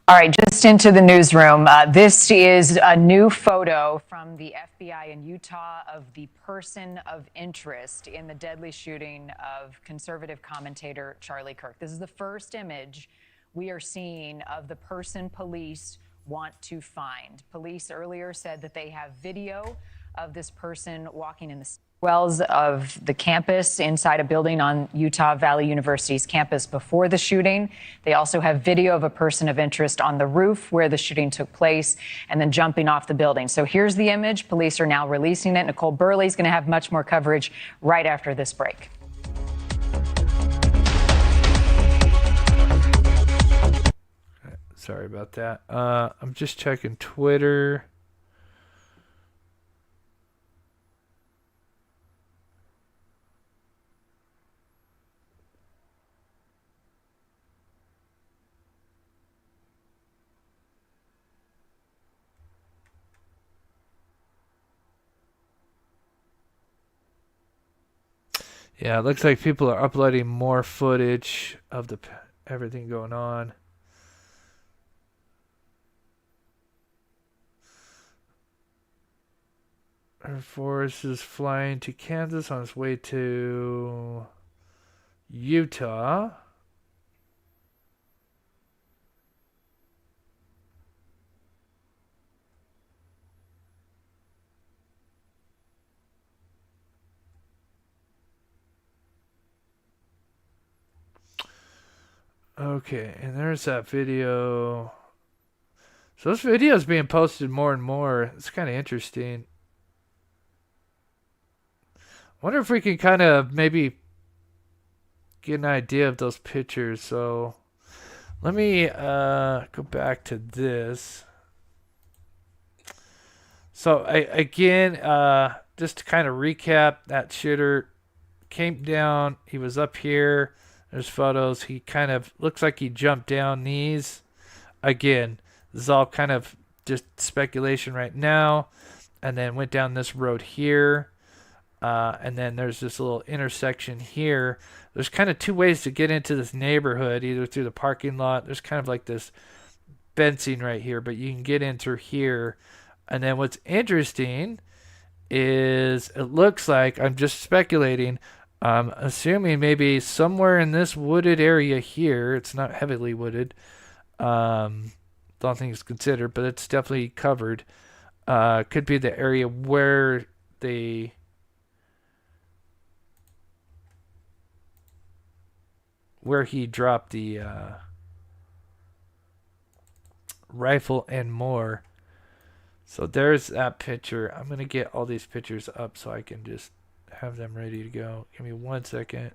All right, just into the newsroom. This is a new photo from the FBI in Utah of the person of interest in the deadly shooting of conservative commentator Charlie Kirk. This is the first image we are seeing of the person police want to find. Police earlier said that they have video of this person walking in the wells of the campus inside a building on Utah Valley University's campus before the shooting. They also have video of a person of interest on the roof where the shooting took place and then jumping off the building. So here's the image. Police are now releasing it. Nicole Burley is going to have much more coverage right after this break. Sorry about that. I'm just checking Twitter. Yeah, it looks like people are uploading more footage of everything going on. Air Force is flying to Kansas on its way to Utah. Okay, and there's that video. So this video is being posted more and more. It's kind of interesting. Wonder if we can kind of maybe get an idea of those pictures. So let me go back to this. So again, just to kind of recap, that shooter came down. He was up here. There's photos. He kind of looks like he jumped down these. Again, this is all kind of just speculation right now. And then went down this road here. And then there's this little intersection here. There's kind of two ways to get into this neighborhood, either through the parking lot. There's kind of like this fencing right here, but you can get in through here. And then what's interesting is it looks like, I'm just speculating, assuming maybe somewhere in this wooded area here, it's not heavily wooded, don't think it's considered, but it's definitely covered, could be the area where he dropped the rifle and more. So there's that picture. I'm going to get all these pictures up so I can just have them ready to go. Give me 1 second.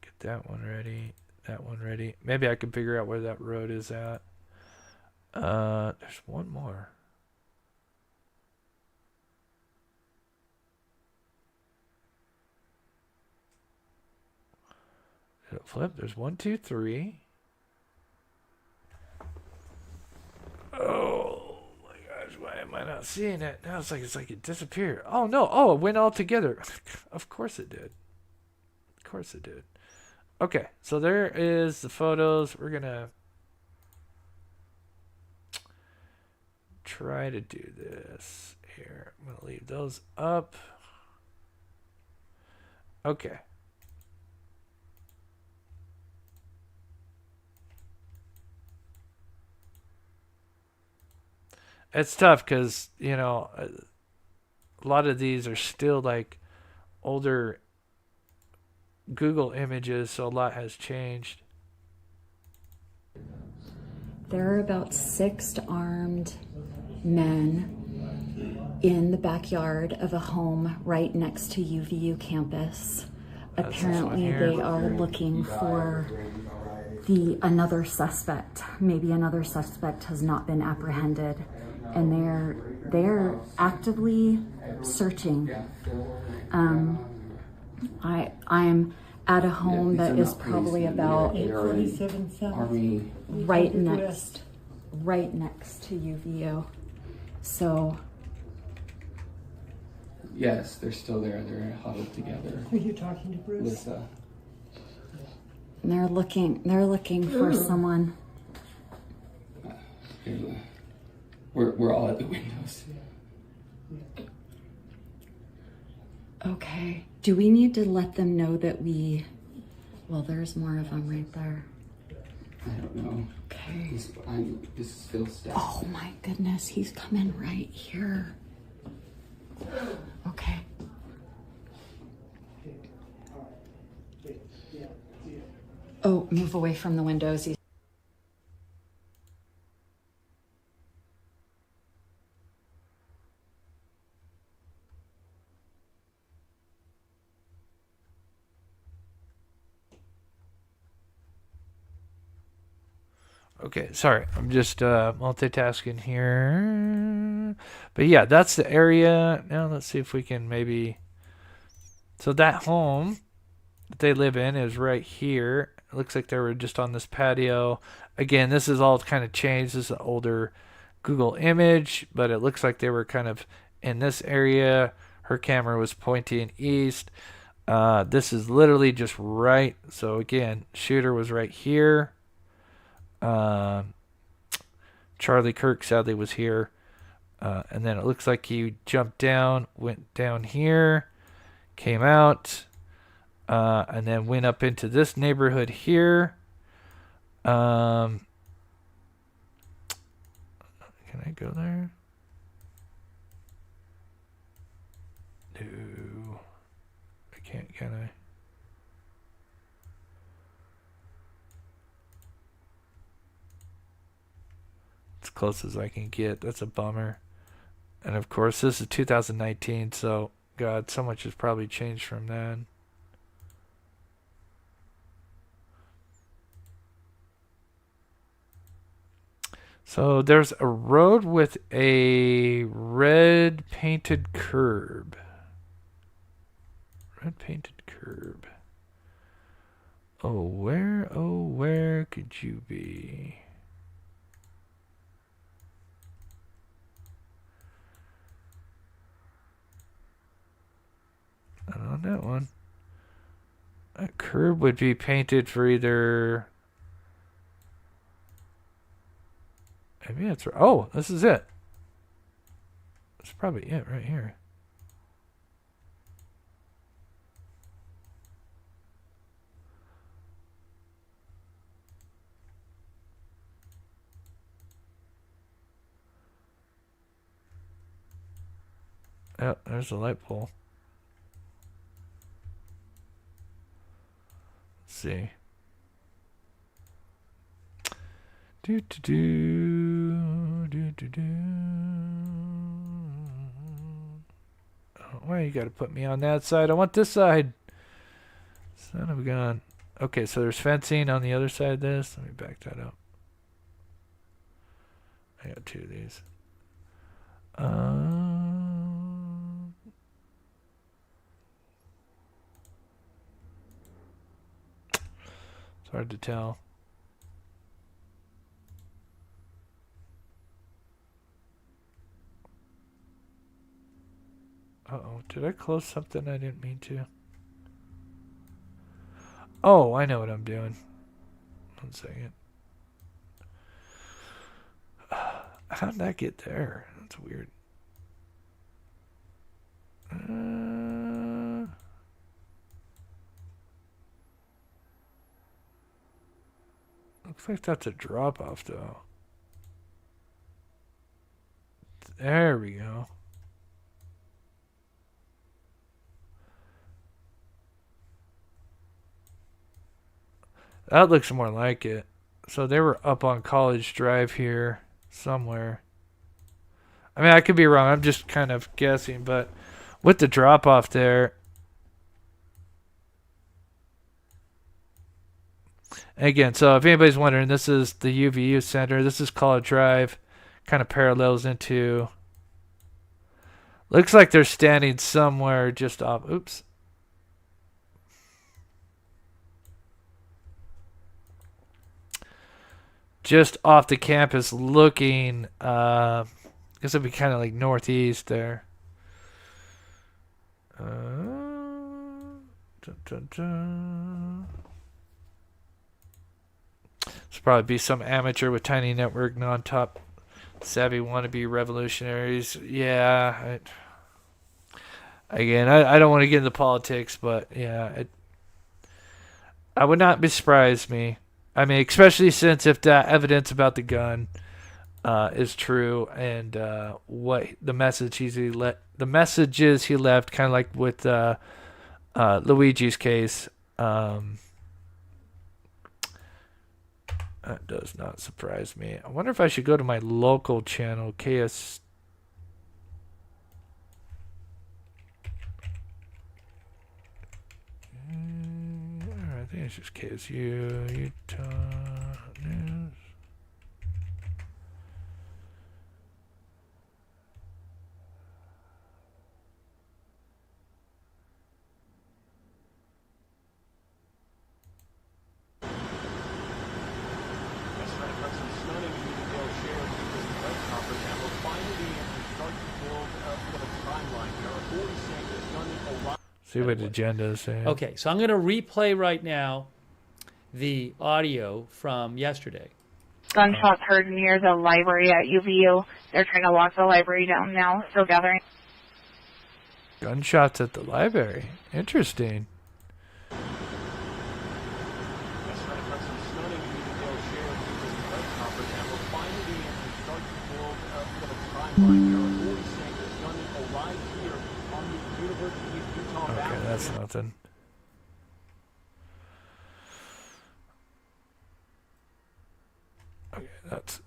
Get that one ready. That one ready. Maybe I can figure out where that road is at. There's one more. Did it flip? There's 1, 2, 3. Oh my gosh, why am I not seeing it? Now it's like it disappeared. Oh no, oh, it went all together. Of course it did. Of course it did. Okay, so there is the photos. We're gonna try to do this here. I'm gonna leave those up. Okay. It's tough because, you know, a lot of these are still like older Google images, so a lot has changed. There are about 6 armed men in the backyard of a home right next to UVU campus. Apparently they are looking for another suspect. Maybe another suspect has not been apprehended, and they're actively searching. I'm at a home that is probably about right next to UVU. So yes, they're still there. They're huddled together. Are you talking to Bruce? Lisa. and they're looking for someone. We're all at the windows. Okay. Do we need to let them know that well, there's more of them right there. I don't know. Okay. This is Phil's step. Oh my goodness, he's coming right here. Okay. Oh, move away from the windows. Okay, sorry. I'm just multitasking here. But yeah, that's the area. Now let's see if we can maybe... So that home that they live in is right here. It looks like they were just on this patio. Again, this is all kind of changed. This is an older Google image, but it looks like they were kind of in this area. Her camera was pointing east. This is literally just right. So again, shooter was right here. Charlie Kirk sadly was here. And then it looks like he jumped down, went down here, came out, and then went up into this neighborhood here. Can I go there? No. I can't, can I? As close as I can get. That's a bummer. And of course, this is 2019, so God, so much has probably changed from then. So there's a road with a red painted curb. Red painted curb. Oh, where could you be? Not on that one. A curb would be painted for either... Maybe that's right. Oh, this is it. That's probably it right here. Oh, there's the light pole. Let's see. Do. Oh, why you gotta put me on that side? I want this side. Son of a gun. Okay, so there's fencing on the other side of this. Let me back that up. I got two of these. It's hard to tell. Uh-oh, did I close something I didn't mean to? Oh, I know what I'm doing. 1 second. How did that get there? That's weird. Looks like that's a drop-off, though. There we go. That looks more like it. So they were up on College Drive here somewhere. I mean, I could be wrong. I'm just kind of guessing, but with the drop-off there. Again, so if anybody's wondering, this is the UVU Center. This is College Drive. Kind of parallels into... Looks like they're standing somewhere just off... Oops. Just off the campus looking, I guess it'd be kind of like northeast there. This probably be some amateur with tiny network, non-top savvy wannabe revolutionaries. Yeah. Again, I don't want to get into politics, but yeah, I would not be surprised me. I mean, especially since if that evidence about the gun is true, and what the messages he left, kind of like with Luigi's case, that does not surprise me. I wonder if I should go to my local channel, KS. I think it's just KSU, Utah News. See what agenda is saying. Okay, so I'm going to replay right now the audio from yesterday. Gunshots heard near the library at UVU. They're trying to lock the library down now. Still gathering. Gunshots at the library. Interesting. Okay, that's nothing. Okay, that's...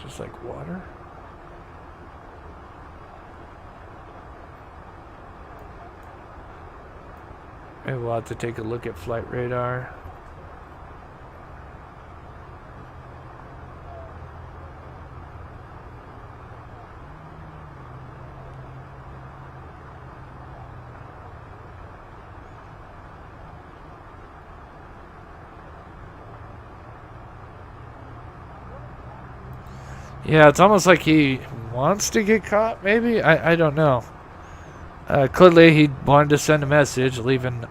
Just like water. Maybe we'll have to take a look at flight radar. Yeah, it's almost like he wants to get caught, maybe? I don't know. Clearly, he wanted to send a message, leaving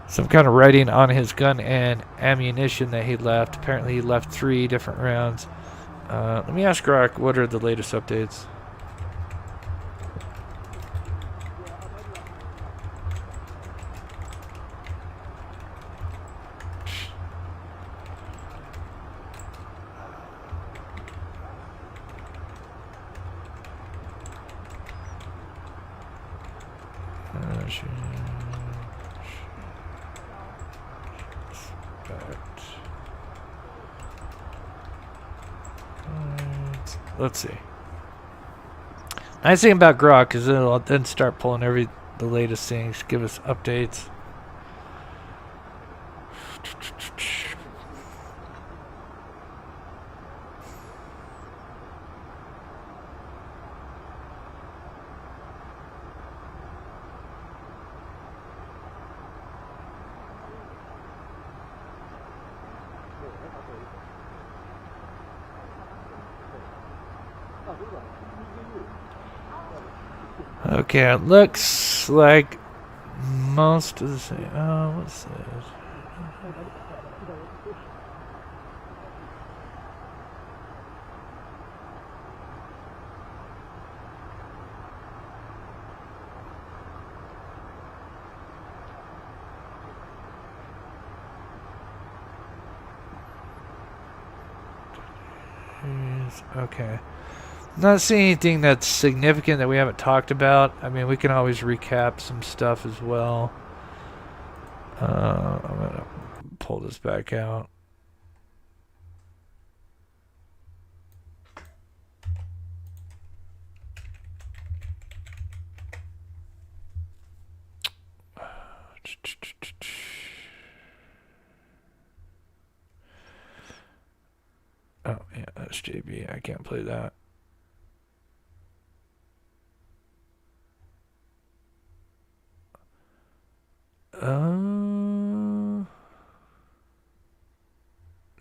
some kind of writing on his gun and ammunition that he left. Apparently, he left 3 different rounds. Let me ask Grok, what are the latest updates? Let's see. Nice thing about Grok is it'll then start pulling the latest things, give us updates. Okay, it looks like most of the same. Oh, what's this? Okay. Not seeing anything that's significant that we haven't talked about. I mean, we can always recap some stuff as well. I'm going to pull this back out. Oh, yeah, that's JB. I can't play that.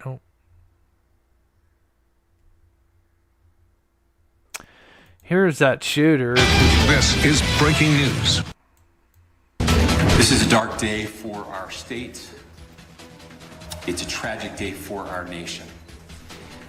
Nope. Here's that shooter. This is breaking news. This is a dark day for our state. It's a tragic day for our nation.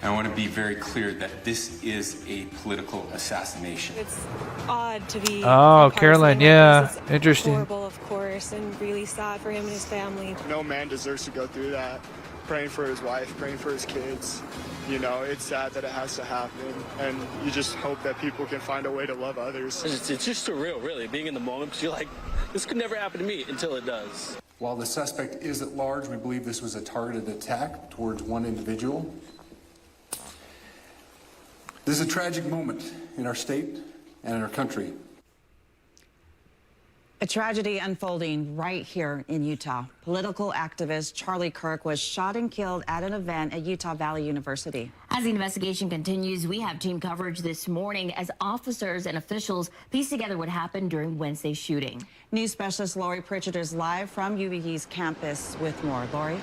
I want to be very clear that this is a political assassination. It's odd to be. Oh, Caroline, yeah, interesting. Horrible, of course, and really sad for him and his family. No man deserves to go through that. Praying for his wife, praying for his kids. You know, it's sad that it has to happen, and you just hope that people can find a way to love others. It's just surreal, really, being in the moment, because you're like, this could never happen to me until it does. While the suspect is at large, we believe this was a targeted attack towards one individual. This is a tragic moment in our state and in our country. A tragedy unfolding right here in Utah. Political activist Charlie Kirk was shot and killed at an event at Utah Valley University. As the investigation continues, we have team coverage this morning as officers and officials piece together what happened during Wednesday's shooting. News specialist Lori Pritchard is live from UVU's campus with more. Lori?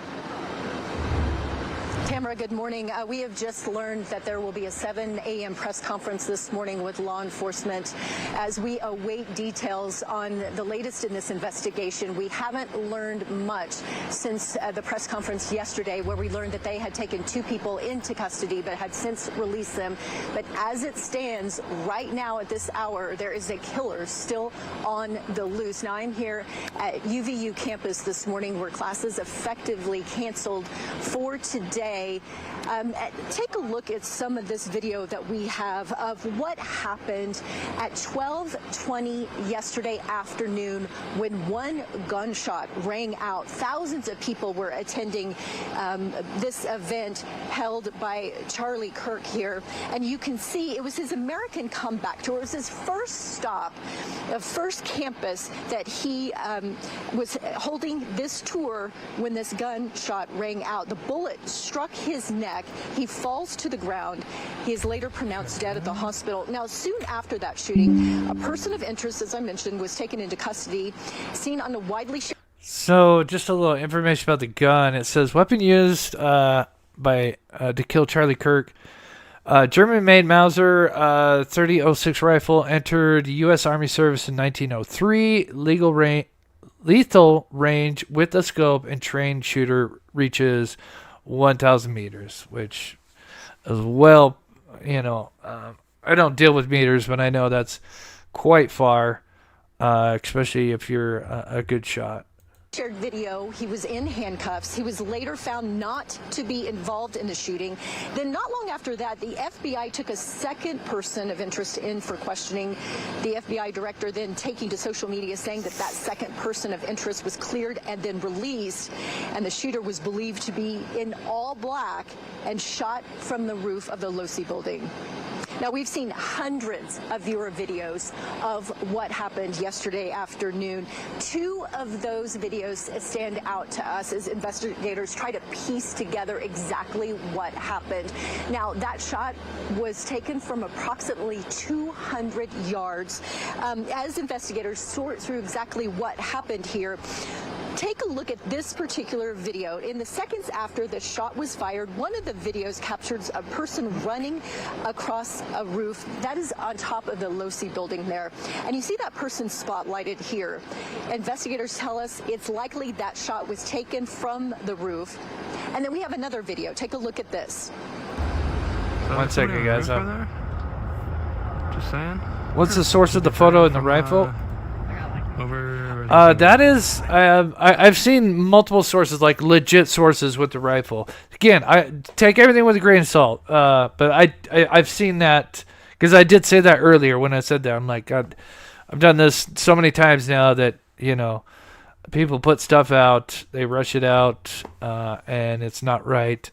Tamara, good morning. We have just learned that there will be a 7 a.m. press conference this morning with law enforcement as we await details on the latest in this investigation. We haven't learned much since the press conference yesterday, where we learned that they had taken 2 people into custody but had since released them. But as it stands right now at this hour, there is a killer still on the loose. Now, I'm here at UVU campus this morning where classes effectively canceled for today. Take a look at some of this video that we have of what happened at 12:20 yesterday afternoon when one gunshot rang out. Thousands of people were attending this event held by Charlie Kirk here, and you can see it was his American comeback tour. It was his first stop, the first campus that he was holding this tour when this gunshot rang out. The bullet struck his neck. He falls to the ground. He is later pronounced dead at the hospital. Now, soon after that shooting, a person of interest, as I mentioned, was taken into custody, seen on a widely shared. So, just a little information about the gun. It says weapon used to kill Charlie Kirk. German-made Mauser 30-06 rifle, entered U.S. Army service in 1903. Lethal range with a scope, and trained shooter reaches 1,000 meters, which is well, I don't deal with meters, but I know that's quite far, especially if you're a good shot. Shared video, he was in handcuffs. He was later found not to be involved in the shooting. Then not long after that, the FBI took a second person of interest in for questioning. The FBI director then taking to social media saying that that second person of interest was cleared and then released, and the shooter was believed to be in all black and shot from the roof of the Losi building. Now, we've seen hundreds of viewer videos of what happened yesterday afternoon. 2 of those videos stand out to us as investigators try to piece together exactly what happened. Now, that shot was taken from approximately 200 yards. As investigators sort through exactly what happened here, take a look at this particular video. In the seconds after the shot was fired, one of the videos captures a person running across a roof that is on top of the Losi building there. And you see that person spotlighted here. Investigators tell us it's likely that shot was taken from the roof. And then we have another video. Take a look at this. One second, guys. Just saying. What's the source of the photo and the rifle? That is, I've seen multiple sources, like legit sources with the rifle. Again, I take everything with a grain of salt. But I've seen that because I did say that earlier when I said that. I'm like, God, I've done this so many times now that people put stuff out, they rush it out, and it's not right.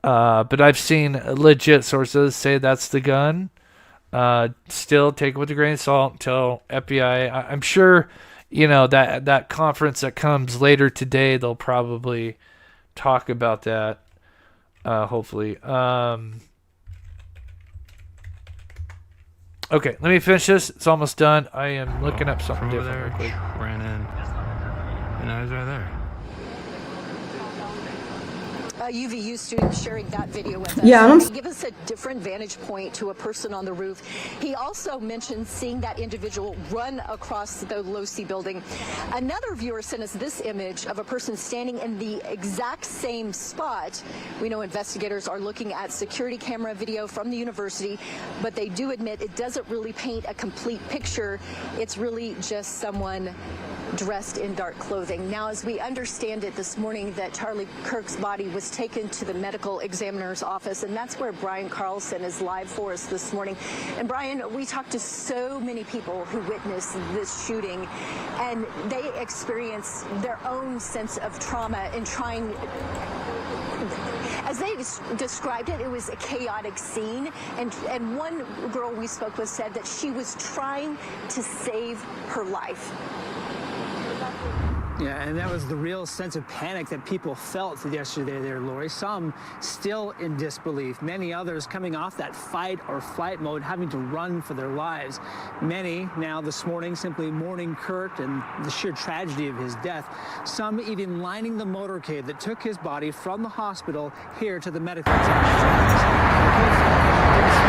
But I've seen legit sources say that's the gun. Still take it with a grain of salt until FBI. I'm sure, that conference that comes later today, they'll probably talk about that. Hopefully. Okay, let me finish this. It's almost done. I am looking up something different real quick. Ran in. And I was right there. UVU student sharing that video with us. Yeah, Give us a different vantage point to a person on the roof. He also mentioned seeing that individual run across the Losi building. Another viewer sent us this image of a person standing in the exact same spot. We know investigators are looking at security camera video from the university, but they do admit it doesn't really paint a complete picture. It's really just someone dressed in dark clothing. Now, as we understand it this morning, that Charlie Kirk's body was taken to the medical examiner's office, and that's where Brian Carlson is live for us this morning. And Brian, we talked to so many people who witnessed this shooting, and they experience their own sense of trauma in trying. As they described it, it was a chaotic scene, and one girl we spoke with said that she was trying to save her life. Yeah, and that was the real sense of panic that people felt yesterday there, Lori. Some still in disbelief. Many others coming off that fight or flight mode, having to run for their lives. Many now this morning simply mourning Kirk and the sheer tragedy of his death. Some even lining the motorcade that took his body from the hospital here to the medical examiner's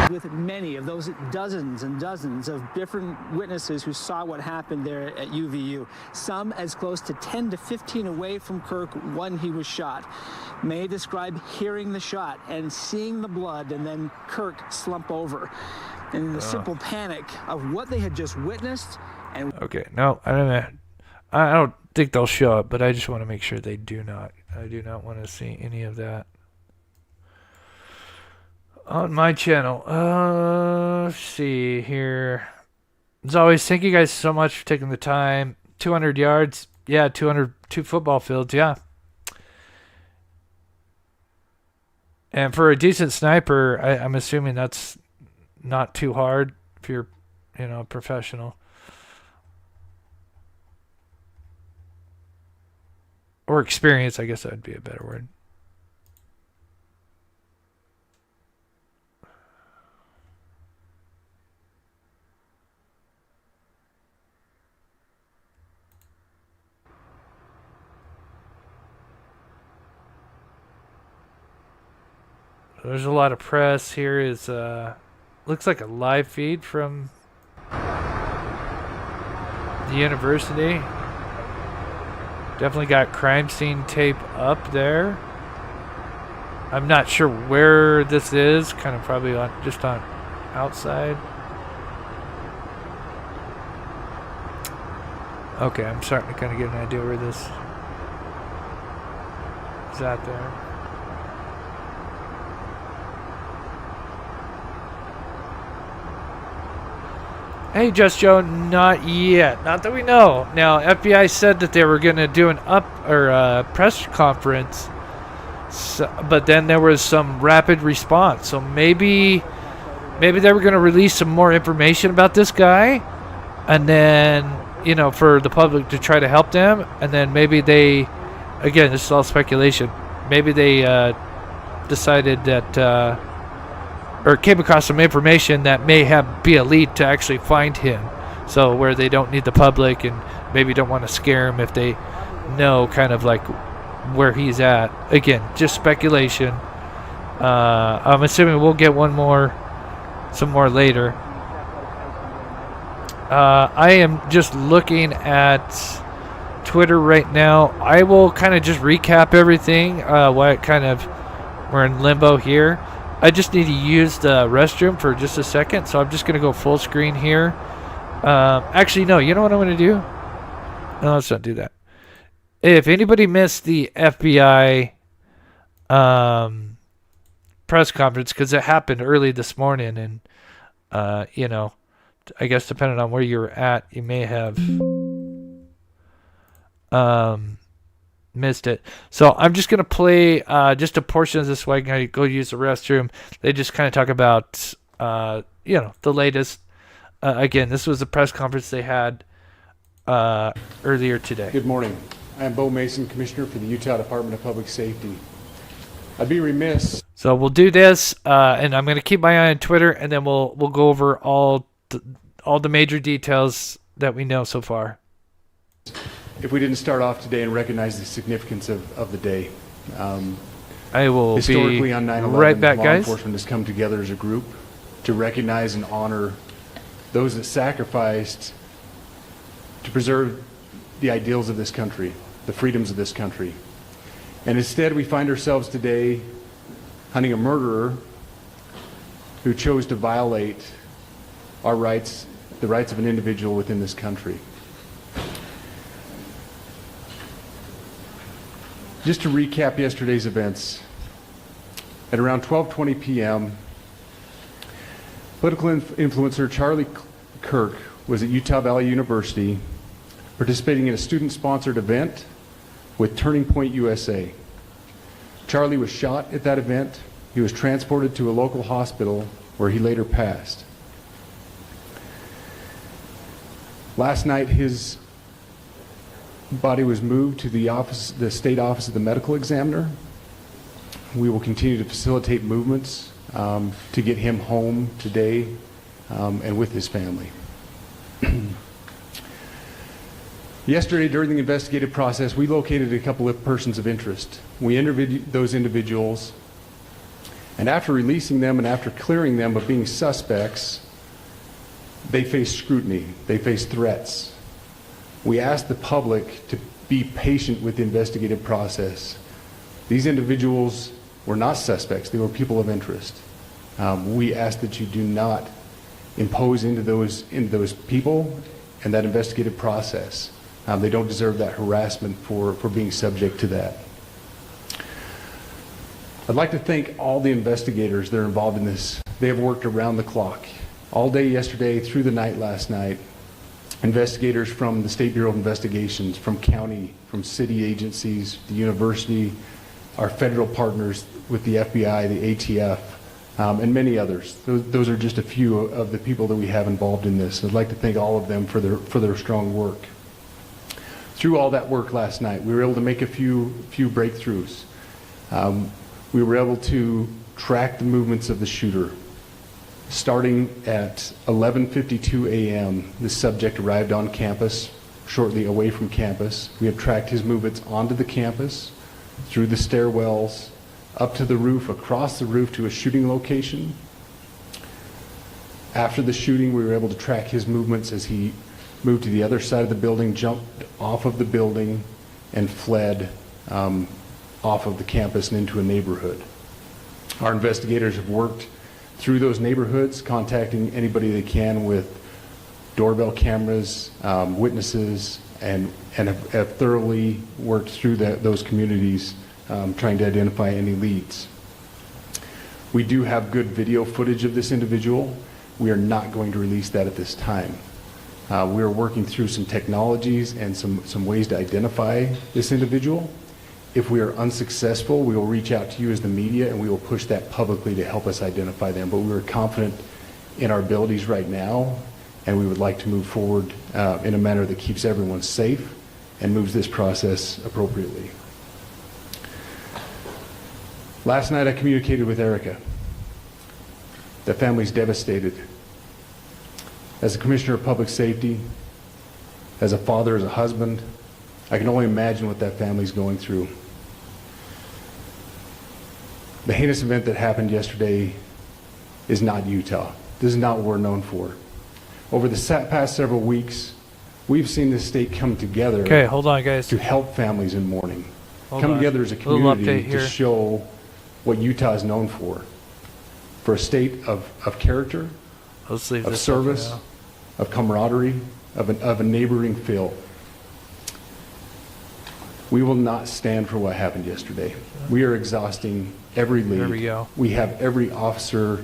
with many of those dozens and dozens of different witnesses who saw what happened there at UVU. Some as close to 10 to 15 away from Kirk when he was shot. May describe hearing the shot and seeing the blood and then Kirk slump over. And the simple panic of what they had just witnessed. And okay, no, I don't think they'll show up, but I just want to make sure they do not. I do not want to see any of that on my channel. Let's see here. As always, thank you guys so much for taking the time. 200 yards. Yeah, 202 football fields. Yeah. And for a decent sniper, I'm assuming that's not too hard if you're, a professional. Or experience, I guess that would be a better word. There's a lot of press. Here is looks like a live feed from the university. Definitely got crime scene tape up there. I'm not sure where this is. Kind of probably just on outside. Okay, I'm starting to kind of get an idea where this is at there. Hey, Just Joe, not yet. Not that we know. Now, FBI said that they were going to do an press conference, but then there was some rapid response. So maybe they were going to release some more information about this guy, and then for the public to try to help them, and then maybe they, again, this is all speculation. Maybe they decided that. Or came across some information that may be a lead to actually find him. So where they don't need the public and maybe don't want to scare him if they know kind of like where he's at. Again, just speculation. I'm assuming we'll get some more later. I am just looking at Twitter right now. I will kind of just recap everything. We're in limbo here. I just need to use the restroom for just a second, so I'm just going to go full screen here. Actually, no, you know what I'm going to do? No, let's not do that. If anybody missed the FBI press conference, because it happened early this morning, and, I guess depending on where you were at, you may have missed it. So I'm just going to play just a portion of this so I can go use the restroom. They just kind of talk about, the latest. Again, this was a press conference they had earlier today. Good morning. I am Bo Mason, Commissioner for the Utah Department of Public Safety. I'd be remiss. So we'll do this, and I'm going to keep my eye on Twitter, and then we'll go over all the major details that we know so far. If we didn't start off today and recognize the significance of the day. I will historically be on 9/11, right back, law guys. enforcement has come together as a group to recognize and honor those that sacrificed to preserve the ideals of this country, the freedoms of this country. And instead, we find ourselves today hunting a murderer who chose to violate our rights, the rights of an individual within this country. Just to recap yesterday's events, at around 12:20 p.m., political influencer Charlie Kirk was at Utah Valley University participating in a student-sponsored event with Turning Point USA. Charlie was shot at that event. He was transported to a local hospital where he later passed. Last night, his body was moved to the state office of the medical examiner. We will continue to facilitate movements to get him home today and with his family. Yesterday, during the investigative process, we located a couple of persons of interest. We interviewed those individuals, and after releasing them and after clearing them of being suspects, they faced scrutiny, they faced threats. We asked the public to be patient with the investigative process. These individuals were not suspects, they were people of interest. We ask that you do not impose into those people and that investigative process. They don't deserve that harassment for being subject to that. I'd like to thank all the investigators that are involved in this. They have worked around the clock. All day yesterday, through the night last night, investigators from the State Bureau of Investigations, from county, from city agencies, the university, our federal partners with the FBI, the ATF, and many others. Those are just a few of the people that we have involved in this. I'd like to thank all of them for their strong work. Through all that work last night, we were able to make a few breakthroughs. We were able to track the movements of the shooter. Starting at 11:52 a.m., the subject arrived on campus, shortly away from campus. We have tracked his movements onto the campus, through the stairwells, up to the roof, across the roof to a shooting location. After the shooting, we were able to track his movements as he moved to the other side of the building, jumped off of the building, and fled off of the campus and into a neighborhood. Our investigators have worked through those neighborhoods, contacting anybody they can with doorbell cameras, witnesses, and have thoroughly worked through those communities, trying to identify any leads. We do have good video footage of this individual. We are not going to release that at this time. We are working through some technologies and some ways to identify this individual. If we are unsuccessful, we will reach out to you as the media and we will push that publicly to help us identify them. But we are confident in our abilities right now, and we would like to move forward in a manner that keeps everyone safe and moves this process appropriately. Last night I communicated with Erica. The family's devastated. As a commissioner of public safety, as a father, as a husband, I can only imagine what that family's going through. The heinous event that happened yesterday is not Utah. This is not what we're known for. Over the past several weeks, we've seen this state come together. Okay, hold on, guys. To help families in mourning. Hold come on. together as a community to show what Utah is known for a state of character, of service, of camaraderie, of a neighboring feel. We will not stand for what happened yesterday. We are exhausting every lead. There we go. We have every officer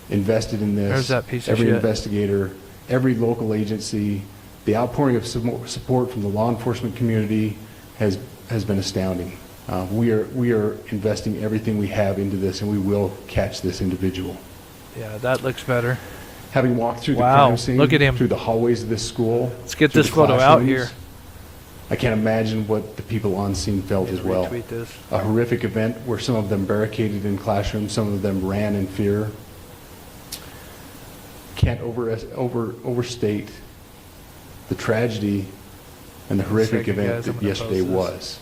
invested in this. There's that piece of every shit. investigator, every local agency. The outpouring of support from the law enforcement community has been astounding. We are investing everything we have into this, and we will catch this individual. Yeah, that looks better. Having walked through the Wow, crime scene, look at him. through the hallways of this school, Let's get through this the photo out classrooms, here. I can't imagine what the people on scene felt as well. Retweet this. A horrific event where some of them barricaded in classrooms, some of them ran in fear. Can't overstate the tragedy and the horrific Second, event guys, I'm that gonna yesterday post this. was,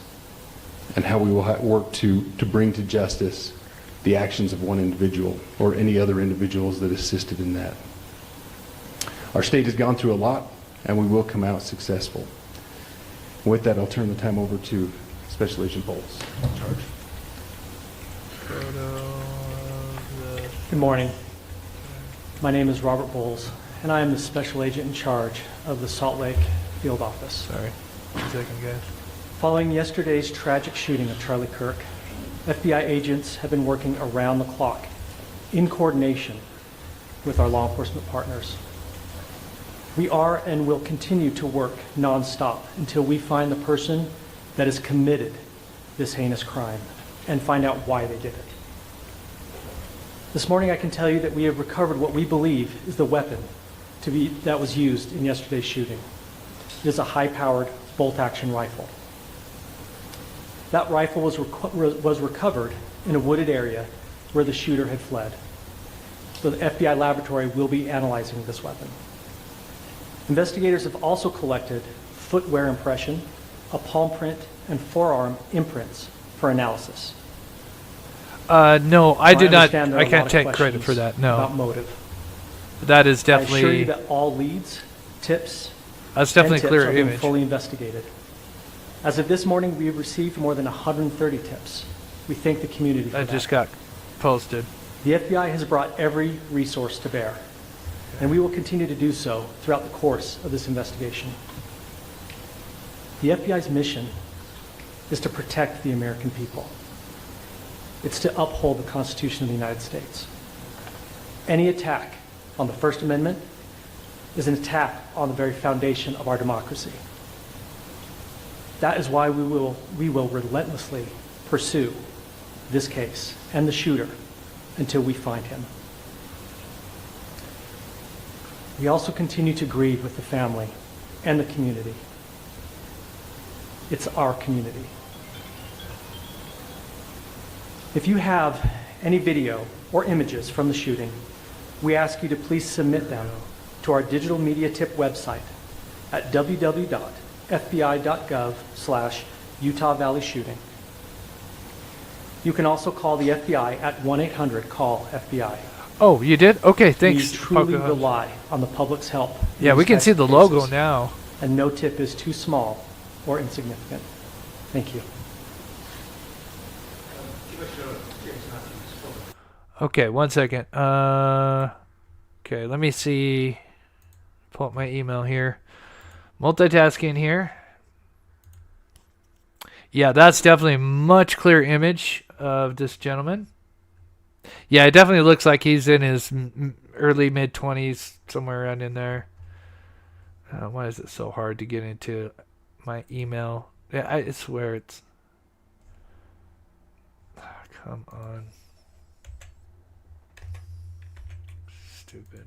and how we will work to bring to justice the actions of one individual or any other individuals that assisted in that. Our state has gone through a lot, and we will come out successful. With that, I'll turn the time over to Special Agent Bowles. Good morning. My name is Robert Bowles, and I am the Special Agent in charge of the Salt Lake Field Office. Sorry. 1 second, guys. Following yesterday's tragic shooting of Charlie Kirk, FBI agents have been working around the clock in coordination with our law enforcement partners. We are and will continue to work nonstop until we find the person that has committed this heinous crime and find out why they did it. This morning I can tell you that we have recovered what we believe is the weapon that was used in yesterday's shooting. It is a high-powered bolt-action rifle. That rifle was recovered in a wooded area where the shooter had fled. So the FBI laboratory will be analyzing this weapon. Investigators have also collected footwear impression, a palm print, and forearm imprints for analysis. No, I So did not. understand there are I a can't lot of take credit for questions that. No. about motive. That is I assure definitely. you that all leads, tips, That's definitely and tips clear are being image. fully investigated. As of this morning, we have received more than 130 tips. We thank the community for That that. just got posted. The FBI has brought every resource to bear, and we will continue to do so throughout the course of this investigation. The FBI's mission is to protect the American people. It's to uphold the Constitution of the United States. Any attack on the First Amendment is an attack on the very foundation of our democracy. That is why we will relentlessly pursue this case and the shooter until we find him. We also continue to grieve with the family and the community. It's our community. If you have any video or images from the shooting, we ask you to please submit them to our digital media tip website at www.fbi.gov/Utah Valley Shooting. You can also call the FBI at 1-800-CALL-FBI. Oh, you did? Okay, thanks. We truly Pokemon. rely on the public's help. in Yeah, we these can types see of the logo cases, now. and no tip is too small or insignificant. Thank you. Okay, 1 second. Okay, let me see. Pull up my email here. Multitasking here. Yeah, that's definitely much clearer image of this gentleman. Yeah, it definitely looks like he's in his early mid-20s, somewhere around in there. Why is it so hard to get into my email? Yeah, I swear it's... Come on. Stupid.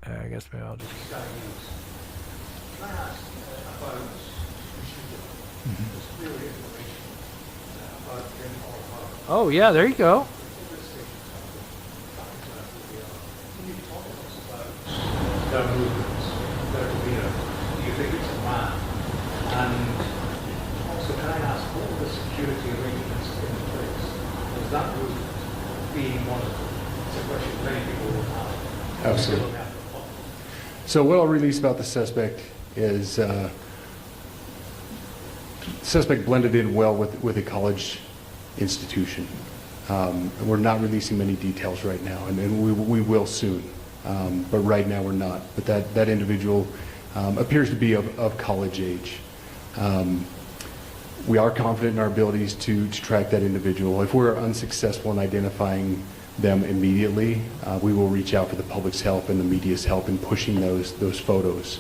I guess maybe I'll just... Oh, yeah, there you go. Do you think it's a man? And also, can I ask, what were the security arrangements in place? Was that route being monitored? It's a question many people will have. Absolutely. So what I'll release about the suspect is suspect blended in well with a college institution. And we're not releasing many details right now, and we will soon. But right now we're not. But that individual appears to be of college age. We are confident in our abilities to track that individual. If we're unsuccessful in identifying them immediately, we will reach out for the public's help and the media's help in pushing those photos.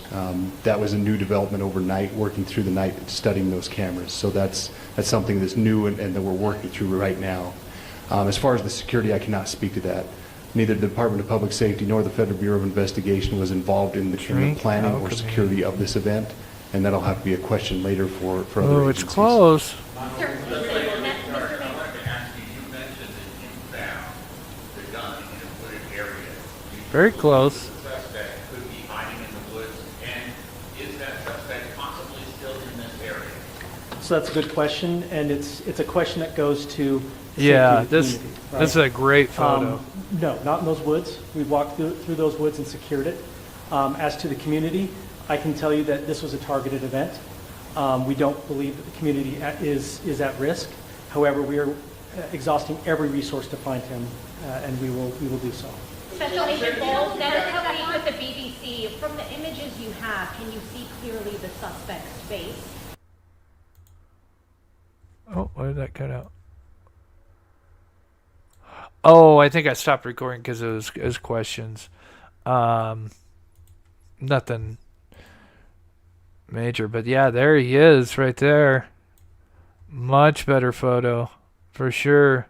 That was a new development overnight, working through the night, studying those cameras. So that's something that's new and that we're working through right now. As far as the security, I cannot speak to that. Neither the Department of Public Safety nor the Federal Bureau of Investigation was involved in the planning or security of this event, and that'll have to be a question later for other Oh, it's agencies. close. Very close. Could be hiding in the woods, and is that suspect possibly still in this area? So that's a good question, and it's a question that goes to the Yeah, safety of the this community, this is a great photo. No, not in those woods. We walked through those woods and secured it. As to the community, I can tell you that this was a targeted event. We don't believe that the community is at risk. However, we are exhausting every resource to find him, and we will do so. Special Agent Bowles, Dennis Helene with the BBC. From the images you have, can you see clearly the suspect's face? Oh, why did that cut out? Oh, I think I stopped recording because it was questions. Nothing major, but yeah, there he is right there. Much better photo, for sure.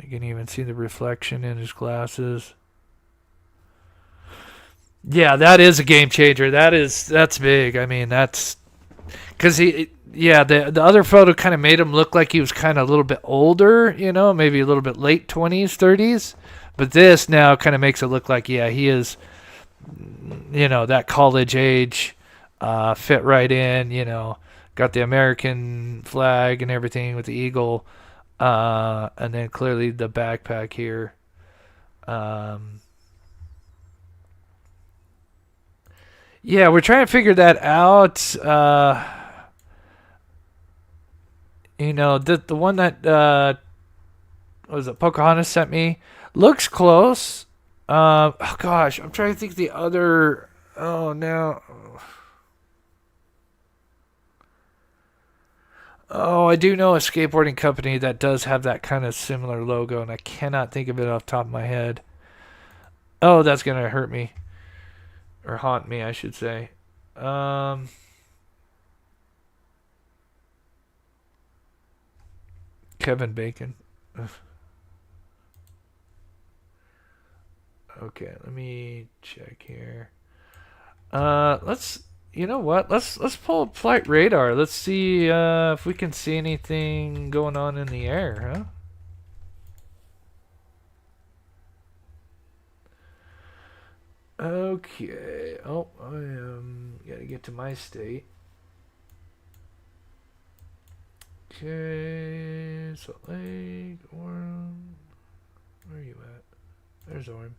You can even see the reflection in his glasses. Yeah, that is a game changer. That's big. I mean, that's because the other photo kind of made him look like he was kind of a little bit older, maybe a little bit late 20s, 30s. But this now kind of makes it look like, yeah, he is, that college age, fit right in, got the American flag and everything with the eagle. And then clearly the backpack here. Yeah, we're trying to figure that out. The one that was it Pocahontas sent me looks close. Oh gosh, I'm trying to think the other. Oh no. Oh, I do know a skateboarding company that does have that kind of similar logo, and I cannot think of it off the top of my head. Oh, that's gonna hurt me. Or haunt me, I should say. Kevin Bacon. Ugh. Okay, let me check here. Let's. You know what? Let's pull up flight radar. Let's see if we can see anything going on in the air, huh? Okay. Oh, I gotta get to my state. Okay, Salt Lake, Orem. Where are you at? There's Orem.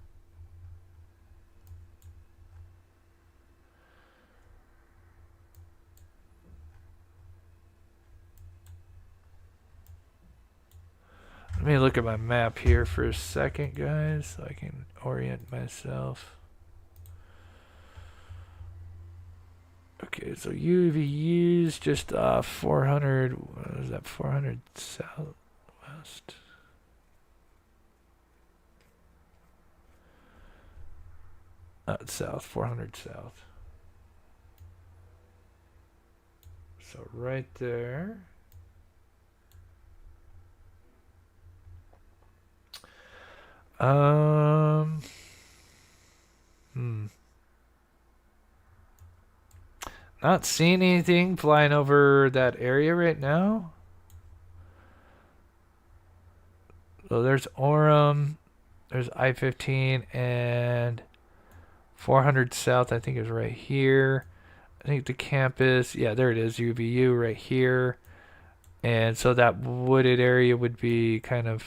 Let me look at my map here for a second, guys, so I can orient myself. Okay, so UVU's just 400. What is that? 400 southwest. Not south. 400 south. So right there. Not seeing anything flying over that area right now. So there's Orem, there's I-15, and 400 South, I think, is right here. I think the campus, yeah, there it is, UVU right here. And so that wooded area would be kind of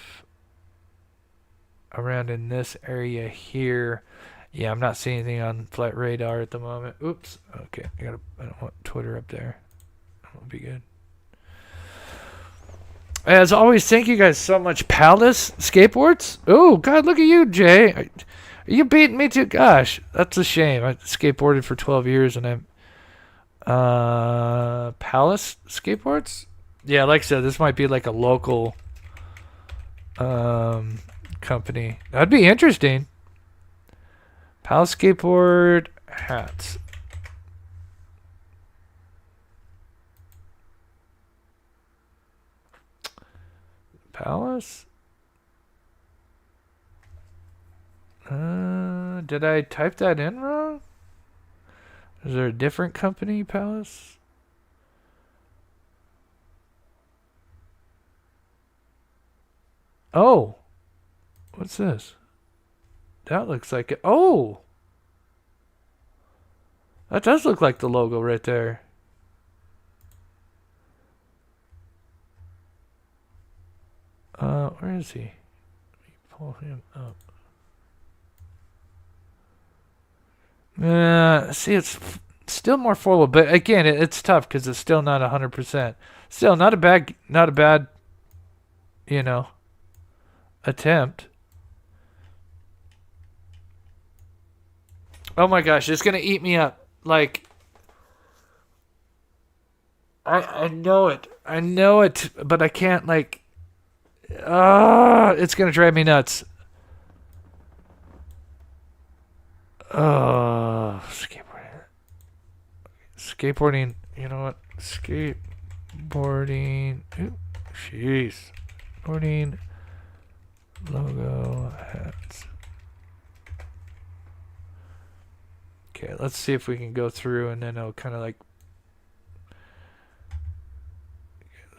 around in this area here. Yeah, I'm not seeing anything on flight radar at the moment. Oops. Okay, I don't want Twitter up there. That won't be good. As always, thank you guys so much. Palace Skateboards. Oh God, look at you, Jay. Are you beating me too? Gosh, that's a shame. I skateboarded for 12 years and I'm Palace Skateboards. Yeah, like I said, this might be like a local company. That'd be interesting. Palace Skateboard hats. Palace? Did I type that in wrong? Is there a different company, Palace? Oh. What's this? That looks like it. Oh! That does look like the logo right there. Where is he? Let me pull him up. See, it's Still more affordable, but again, it's tough because it's still not 100%. Still not a bad, you know, attempt. Oh my gosh, it's gonna eat me up. Like, I know it, but I can't, like, it's gonna drive me nuts. Skateboarding, you know what? Skateboarding. Ooh, jeez. Boarding. Logo. Hats. Okay, let's see if we can go through and then it'll kind of like.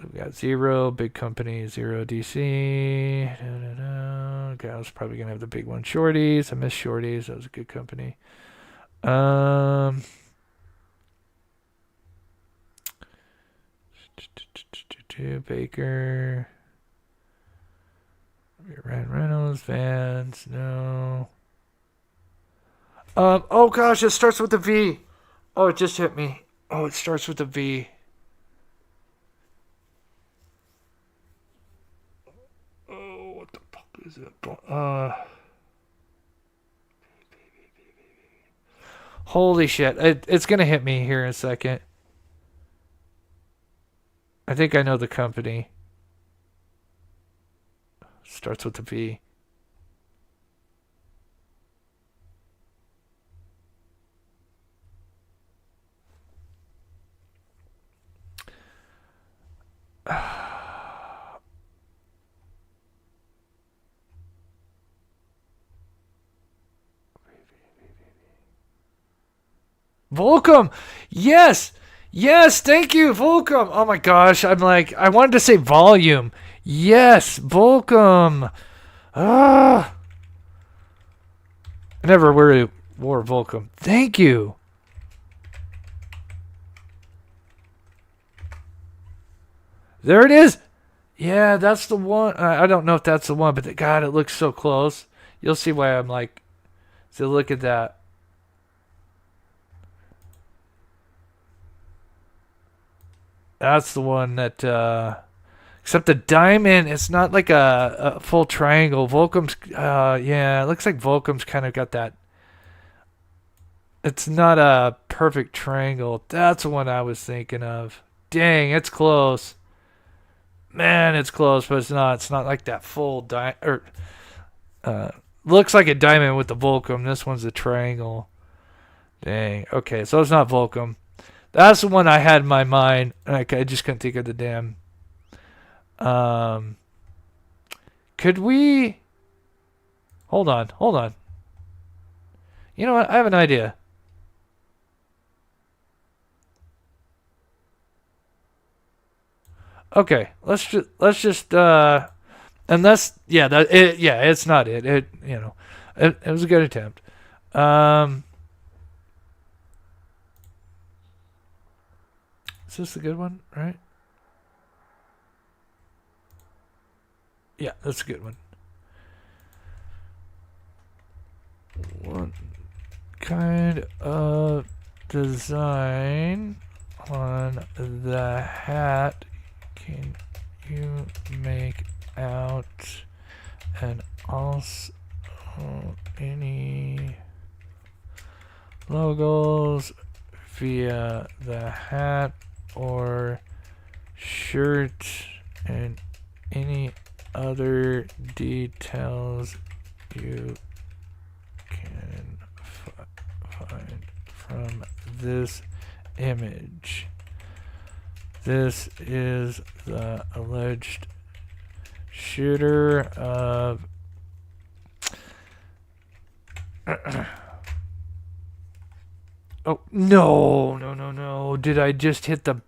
We got Zero, big company, Zero DC. Okay, I was probably going to have the big one. Shorties. I miss Shorties. That was a good company. Baker. Ryan Reynolds, Vans, no. Oh gosh, it starts with a V. Oh, it just hit me. Oh, it starts with a V. Oh, what the fuck is it? Holy shit. It's gonna hit me here in a second. I think I know the company. Starts with a V. Volcom! Yes! Yes, thank you, Volcom! Oh my gosh, I'm like, I wanted to say volume. Yes, Volcom! I never really wore Volcom. Thank you! There it is! Yeah, that's the one. I don't know if that's the one, but God, it looks so close. You'll see why I'm like, so look at that. That's the one that, except the diamond, it's not like a full triangle. Volcom's, yeah, it looks like Volcom's kind of got that. It's not a perfect triangle. That's the one I was thinking of. Dang, it's close. Man, it's close, but it's not. It's not like that full diamond. Looks like a diamond with the Volcom. This one's a triangle. Dang. Okay, so it's not Volcom. That's the one I had in my mind. I just couldn't think of the damn. Could we? Hold on. You know what? I have an idea. Okay, let's just unless it's not it. It was a good attempt. Is this the good one, right? Yeah, that's a good one. What kind of design on the hat can you make out, and also any logos via the hat or shirt and any other details you can find from this image. This is the alleged shooter of oh, no. Did I just hit the...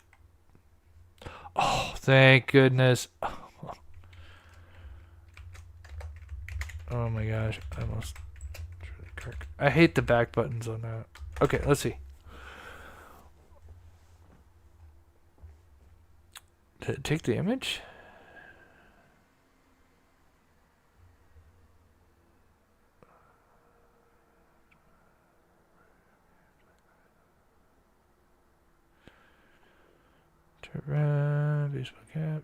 Oh, thank goodness. Oh my gosh. I almost... I hate the back buttons on that. Okay, let's see. Did it take the image? Baseball cap.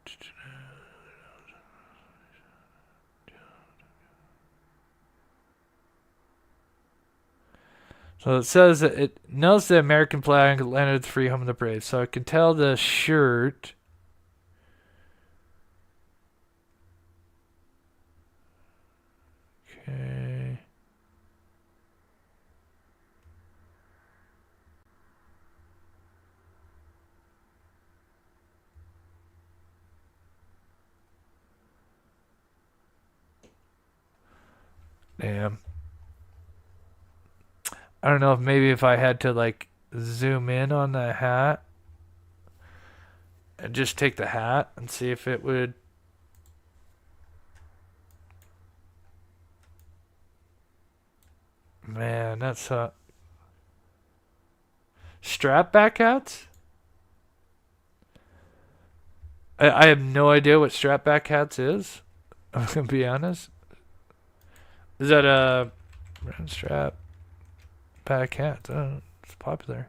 So it says that it knows the American flag landed free home of the brave. So I can tell the shirt. Okay. Damn. I don't know if maybe if I had to like zoom in on the hat and just take the hat and see if it would. Man, that's strap back hats? I have no idea what strap back hats is. I'm gonna be honest. Is that a strap back hat? It's popular.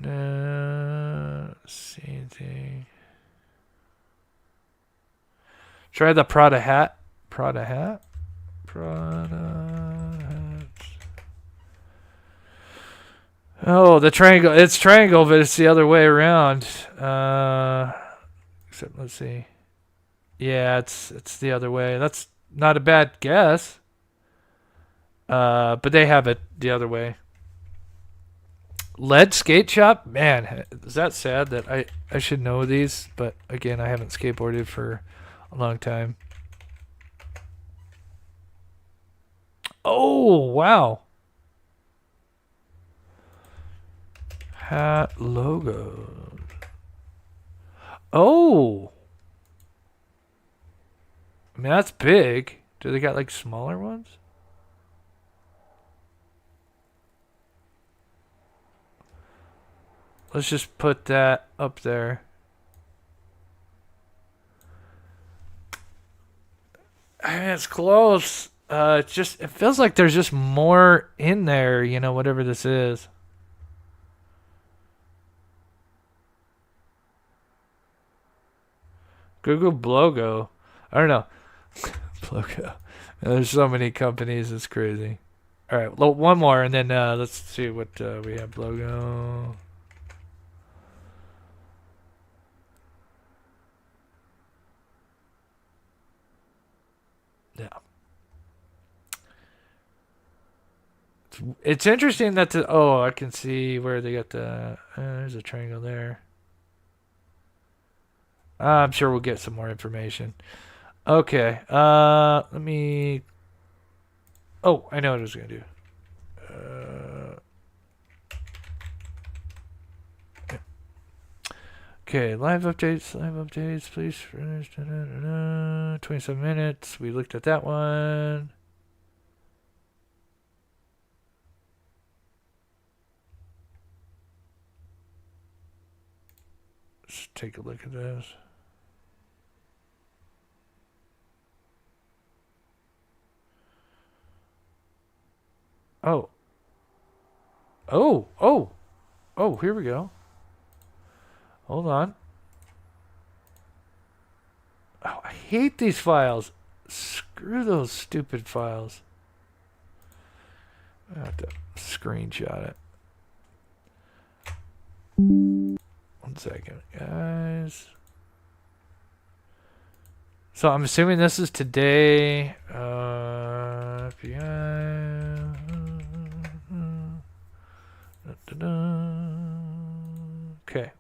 No, see anything. Try the Prada hat. Prada hat. Prada hat. Oh, the triangle. It's triangle, but it's the other way around. Except, let's see. Yeah, it's the other way. That's not a bad guess. But they have it the other way. Lead skate shop? Man, is that sad that I should know these, but again, I haven't skateboarded for a long time. Oh, wow. Hat logo. Oh. I mean, that's big. Do they got like smaller ones? Let's just put that up there. I mean, it's close. It feels like there's just more in there, you know, whatever this is. Google Blogo. I don't know. Blogo. There's so many companies, it's crazy. All right, one more, and then let's see what we have. Blogo. Yeah. It's interesting that I can see where they got the there's a triangle there. I'm sure we'll get some more information. Okay. Let me. Oh, I know what I was gonna do. Okay, live updates, please finish. 27 minutes. We looked at that one. Let's take a look at this. Oh, here we go. Hold on. Oh, I hate these files. Screw those stupid files. I have to screenshot it. 1 second, guys. So I'm assuming this is today. Okay.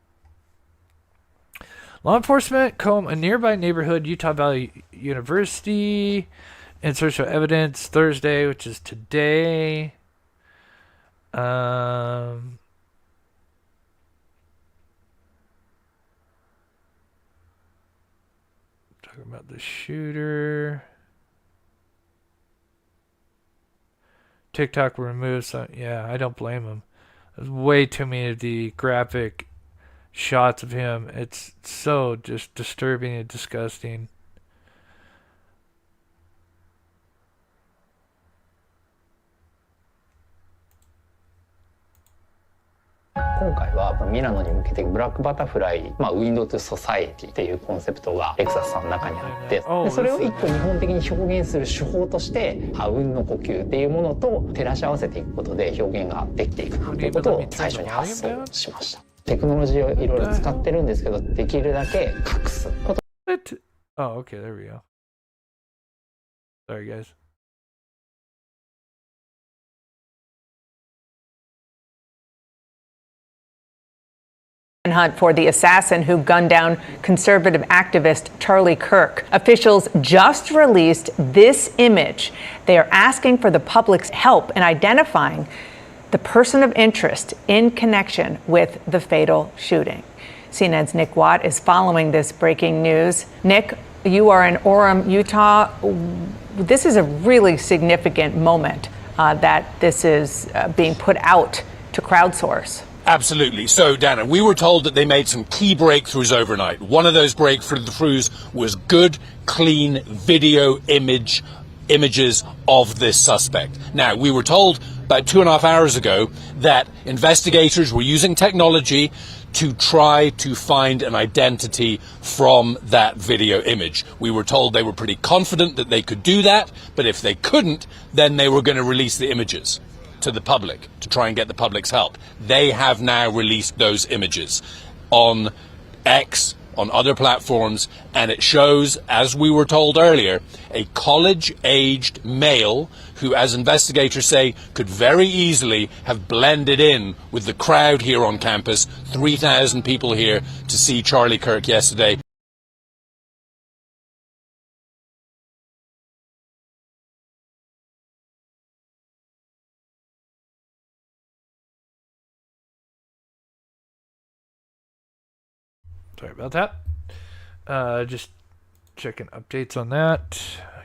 Law enforcement comb a nearby neighborhood, Utah Valley University, in search of evidence Thursday, which is today. Talking about the shooter. TikTok removed some. Yeah, I don't blame him. There's way too many of the graphic shots of him. It's so just disturbing and disgusting. 今回はミラノに向けてブラックバタフライ、ウィンドウトゥソサエティっていうコンセプトがレクサスさんの中にあって、でそれを一個日本的に表現する手法としてあうんの呼吸っていうものと照らし合わせていくことで表現ができていくなということを最初に発想しました。テクノロジーをいろいろ使ってるんですけど、できるだけ隠すこと。Oh, okay, there we go. Sorry, guys. Hunt for the assassin who gunned down conservative activist Charlie Kirk. Officials just released this image. They are asking for the public's help in identifying the person of interest in connection with the fatal shooting. CNN's Nick Watt is following this breaking news. Nick, you are in Orem, Utah. This is a really significant moment that this is being put out to crowdsource. Absolutely. So, Dana, we were told that they made some key breakthroughs overnight. One of those breakthroughs was good, clean video images of this suspect. Now, we were told about 2.5 hours ago that investigators were using technology to try to find an identity from that video image. We were told they were pretty confident that they could do that, but if they couldn't, then they were going to release the images to the public to try and get the public's help. They have now released those images on X, on other platforms, and it shows, as we were told earlier, a college-aged male who, as investigators say, could very easily have blended in with the crowd here on campus. 3,000 people here to see Charlie Kirk yesterday. Sorry about that. Just checking updates on that.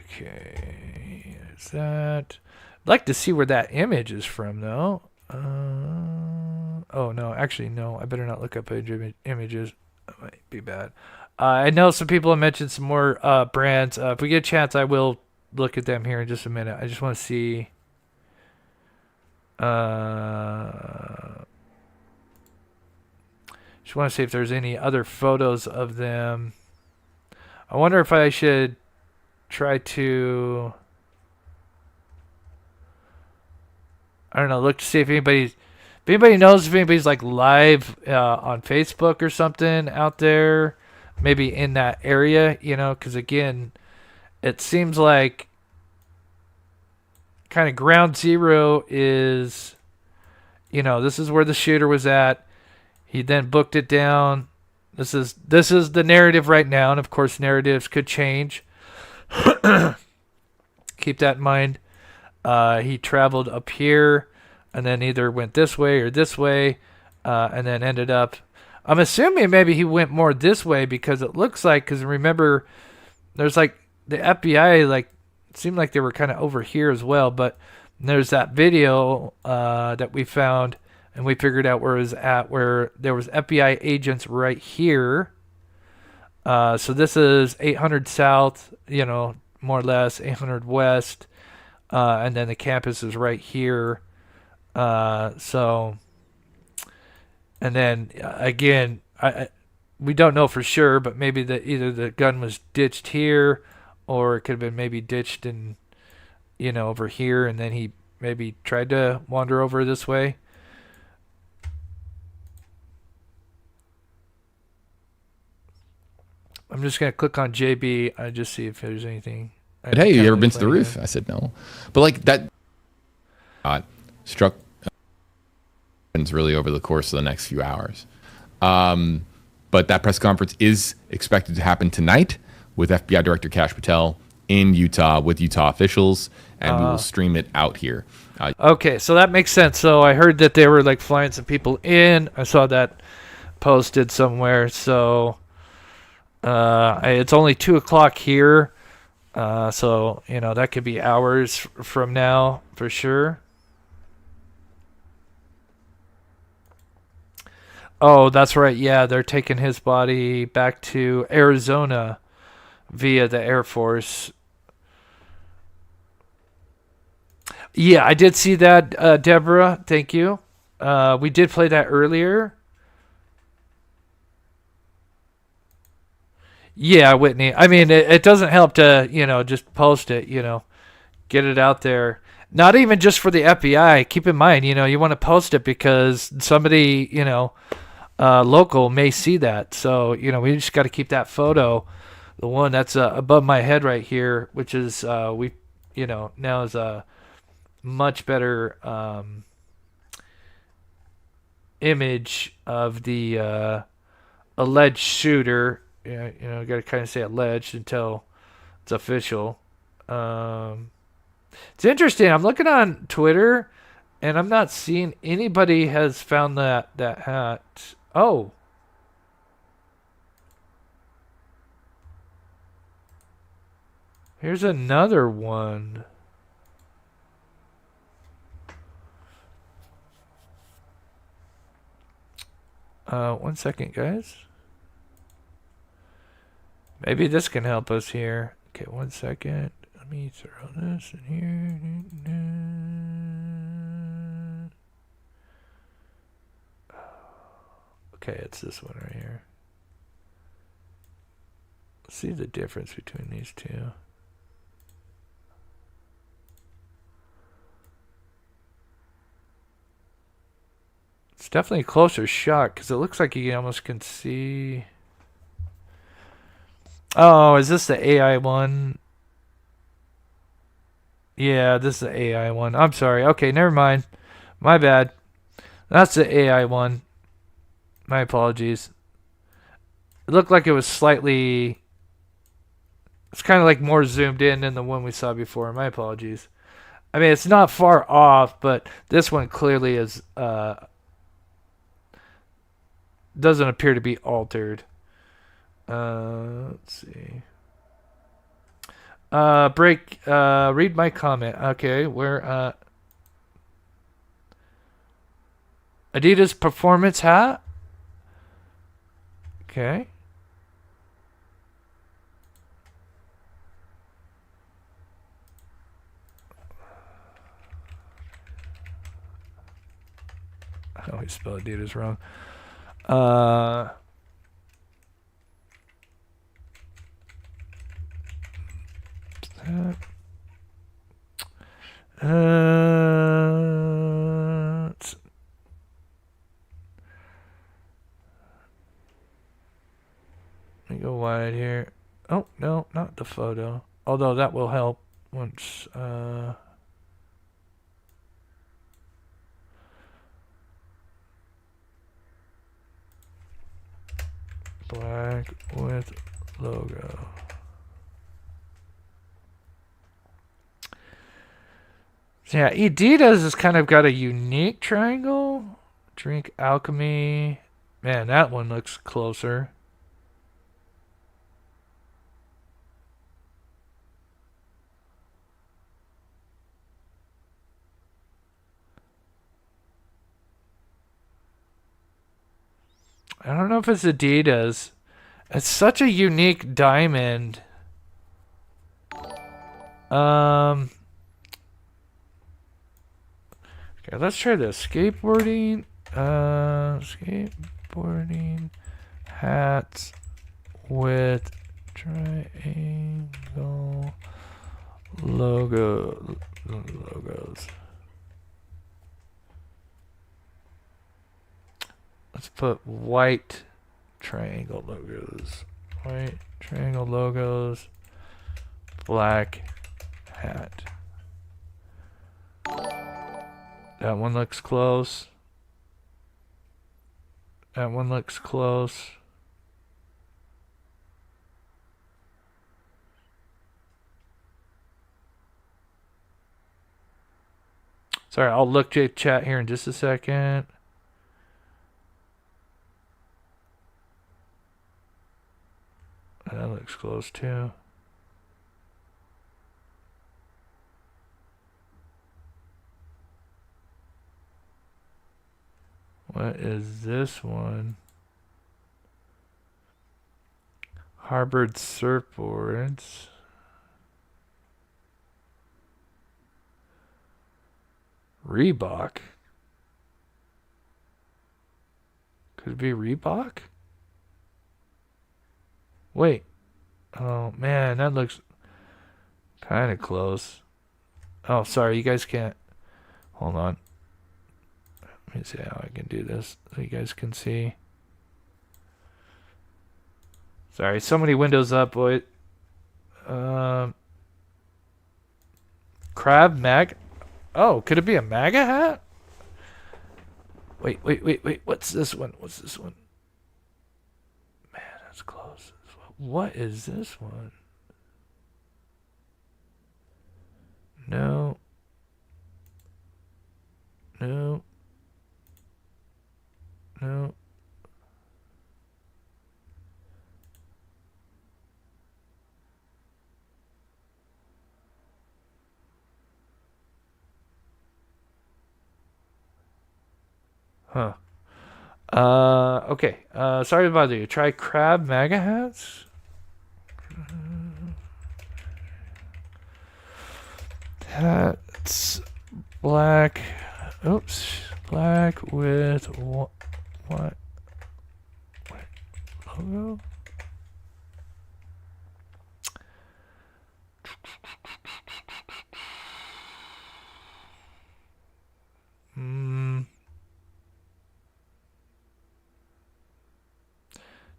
Okay, there's that. I'd like to see where that image is from, though. Oh, no, actually, no. I better not look up images. That might be bad. I know some people have mentioned some more brands. If we get a chance, I will look at them here in just a minute. I just want to see... Just want to see if there's any other photos of them. I wonder if I should try to... I don't know, look to see if anybody knows if anybody's like live on Facebook or something out there. Maybe in that area, you know, because again, it seems like kind of ground zero is, you know, this is where the shooter was at. He then booked it down. This is the narrative right now, and of course narratives could change. Keep that in mind. He traveled up here and then either went this way or this way and then ended up... I'm assuming maybe he went more this way because it looks like... Because remember, there's like the FBI, like, it seemed like they were kind of over here as well, but there's that video that we found... And we figured out where it was at, where there was FBI agents right here. So this is 800 South, you know, more or less, 800 West. And then the campus is right here. So, and then, again, we don't know for sure, but maybe either the gun was ditched here, or it could have been maybe ditched in, you know, over here, and then he maybe tried to wander over this way. I'm just going to click on JB and just see if there's anything. But hey, you ever been to the roof? I said no. But like that struck really over the course of the next few hours. But that press conference is expected to happen tonight with FBI Director Kash Patel in Utah with Utah officials, and we will stream it out here. Okay, so that makes sense. So I heard that they were like flying some people in. I saw that posted somewhere. So... it's only 2:00 here, so you know that could be hours from now for sure. Oh, that's right. Yeah, they're taking his body back to Arizona via the Air Force. Yeah, I did see that, Deborah. Thank you. We did play that earlier. Yeah, Whitney. I mean, it doesn't help to, just post it, get it out there. Not even just for the FBI. Keep in mind, you want to post it because somebody, local may see that. So, we just got to keep that photo, the one that's above my head right here, which is, now is a much better image of the alleged shooter. Got to kind of say alleged until it's official. It's interesting. I'm looking on Twitter, and I'm not seeing anybody has found that hat. Oh. Here's another one. One second, guys. Maybe this can help us here. Okay, 1 second. Let me throw this in here. Okay, it's this one right here. Let's see the difference between these two. It's definitely a closer shot because it looks like you almost can see. Oh, is this the AI one? Yeah, this is the AI one. I'm sorry. Okay, never mind. My bad. That's the AI one. My apologies. It looked like it was slightly... It's kind of like more zoomed in than the one we saw before. My apologies. I mean, it's not far off, but this one clearly is... doesn't appear to be altered. Let's see. Read my comment. Okay, where Adidas performance hat. Okay. I always spell Adidas wrong. Let me go wide here. Oh, no, not the photo. Although that will help once, black with logo. So yeah, Adidas has kind of got a unique triangle. Drink Alchemy. Man, that one looks closer. I don't know if it's Adidas. It's such a unique diamond. Okay, let's try this. Skateboarding. Skateboarding hats with triangle logos. Let's put white triangle logos. White triangle logos. Black hat. That one looks close. That one looks close. Sorry, I'll look at chat here in just a second. That looks close too. What is this one? Harvard surfboards. Reebok. Could it be Reebok? Wait, Oh, man, that looks kind of close. Oh, sorry, you guys can't. Hold on. Let me see how I can do this so you guys can see. Sorry, so many windows up, boy. Crab mag. Oh, could it be a MAGA hat? Wait. What's this one? Man, that's close. What is this one? No. Huh. Okay. Sorry to bother you. Try crab MAGA hats. Hats. Black. Oops. Black with what? Logo?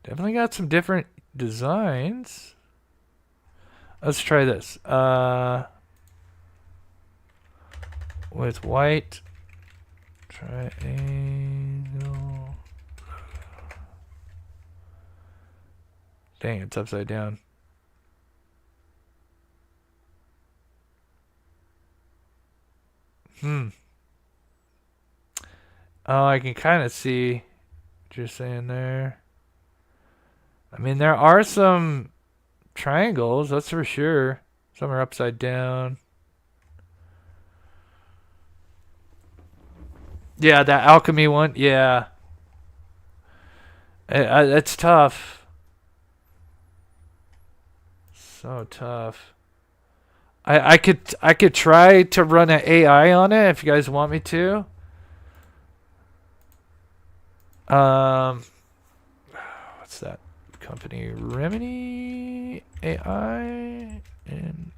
Definitely got some different designs. Let's try this. With white triangle. Dang, it's upside down. Oh, I can kind of see what you're saying there. I mean, there are some triangles, that's for sure. Some are upside down. Yeah, that alchemy one. Yeah. It's tough. So tough. I could try to run an AI on it if you guys want me to. What's that company? Remedy AI and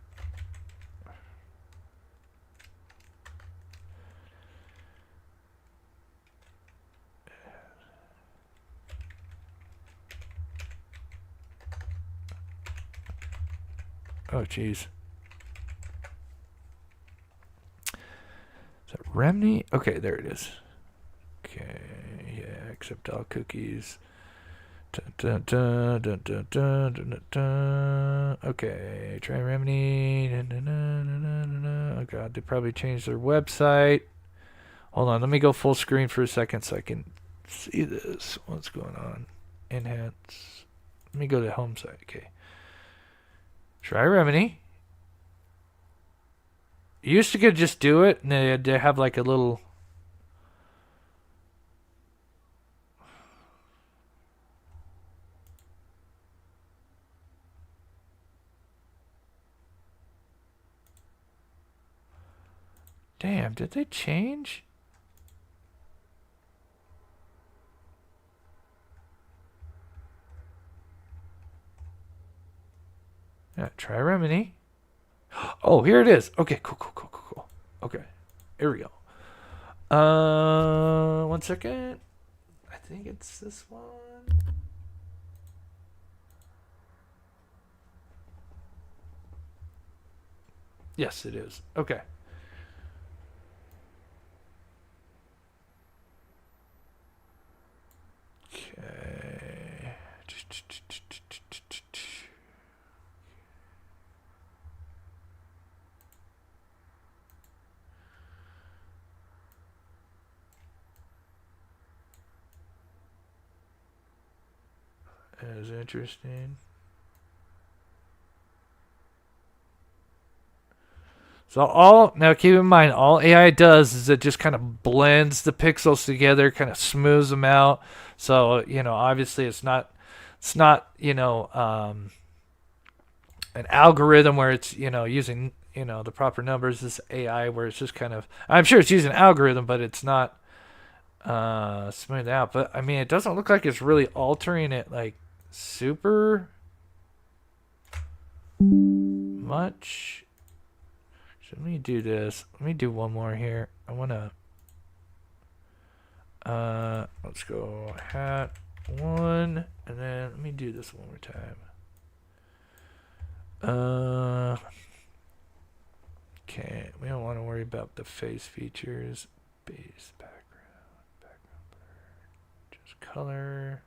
oh geez. Is that Remedy? Okay, there it is. Okay, yeah, accept all cookies. Okay, try Remedy. Oh god, they probably changed their website. Hold on, let me go full screen for a second so I can see this. What's going on? Enhance. Let me go to home site. Okay. Try Remedy. You used to could just do it, and they have like a little. Damn, did they change? Yeah, try Remedy. Oh, here it is. Okay, cool. Okay, here we go. 1 second. I think it's this one. Yes, it is. Okay. Okay. That is interesting. So now keep in mind, all AI does is it just kind of blends the pixels together, kind of smooths them out. So, obviously it's not, an algorithm where it's, using, the proper numbers. This AI where it's just kind of, I'm sure it's using an algorithm, but it's not smoothed out. But I mean, it doesn't look like it's really altering it like super. much. So let me do this. Let me do one more here. I want to, let's go hat 1, and then let me do this one more time. Okay, we don't want to worry about the face features. Base background blur, just color.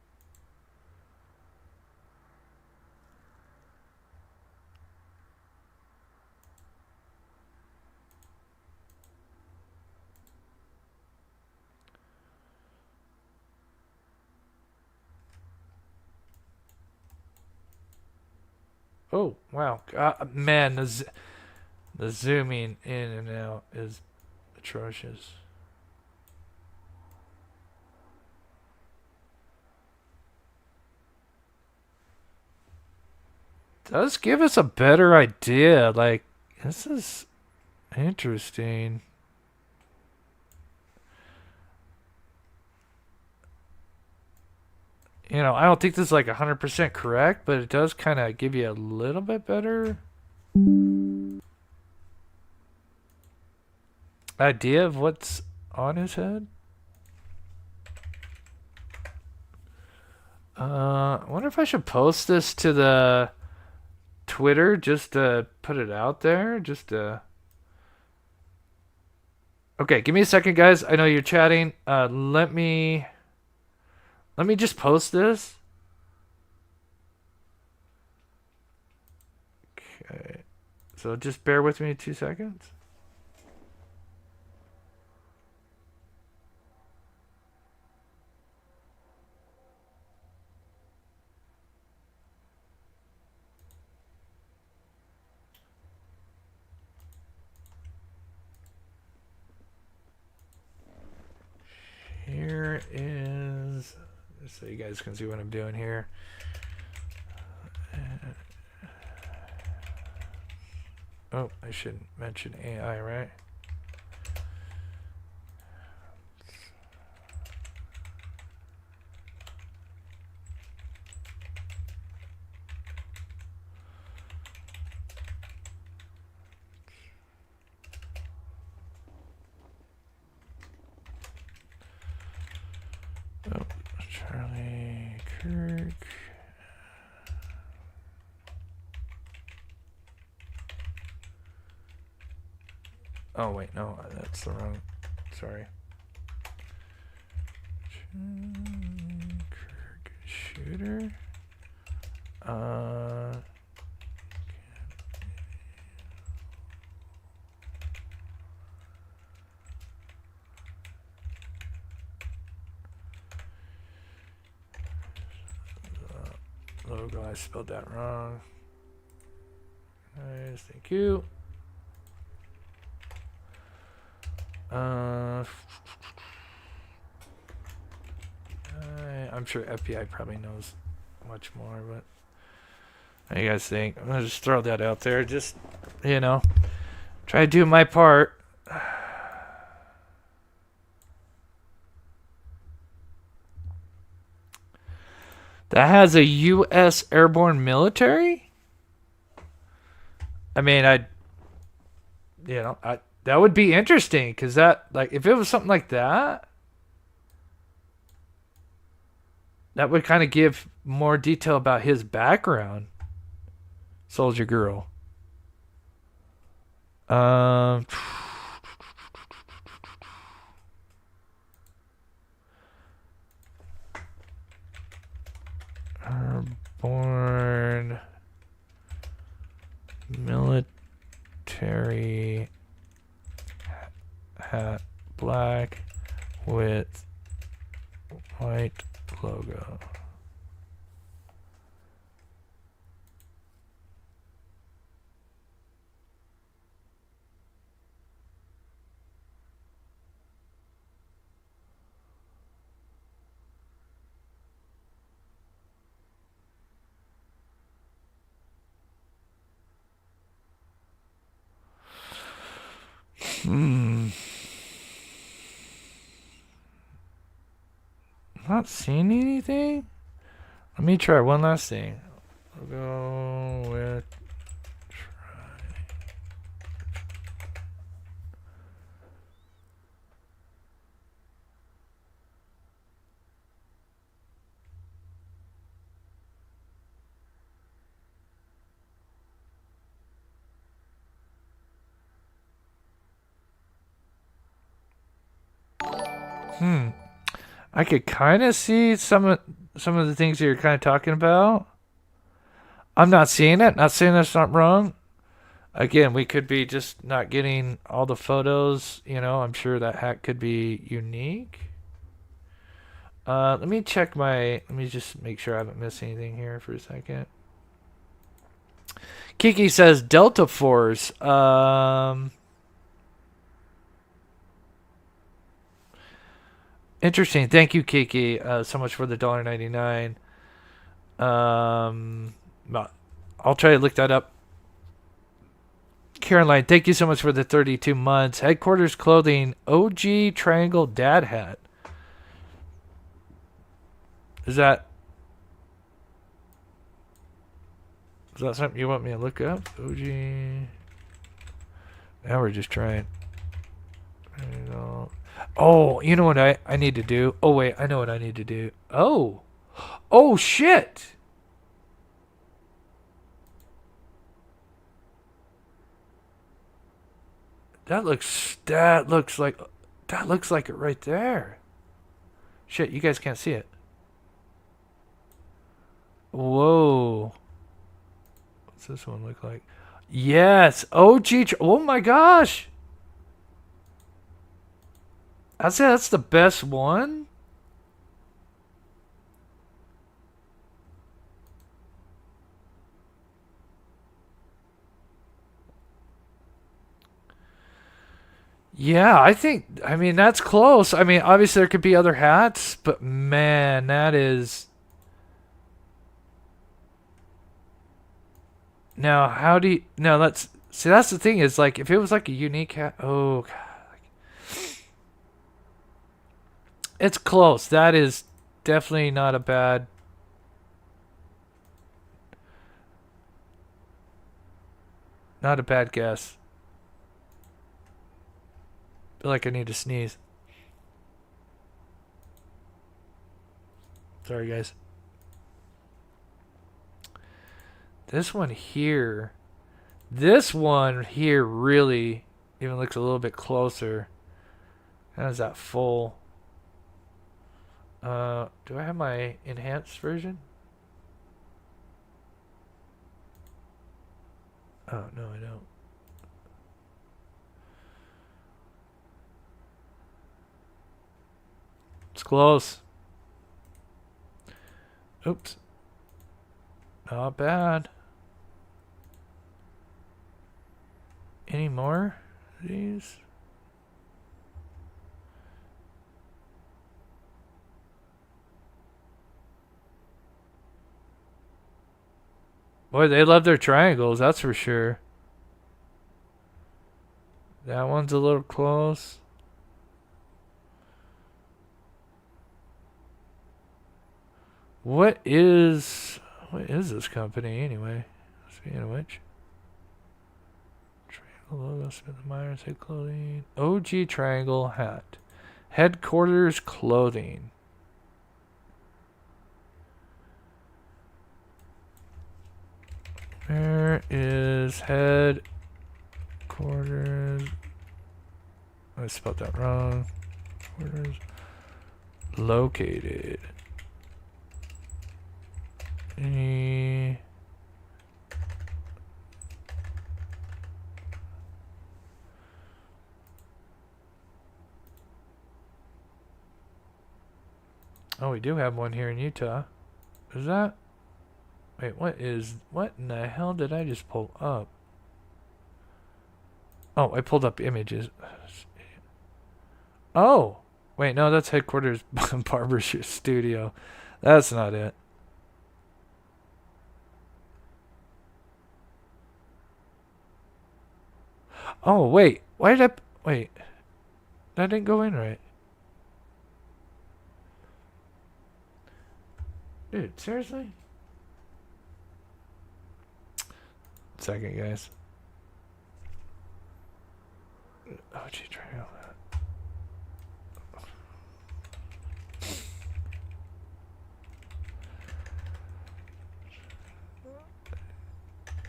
Oh, wow. Man, the zooming in and out is atrocious. Does give us a better idea. Like, this is interesting. You know, I don't think this is like 100% correct, but it does kind of give you a little bit better idea of what's on his head. I wonder if I should post this to the Twitter just to put it out there. Just to... Okay, give me a second, guys. I know you're chatting. Let me just post this. Okay. So just bear with me 2 seconds. Here is, so you guys can see what I'm doing here. Oh, I shouldn't mention AI, right? Oh, Charlie Kirk. Oh wait, no, that's the wrong. Sorry. Kirk shooter. Logo, I spelled that wrong. Nice, thank you. I'm sure FBI probably knows much more, but what do you guys think? I'm gonna just throw that out there. Just, you know, try to do my part. That has a U.S. airborne military? I mean, that would be interesting, because that, like, if it was something like that, that would kind of give more detail about his background. Soldier Girl. Airborne military hat, black with white logo. Not seeing anything? Let me try one last thing. I'll go with I could kind of see some of the things that you're kind of talking about. I'm not seeing it. Not saying that's not wrong. Again, we could be just not getting all the photos. You know, I'm sure that hack could be unique. Let me check let me just make sure I haven't missed anything here for a second. Kiki says Delta Force. Interesting. Thank you, Kiki, so much for the $1.99. I'll try to look that up. Caroline, thank you so much for the 32 months. Headquarters Clothing, OG Triangle Dad Hat. Is that something you want me to look up? OG. Now we're just trying. There you go. Oh, you know what I need to do? Oh, wait, I know what I need to do. Oh. Oh, shit. That looks like it right there. Shit, you guys can't see it. Whoa. What's this one look like? Yes. OG. Oh my gosh. I'd say that's the best one. Yeah, I mean, that's close. I mean, obviously there could be other hats, but man, that is... Now, how do you... No, let's... See, that's the thing is, like, if it was like a unique hat... Oh, God. It's close. That is definitely not a bad... Not a bad guess. Feel like I need to sneeze. Sorry, guys. This one here really even looks a little bit closer. How's that full? Do I have my enhanced version? Oh, no, I don't. It's close. Oops. Not bad. Any more of these? Boy, they love their triangles, that's for sure. That one's a little close. What is this company anyway? Speaking of which. Triangle logo, Smith & Myers, head clothing. OG Triangle hat. Headquarters Clothing. Where is headquarters? I spelled that wrong. Headquarters located. Oh, we do have one here in Utah. Is that? Wait, what in the hell did I just pull up? Oh, I pulled up images. Oh, wait, no, that's headquarters barber studio. That's not it. Oh, wait. Why did wait. That didn't go in right. Dude, seriously? Second, guys. Oh, gee, try all that.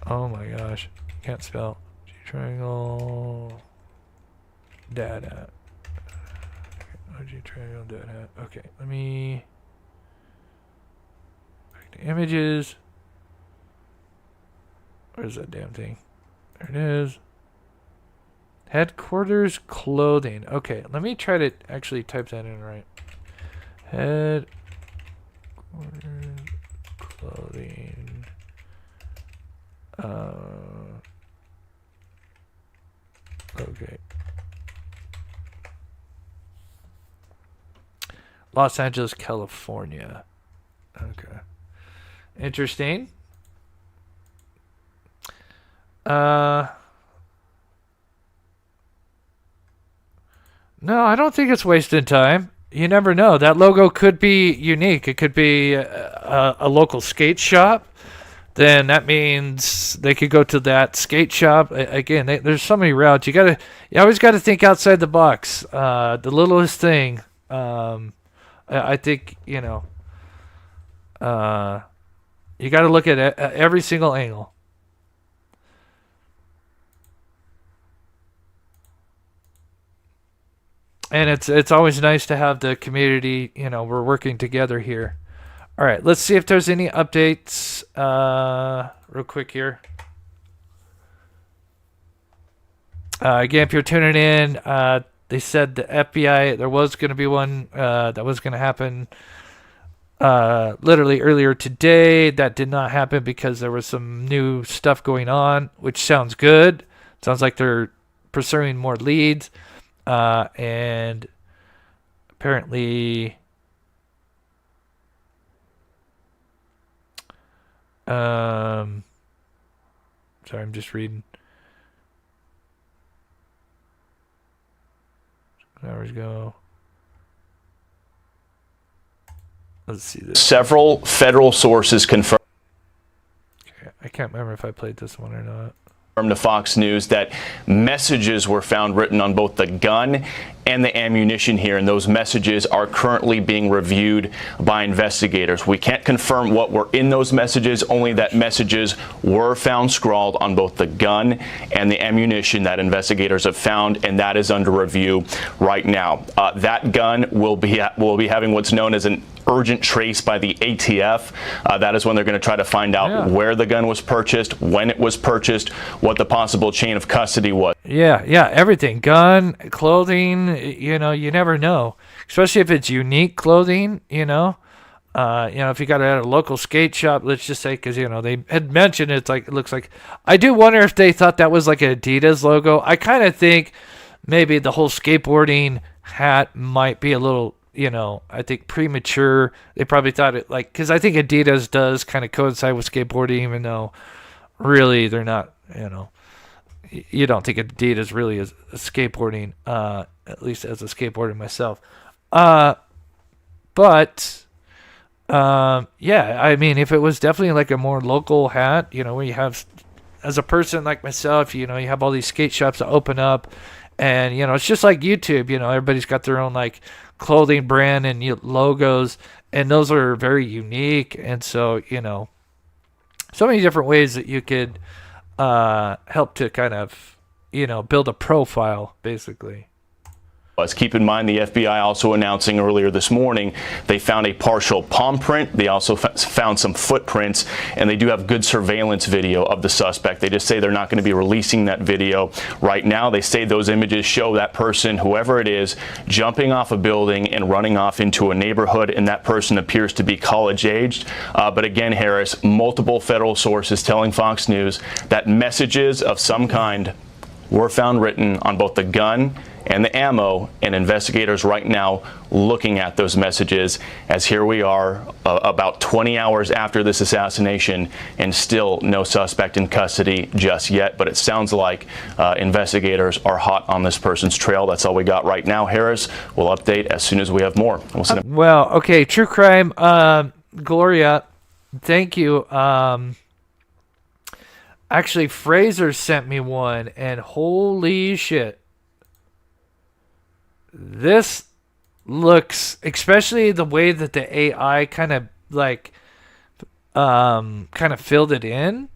Oh my gosh. Can't spell. Triangle data. OG triangle dead hat. Okay, let me back to images. Where's that damn thing? There it is. Headquarters clothing. Okay, let me try to actually type that in right. Headquarters clothing. Okay. Los Angeles, California. Okay. Interesting. No, I don't think it's wasting time. You never know. That logo could be unique. It could be a local skate shop. Then that means they could go to that skate shop. Again, there's so many routes. You always got to think outside the box. The littlest thing. I think, you got to look at every single angle. And it's always nice to have the community, we're working together here. All right, let's see if there's any updates real quick here. Again, if you're tuning in, they said the FBI, there was going to be one that was going to happen literally earlier today. That did not happen because there was some new stuff going on, which sounds good. Sounds like they're pursuing more leads. And apparently, sorry, I'm just reading. Hours ago. Let's see this. Several federal sources confirmed. Okay, I can't remember if I played this one or not. To Fox News that messages were found written on both the gun and the ammunition here, and those messages are currently being reviewed by investigators. We can't confirm what were in those messages, only that messages were found scrawled on both the gun and the ammunition that investigators have found, and that is under review right now. That gun will be having what's known as an urgent trace by the ATF. That is when they're going to try to find out where the gun was purchased, when it was purchased, what the possible chain of custody was. Yeah, everything. Gun, clothing, you never know. Especially if it's unique clothing, if you got it at a local skate shop, let's just say, because, they had mentioned it looks like. I do wonder if they thought that was like an Adidas logo. I kind of think maybe the whole skateboarding hat might be a little, I think premature. They probably thought it because I think Adidas does kind of coincide with skateboarding, even though really they're not, you don't think Adidas really is skateboarding, at least as a skateboarder myself. Yeah, I mean, if it was definitely like a more local hat, where you have, as a person like myself, you have all these skate shops that open up, and, it's just like YouTube, everybody's got their own like clothing brand and logos, and those are very unique. And so, so many different ways that you could help to kind of, build a profile, basically. Keep in mind, the FBI also announcing earlier this morning they found a partial palm print. They also found some footprints, and they do have good surveillance video of the suspect. They just say they're not going to be releasing that video right now. They say those images show that person, whoever it is, jumping off a building and running off into a neighborhood, and that person appears to be college-aged. But again, Harris, multiple federal sources telling Fox News that messages of some kind were found written on both the gun and the ammo, and investigators right now looking at those messages, as here we are about 20 hours after this assassination, and still no suspect in custody just yet. But it sounds like investigators are hot on this person's trail. That's all we got right now, Harris. We'll update as soon as we have more. Well, okay, true crime. Gloria, thank you. Actually, Fraser sent me one, and holy shit. This looks, especially the way that the AI kind of filled it in.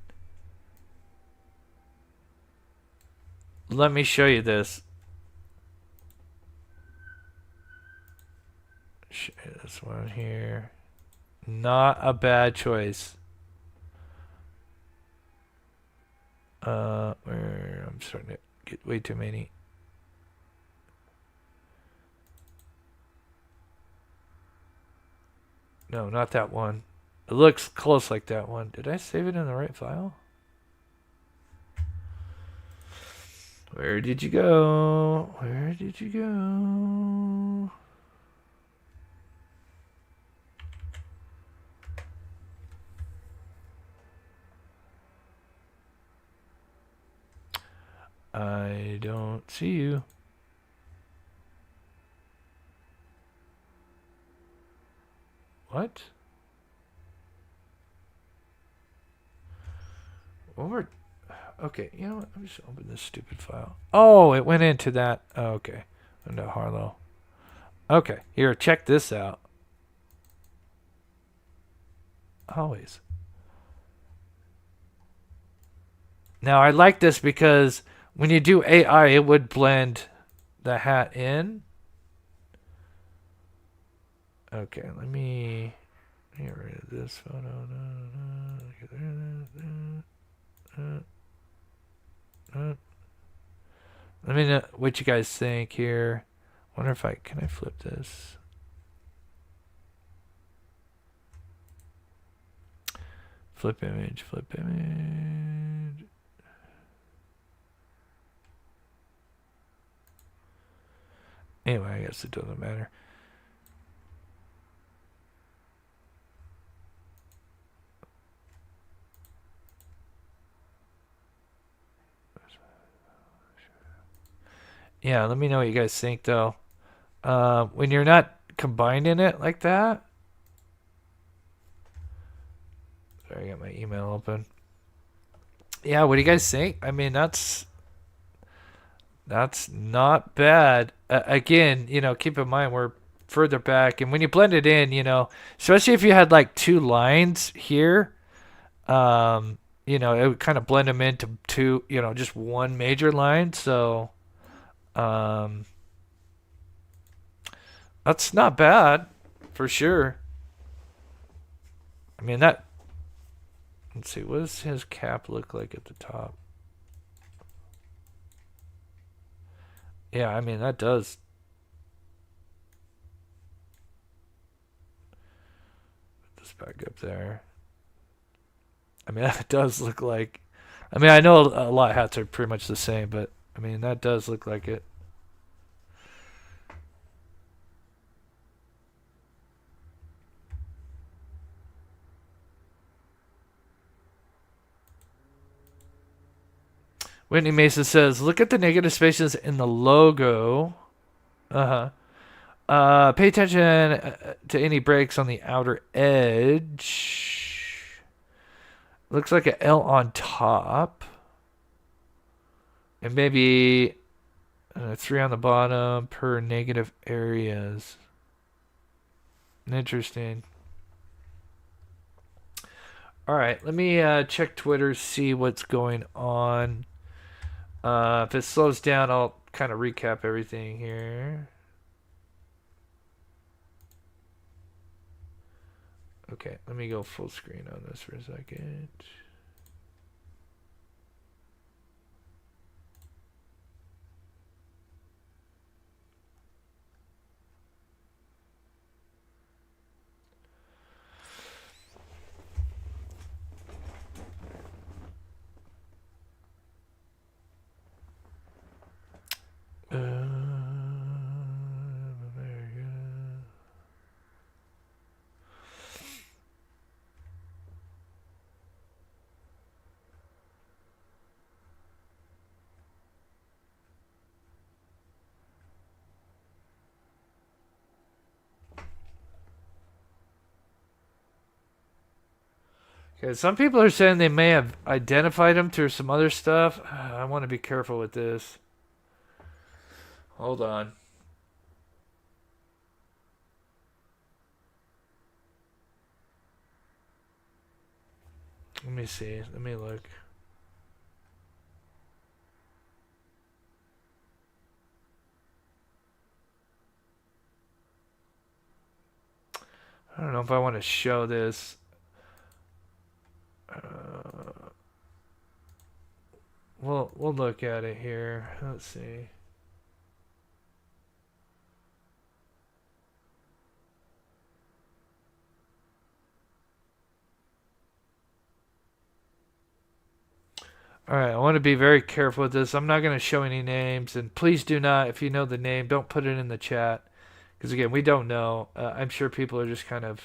Let me show you this. This one here. Not a bad choice. Where I'm starting to get way too many. No, not that one. It looks close like that one. Did I save it in the right file? Where did you go? Where did you go? I don't see you. What? Okay, you know what? I'm just open this stupid file. Oh, it went into that. Oh, okay. Into Harlow. Okay, here, check this out. Always. Now, I like this because when you do AI, it would blend the hat in. Okay, let me get rid of this photo. Let me know what you guys think here. Wonder if can I flip this? Flip image, flip image. Anyway, I guess it doesn't matter. Yeah, let me know what you guys think, though. When you're not combining it like that. Sorry, I got my email open. Yeah, what do you guys think? I mean, that's not bad. Again, keep in mind we're further back, and when you blend it in, especially if you had like two lines here, it would kind of blend them into two, just one major line. So, that's not bad, for sure. I mean, let's see, what does his cap look like at the top? Yeah, I mean, that does. Put this back up there. I mean, that does look like. I mean, I know a lot of hats are pretty much the same, but I mean, that does look like it. Whitney Mason says, look at the negative spaces in the logo. Pay attention to any breaks on the outer edge. Looks like an L on top. And maybe 3 on the bottom per negative areas. Interesting. All right, let me check Twitter, see what's going on. If it slows down, I'll kind of recap everything here. Okay, let me go full screen on this for a second. Very good. Okay, some people are saying they may have identified him through some other stuff. I want to be careful with this. Hold on. Let me see. Let me look. I don't know if I want to show this. We'll look at it here. Let's see. All right, I want to be very careful with this. I'm not going to show any names, and please do not, if you know the name, don't put it in the chat. Because, again, we don't know. I'm sure people are just kind of...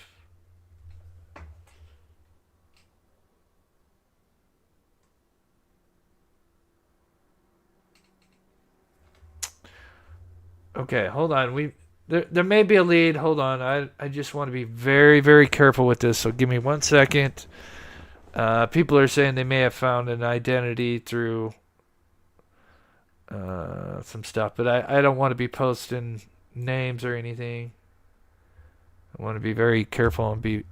Okay, hold on. There may be a lead. Hold on. I just want to be very, very careful with this, so give me 1 second. People are saying they may have found an identity through some stuff, but I don't want to be posting names or anything. I want to be very careful and be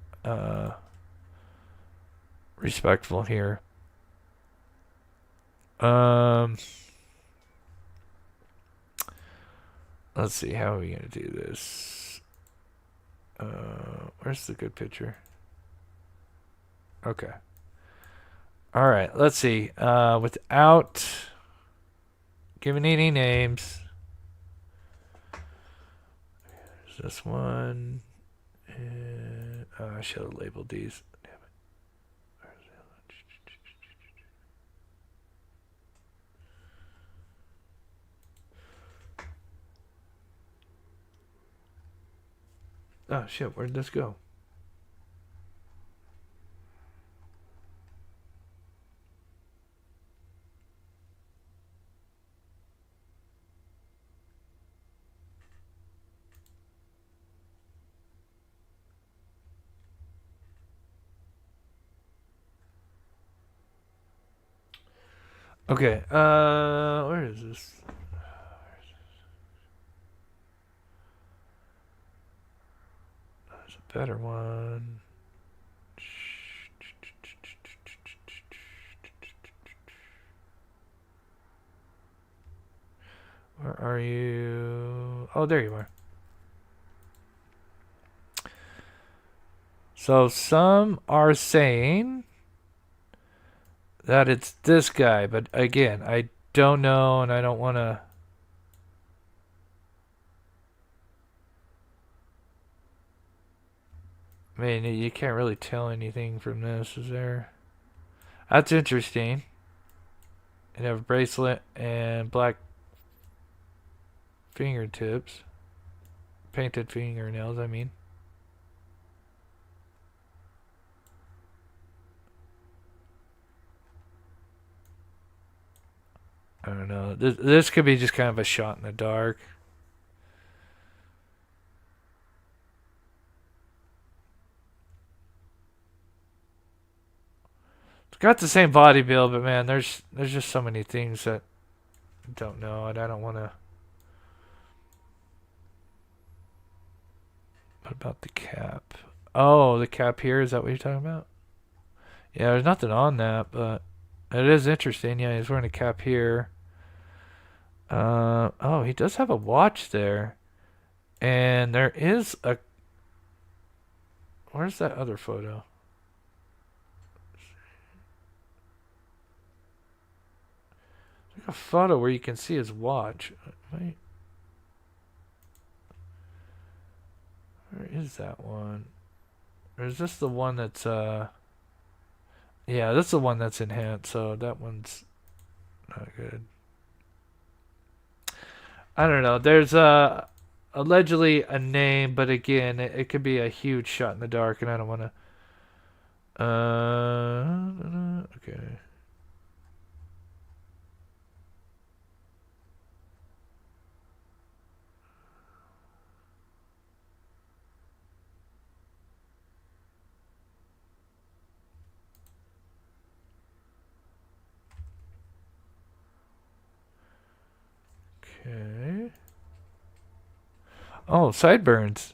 respectful here. Let's see, how are we going to do this? Where's the good picture? Okay. All right, let's see. Without giving any names. There's this one. And, I should have labeled these. Damn it. Where's the other? Oh, shit. Where'd this go? Okay, where is this? There's a better one. Where are you? Oh, there you are. So some are saying that it's this guy, but again, I don't know, and I don't want to... I mean, you can't really tell anything from this, is there? That's interesting. You have a bracelet and black fingertips. Painted fingernails, I mean. I don't know. This could be just kind of a shot in the dark. It's got the same body build, but man, there's just so many things that I don't know, and I don't want to. What about the cap? Oh, the cap here, is that what you're talking about? Yeah, there's nothing on that, but it is interesting. Yeah, he's wearing a cap here. Oh, he does have a watch there. And there is a... Where's that other photo? There's a photo where you can see his watch. Wait. Where is that one? Or is this the one that's... Yeah, that's the one that's enhanced, so that one's not good. I don't know. There's allegedly a name, but again, it could be a huge shot in the dark, and I don't want to. Okay. Okay. Oh, sideburns.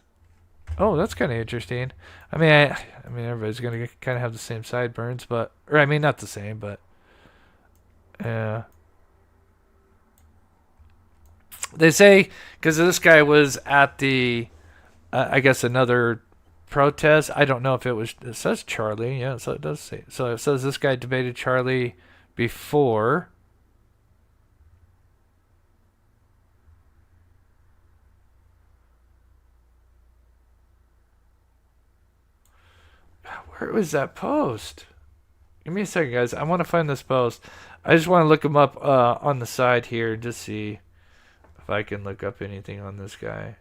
Oh, that's kind of interesting. I mean, I mean, everybody's gonna kind of have the same sideburns, but, or I mean, not the same, but, yeah. They say because this guy was at the, I guess another protest. I don't know if it says Charlie. Yeah, so it does say. So it says this guy debated Charlie before. Where was that post? Give me a second, guys. I want to find this post. I just want to look him up on the side here and just see if I can look up anything on this guy.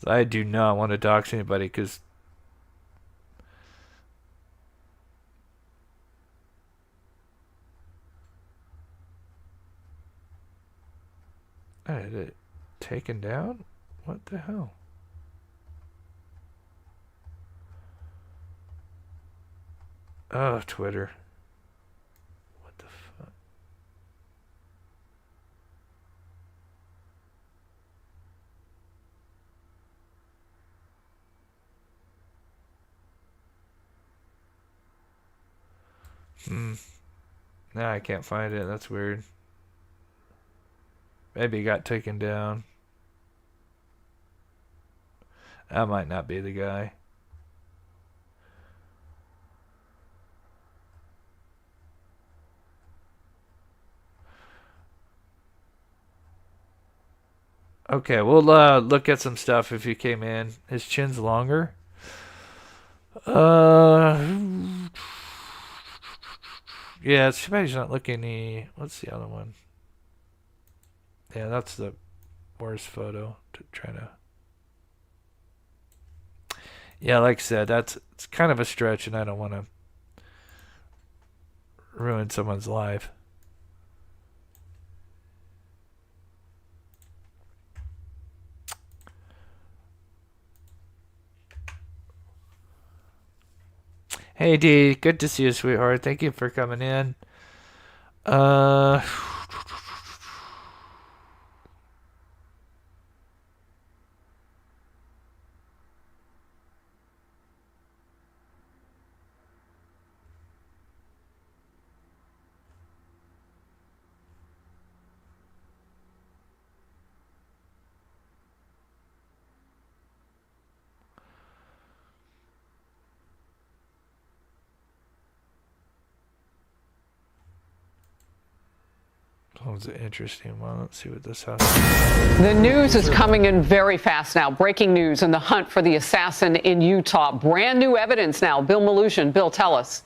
I do not want to dox anybody because is it taken down? What the hell? Oh, Twitter. What the fuck? Nah, I can't find it. That's weird. Maybe it got taken down. That might not be the guy. Okay, we'll look at some stuff if he came in. His chin's longer. Yeah, it's too bad he's not looking. What's the other one? Yeah, that's the worst photo to try to. Yeah, like I said, it's kind of a stretch, and I don't want to ruin someone's life. Hey D, good to see you, sweetheart. Thank you for coming in. That was an interesting one. Let's see what this has. The news is coming in very fast now. Breaking news in the hunt for the assassin in Utah. Brand new evidence now. Bill Malushin. Bill, tell us.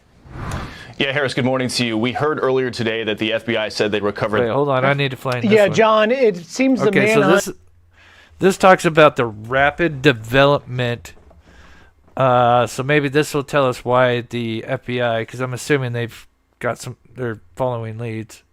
Yeah, Harris, good morning to you. We heard earlier today that the FBI said they recovered. Wait, hold on. I need to find this Yeah, one. John, it seems the manhunt. So this talks about the rapid development. So maybe this will tell us why the FBI, because I'm assuming they're following leads.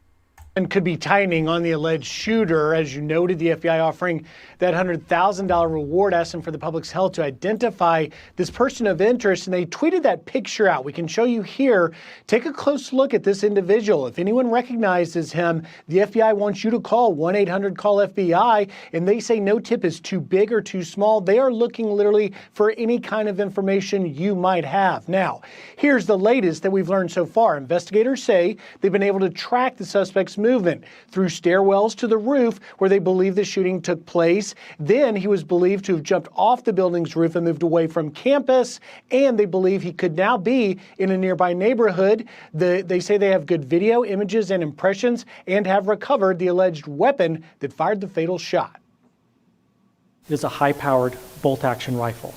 And could be tightening on the alleged shooter. As you noted, the FBI offering that $100,000 reward, asking for the public's help to identify this person of interest. And they tweeted that picture out. We can show you here. Take a close look at this individual. If anyone recognizes him, the FBI wants you to call 1-800-CALL-FBI. And they say no tip is too big or too small. They are looking literally for any kind of information you might have. Now, here's the latest that we've learned so far. Investigators say they've been able to track the suspect's movement through stairwells to the roof where they believe the shooting took place. Then he was believed to have jumped off the building's roof and moved away from campus, and they believe he could now be in a nearby neighborhood. They say they have good video, images, and impressions and have recovered the alleged weapon that fired the fatal shot. It is a high-powered bolt-action rifle.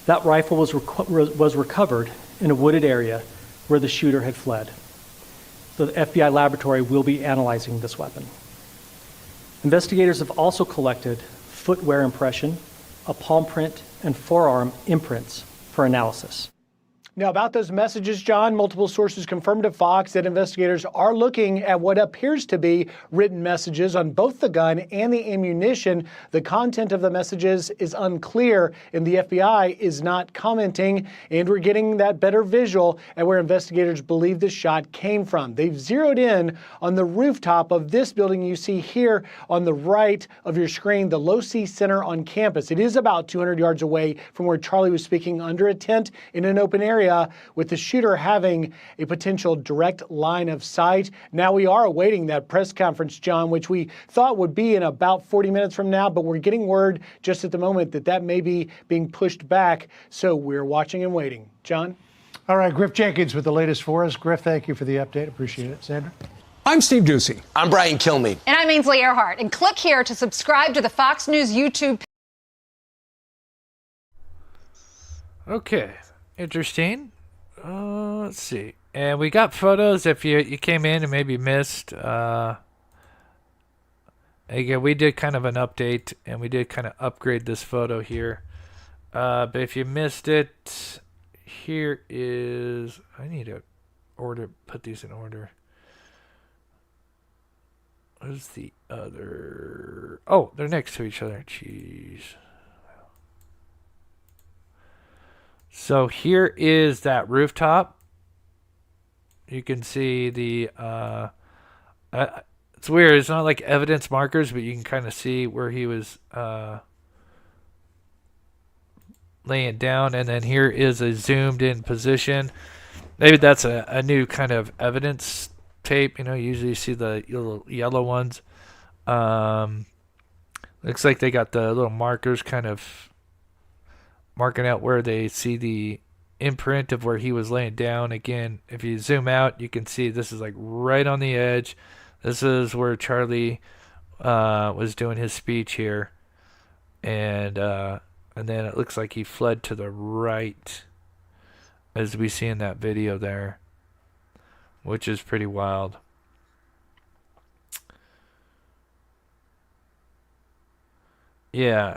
That rifle was recovered in a wooded area where the shooter had fled. So the FBI laboratory will be analyzing this weapon. Investigators have also collected footwear impression, a palm print, and forearm imprints for analysis. Now, about those messages, John, multiple sources confirmed to Fox that investigators are looking at what appears to be written messages on both the gun and the ammunition. The content of the messages is unclear, and the FBI is not commenting. And we're getting that better visual at where investigators believe the shot came from. They've zeroed in on the rooftop of this building you see here on the right of your screen, the Low C Center on campus. It is about 200 yards away from where Charlie was speaking under a tent in an open area. area, with the shooter having a potential direct line of sight. Now we are awaiting that press conference, John, which we thought would be in about 40 minutes from now, but we're getting word just at the moment that that may be being pushed back. So we're watching and waiting. John? All right, Griff Jenkins with the latest for us. Griff, thank you for the update. Appreciate it. Sandra? I'm Steve Doocy. I'm Brian Kilmeade. And I'm Ainsley Earhart. And click here to subscribe to the Fox News YouTube. Okay, interesting. Let's see. And we got photos if you came in and maybe missed. Again, we did kind of an update, and we did kind of upgrade this photo here. But if you missed it, here is... I need to put these in order. What's the other... Oh, they're next to each other. Jeez. So here is that rooftop. You can see the... it's weird. It's not like evidence markers, but you can kind of see where he was laying down. And then here is a zoomed in position. Maybe that's a new kind of evidence tape. You know, usually you see the yellow ones. Looks like they got the little markers kind of marking out where they see the imprint of where he was laying down. Again, if you zoom out, you can see this is like right on the edge. This is where Charlie was doing his speech here. And then it looks like he fled to the right, as we see in that video there, which is pretty wild. Yeah.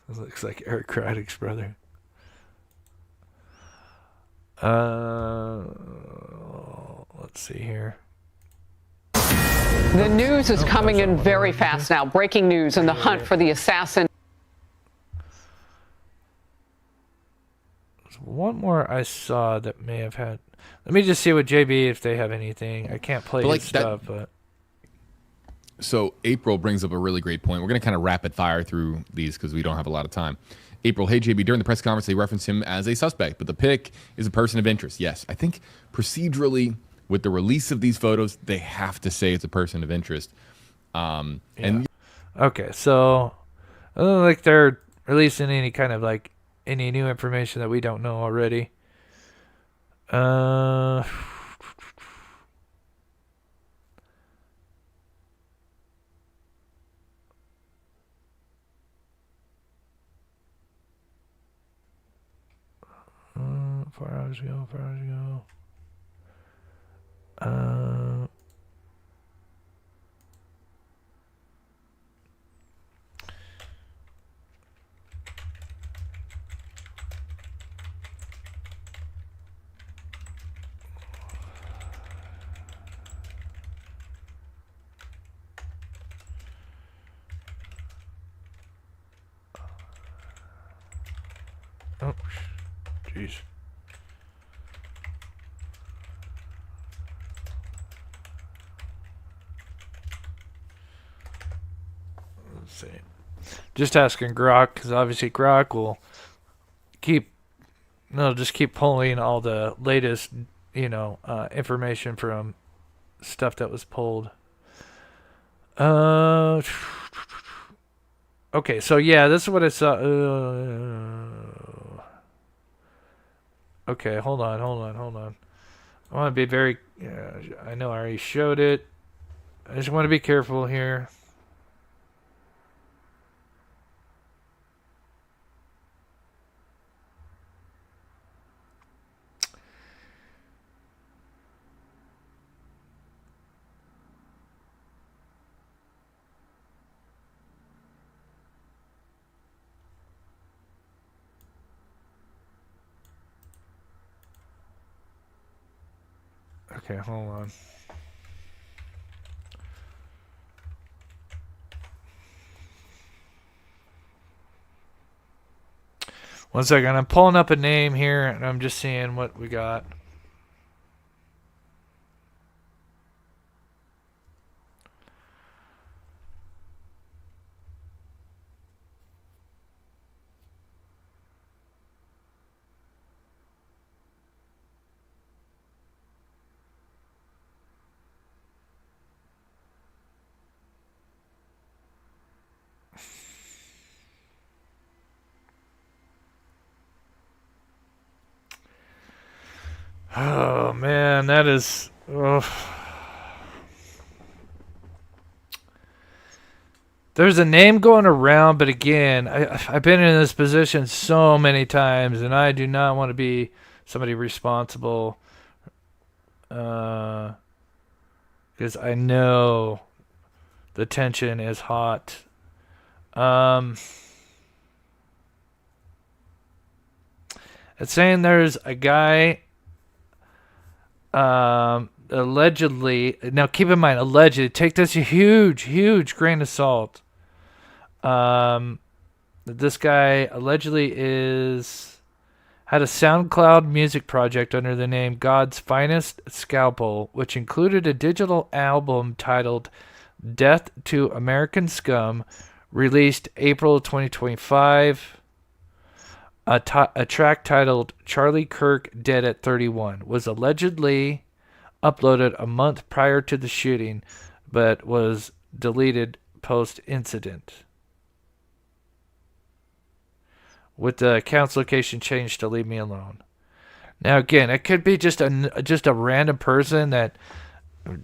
It looks like Eric Craddock's brother. Let's see here. The news is coming in very fast now. Breaking news in the hunt for the assassin. There's one more I saw that may have had. Let me just see with JB if they have anything. I can't play his stuff, but. So April brings up a really great point. We're going to kind of rapid fire through these because we don't have a lot of time. April, hey JB, during the press conference, they referenced him as a suspect, but the pic is a person of interest. Yes, I think procedurally, with the release of these photos, they have to say it's a person of interest. And okay, so I don't like they're releasing any kind of like any new information that we don't know already. Four hours ago. Oh, jeez. Let's see. Just asking Grok, because obviously Grok will just keep pulling all the latest, information from stuff that was pulled. Okay, so yeah, this is what I saw. Okay, hold on. I want to be very. I know I already showed it. I just want to be careful here. Okay, hold on. One second, I'm pulling up a name here, and I'm just seeing what we got. Oh man, that is. Ugh. There's a name going around, but again, I've been in this position so many times, and I do not want to be somebody responsible. Because I know the tension is hot. It's saying there's a guy allegedly, now keep in mind, allegedly, take this a huge grain of salt. This guy allegedly had a SoundCloud music project under the name God's Finest Scalpel, which included a digital album titled Death to American Scum, released April 2025. A track titled Charlie Kirk Dead at 31 was allegedly uploaded a month prior to the shooting, but was deleted post-incident, with the account's location changed to leave me alone. Now again, it could be just a random person that,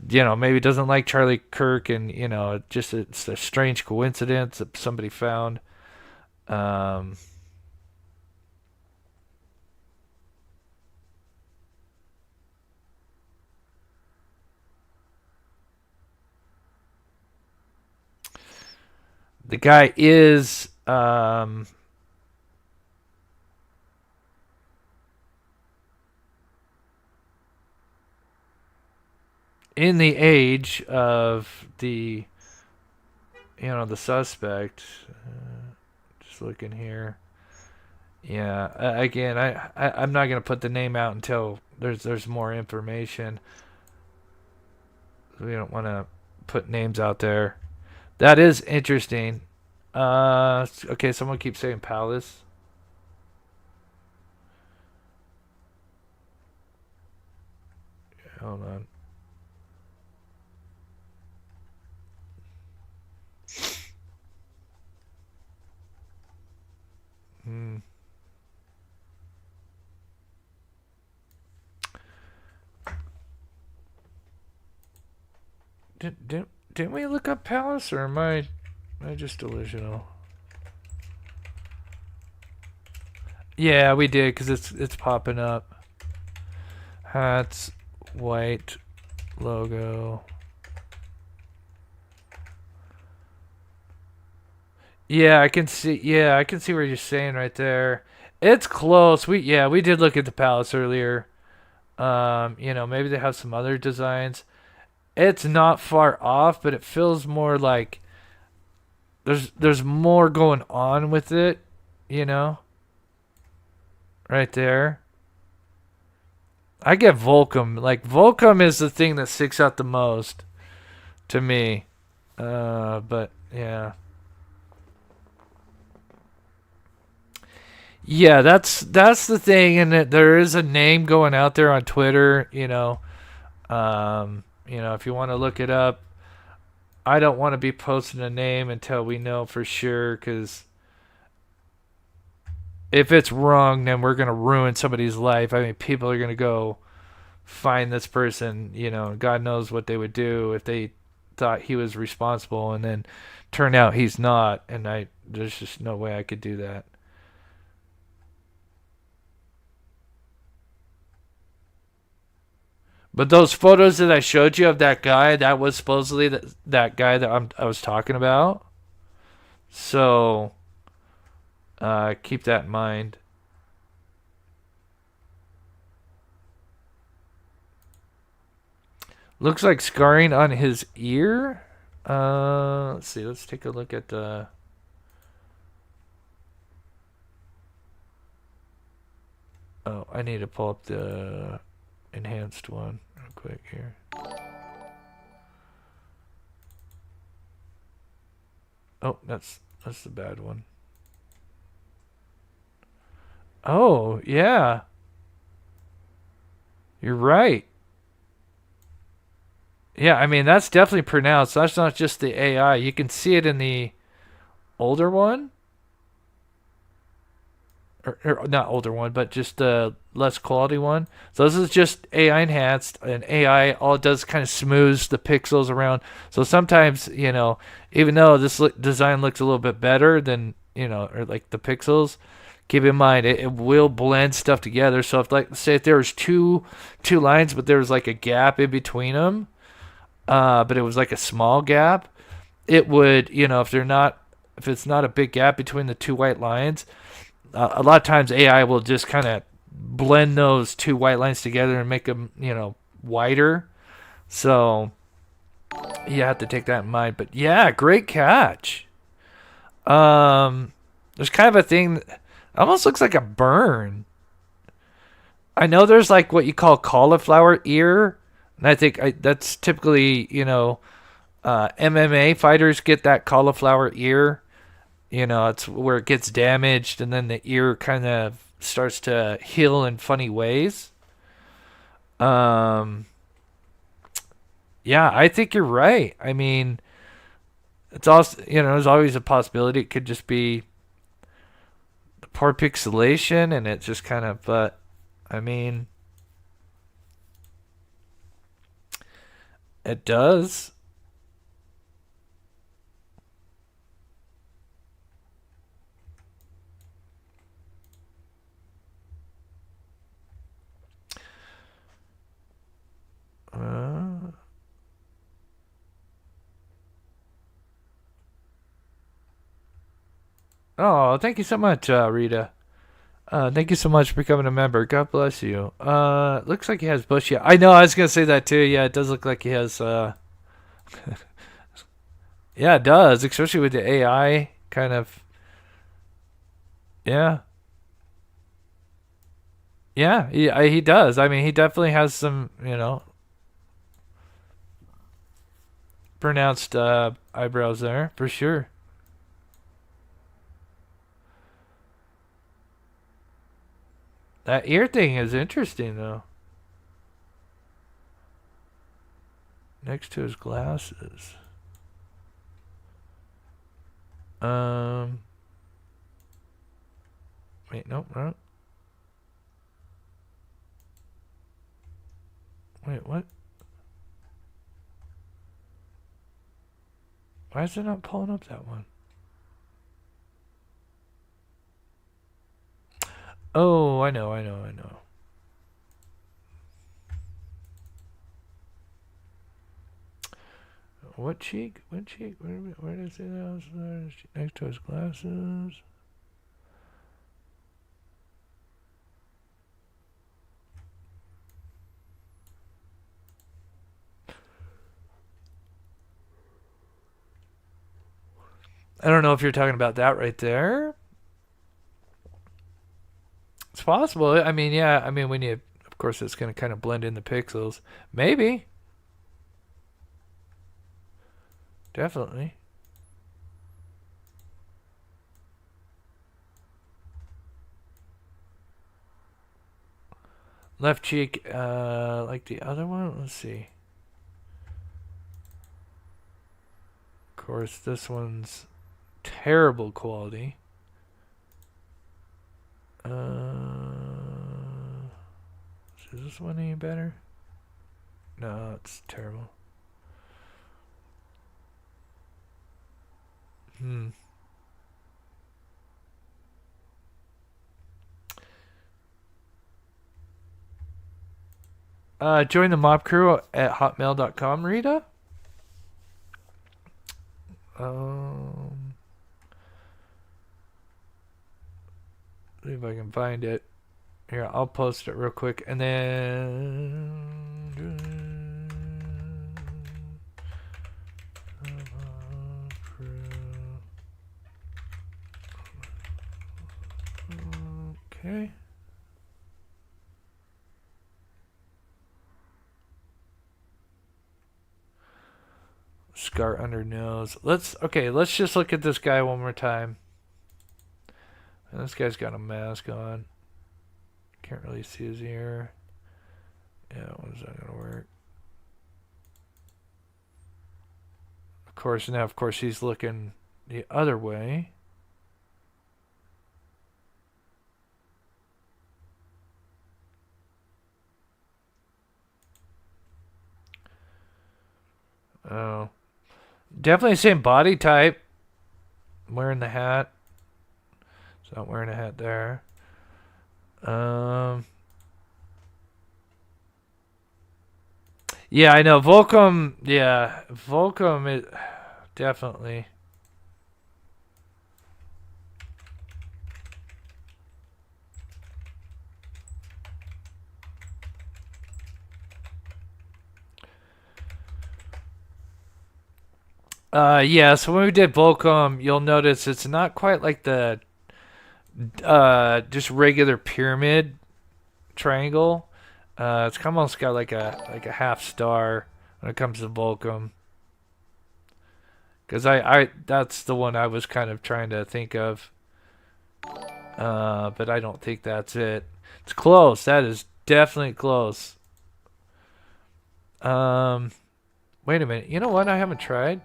you know, maybe doesn't like Charlie Kirk, and you know, it's a strange coincidence that somebody found. The guy is in the age of the, you know, the suspect. Just looking here. Yeah, again, I'm not gonna put the name out until there's more information. We don't want to put names out there. That is interesting. Okay, someone keeps saying Palace. Hold on. Didn't we look up Palace, or am I just delusional? Yeah, we did, because it's popping up. Hats, white logo. Yeah, I can see. Yeah, I can see what you're saying right there. It's close. We did look at the Palace earlier. You know, maybe they have some other designs. It's not far off, but it feels more like there's more going on with it, you know? Right there. I get Volcom. Like, Volcom is the thing that sticks out the most to me. But yeah. Yeah, that's the thing, and there is a name going out there on Twitter, you know. You know, if you want to look it up, I don't want to be posting a name until we know for sure, because if it's wrong, then we're going to ruin somebody's life. I mean, people are going to go find this person, you know, God knows what they would do if they thought he was responsible, and then turn out he's not, and there's just no way I could do that. But those photos that I showed you of that guy, that was supposedly that guy that I was talking about. So, keep that in mind. Looks like scarring on his ear. Let's see. Let's take a look at the... Oh, I need to pull up the enhanced one real quick here. Oh, that's the bad one. Oh, yeah. You're right. Yeah, I mean, that's definitely pronounced. That's not just the AI. You can see it in the older one. Or not older one, but just the less quality one. So this is just AI enhanced, and AI, all it does kind of smooths the pixels around. So sometimes, even though this design looks a little bit better than, or like the pixels, keep in mind it will blend stuff together. So if, like, say if there was two lines, but there was like a gap in between them, but it was like a small gap, it would, if it's not a big gap between the two white lines, a lot of times AI will just kind of blend those two white lines together and make them, wider. So you have to take that in mind. But yeah, great catch. There's kind of a thing that almost looks like a burn. I know there's like what you call cauliflower ear, and I think that's typically, MMA fighters get that cauliflower ear. It's where it gets damaged, and then the ear kind of starts to heal in funny ways. Yeah, I think you're right. I mean, it's also, there's always a possibility it could just be the poor pixelation, and it just kind of, but I mean, it does. Oh, thank you so much, Rita. Thank you so much for becoming a member. God bless you. Looks like he has bush. Yeah, I know. I was gonna say that too. Yeah, it does look like he has. Yeah, it does, especially with the AI kind of. Yeah. Yeah, he does. I mean, he definitely has some, pronounced eyebrows there for sure. That ear thing is interesting though. Next to his glasses. Wait, nope, no. Wait, what? Why is it not pulling up that one? Oh, I know. What cheek? What cheek? Where did it say that was next to his glasses? I don't know if you're talking about that right there. It's possible. I mean, yeah. I mean, when you, of course, it's going to kind of blend in the pixels. Maybe. Definitely. Left cheek, like the other one. Let's see. Of course, this one's terrible quality. Is this one any better? No, it's terrible. Join the mob crew at hotmail.com, Rita. See if I can find it. Here, I'll post it real quick, and then okay. Scar under nose. Let's just look at this guy one more time. And this guy's got a mask on. Can't really see his ear. Yeah, when is that gonna work? Of course, he's looking the other way. Definitely same body type. Wearing the hat. It's not wearing a hat there. Yeah, I know. Volcom, yeah. Volcom is definitely. Yeah, so when we did Volcom, you'll notice it's not quite like the just regular pyramid triangle. It's almost got like a half star when it comes to Volcom. Because I that's the one I was kind of trying to think of. But I don't think that's it. It's close. That is definitely close. Wait a minute. You know what? I haven't tried.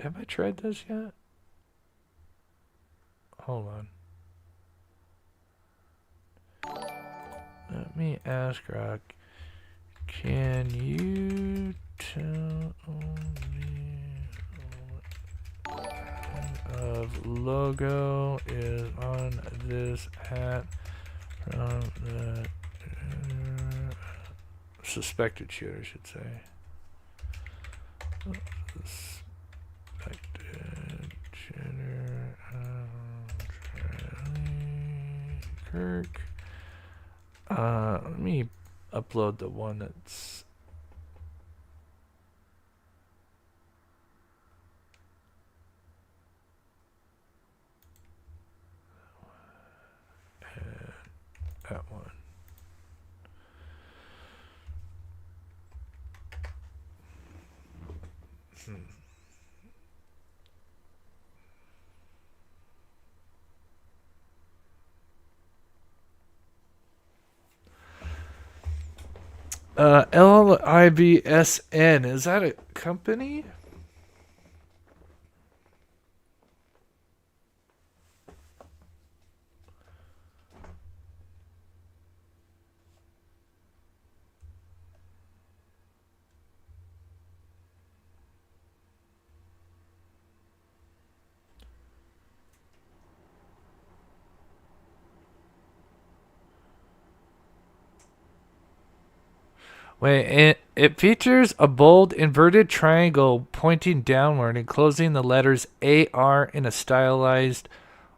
Have I tried this yet? Hold on. Let me ask Rock. Can you tell me what kind of logo is on this hat from the suspected shooter, I should say. Suspected shooter, Charlie Kirk. Let me upload the one that's that one. LIBSN, is that a company? Wait, it features a bold inverted triangle pointing downward and closing the letters AR in a stylized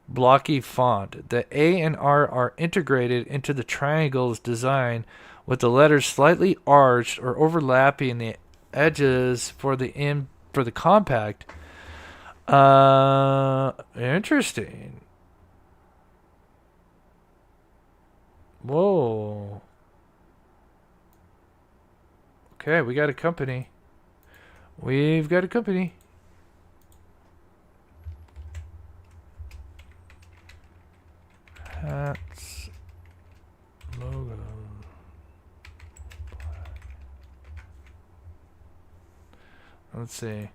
blocky font. The A and R are integrated into the triangle's design with the letters slightly arched or overlapping the edges for the compact. Interesting. Whoa. Okay, we got a company. We've got a company. Hats. Logo. Let's see.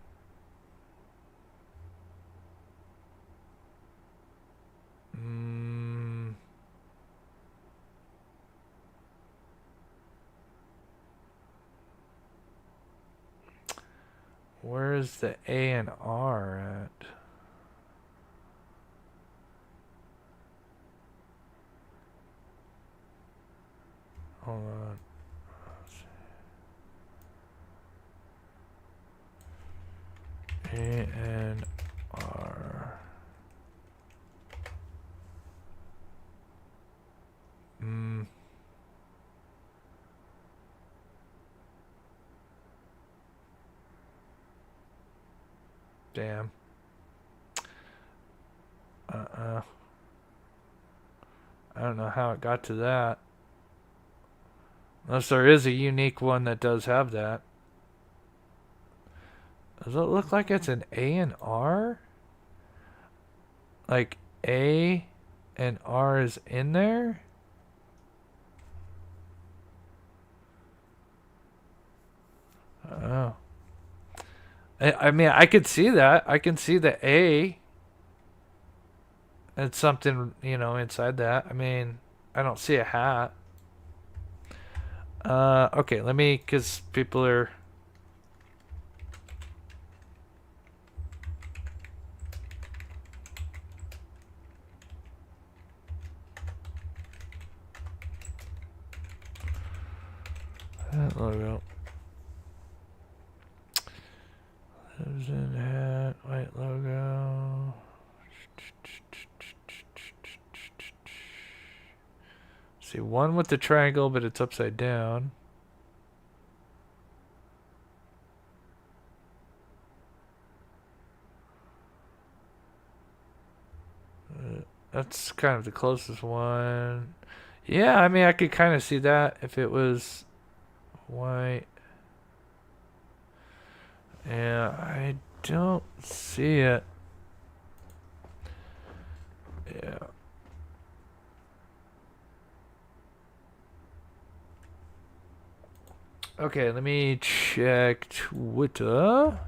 Where's the A and R at? Hold on. A and R. Damn. I don't know how it got to that. Unless there is a unique one that does have that. Does it look like it's an A and R? Like A and R is in there? Oh. I mean, I could see that. I can see the A. It's something, inside that. I mean, I don't see a hat. Okay, let me, because people are... That logo. Lives in hat, white logo. See, one with the triangle, but it's upside down. That's kind of the closest one. Yeah, I mean, I could kind of see that if it was white. Yeah, I don't see it. Yeah. Okay, let me check Twitter.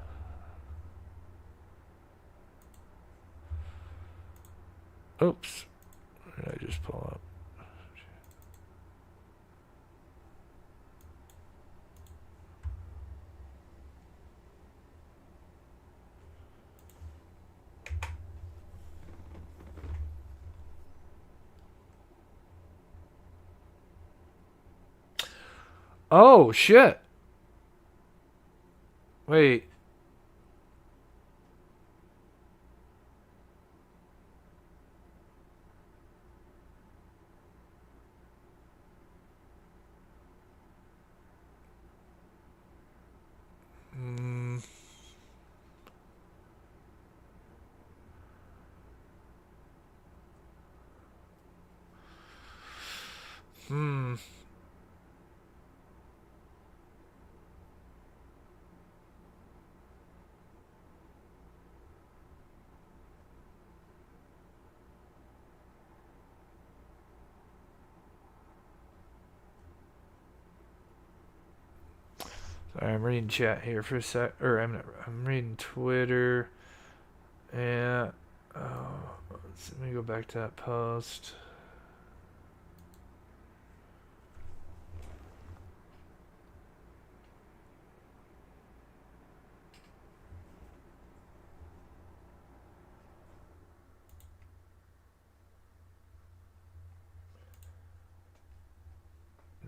Oops. What did I just pull up? Oh, shit. Wait. Hmm. Sorry, I'm reading chat here for a sec. Or I'm reading Twitter. Yeah. Oh, let me go back to that post.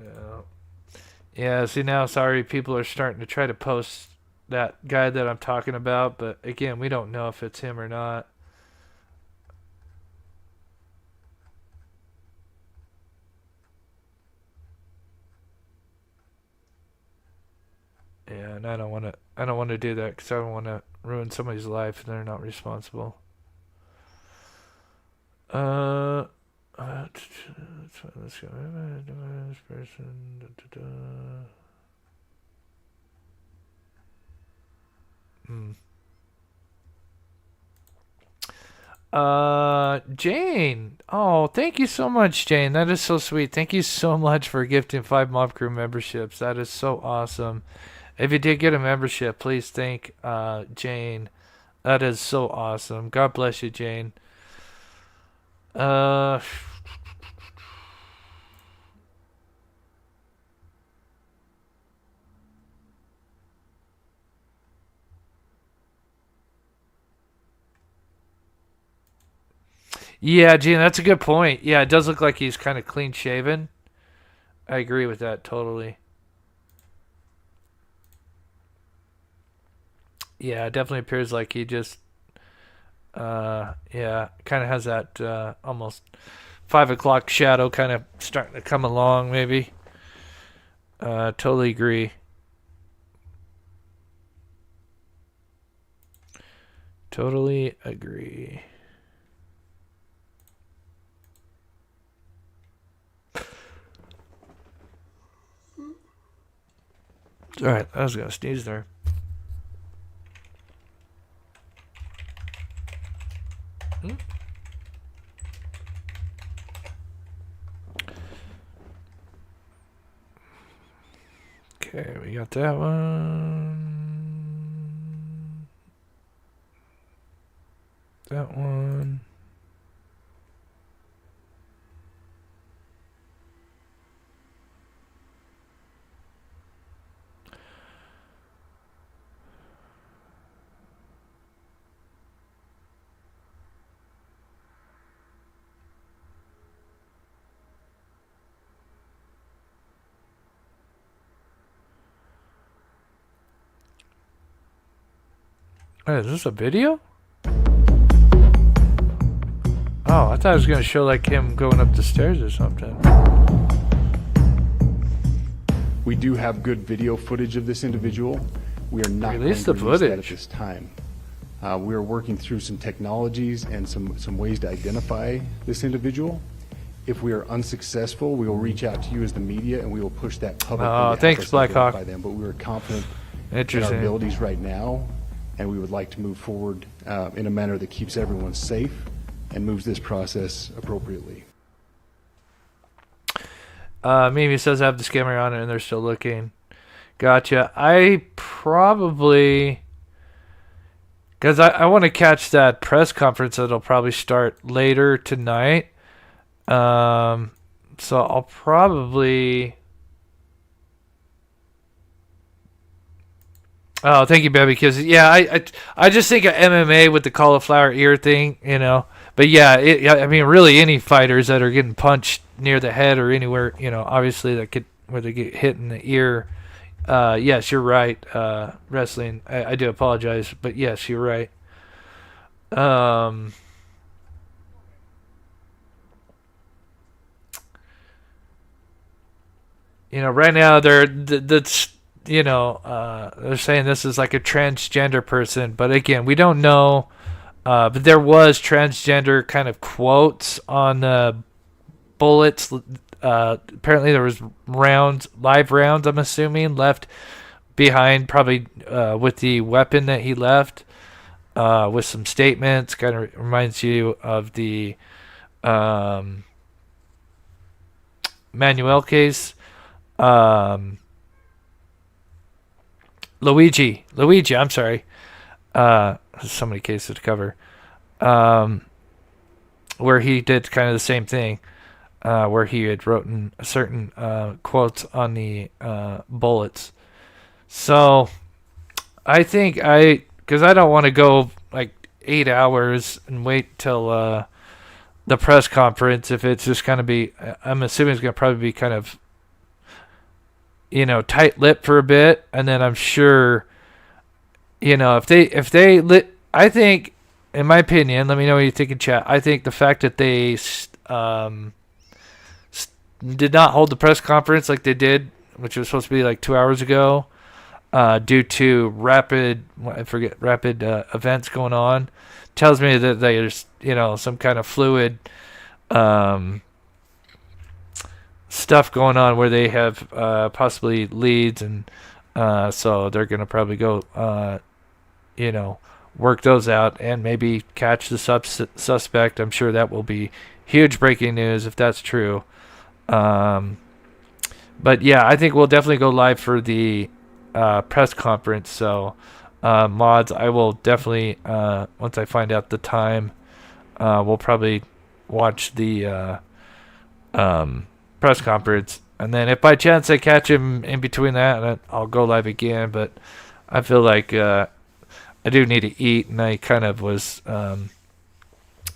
No. Yeah, see now, sorry, people are starting to try to post that guy that I'm talking about, but again, we don't know if it's him or not. Yeah, and I don't want to do that because I don't want to ruin somebody's life and they're not responsible. Let's go. This person. Jane. Oh, thank you so much, Jane. That is so sweet. Thank you so much for gifting 5 Mob Crew memberships. That is so awesome. If you did get a membership, please thank Jane. That is so awesome. God bless you, Jane. Yeah, Gene, that's a good point. Yeah, it does look like he's kind of clean shaven. I agree with that totally. Yeah, it definitely appears like he just yeah, kind of has that almost 5 o'clock shadow kind of starting to come along maybe. Totally agree. Totally agree. All right, I was gonna sneeze there. Okay, we got that one. That one. Hey, is this a video? Oh, I thought it was going to show like him going up the stairs or something. We do have good video footage of this individual. We are not Release going to the release that at footage. this time. We are working through some technologies and some ways to identify this individual. If we are unsuccessful, we will reach out to you as the media and we will push that publicly. to help Thanks, us Blackhawk. identify them. But we are confident in Interesting. our abilities right now, and we would like to move forward in a manner that keeps everyone safe and moves this process appropriately. Mimi says I have the scammer on it and they're still looking. Gotcha. I probably... Because I want to catch that press conference that'll probably start later tonight. So I'll probably... Oh, thank you, Bebby. Because, yeah, I just think of MMA with the cauliflower ear thing, you know. But, yeah, I mean, really any fighters that are getting punched near the head or anywhere, you know, obviously where they get hit in the ear. Yes, you're right, wrestling. I do apologize, but yes, you're right. You know, right now they're saying this is like a transgender person, but again, we don't know. But there was transgender kind of quotes on the bullets. Apparently there was live rounds, I'm assuming, left behind, probably with the weapon that he left, with some statements. Kind of reminds you of the Manuel case. Luigi, I'm sorry. So many cases to cover. Where he did kind of the same thing. Where he had written certain quotes on the bullets. So I think because I don't want to go like 8 hours and wait till the press conference. If it's just going to be, I'm assuming it's going to probably be kind of, you know, tight-lipped for a bit, and then I'm sure, you know, if they I think, in my opinion, let me know what you think in chat. I think the fact that they did not hold the press conference like they did, which was supposed to be like 2 hours ago, due to rapid events going on, tells me that there's, you know, some kind of fluid stuff going on where they have possibly leads, and so they're going to probably go, you know, work those out and maybe catch the suspect. I'm sure that will be huge breaking news if that's true. But yeah, I think we'll definitely go live for the press conference. So mods, I will definitely, once I find out the time, we'll probably watch the press conference, and then if by chance I catch him in between that, I'll go live again. But I feel like I do need to eat, and I kind of was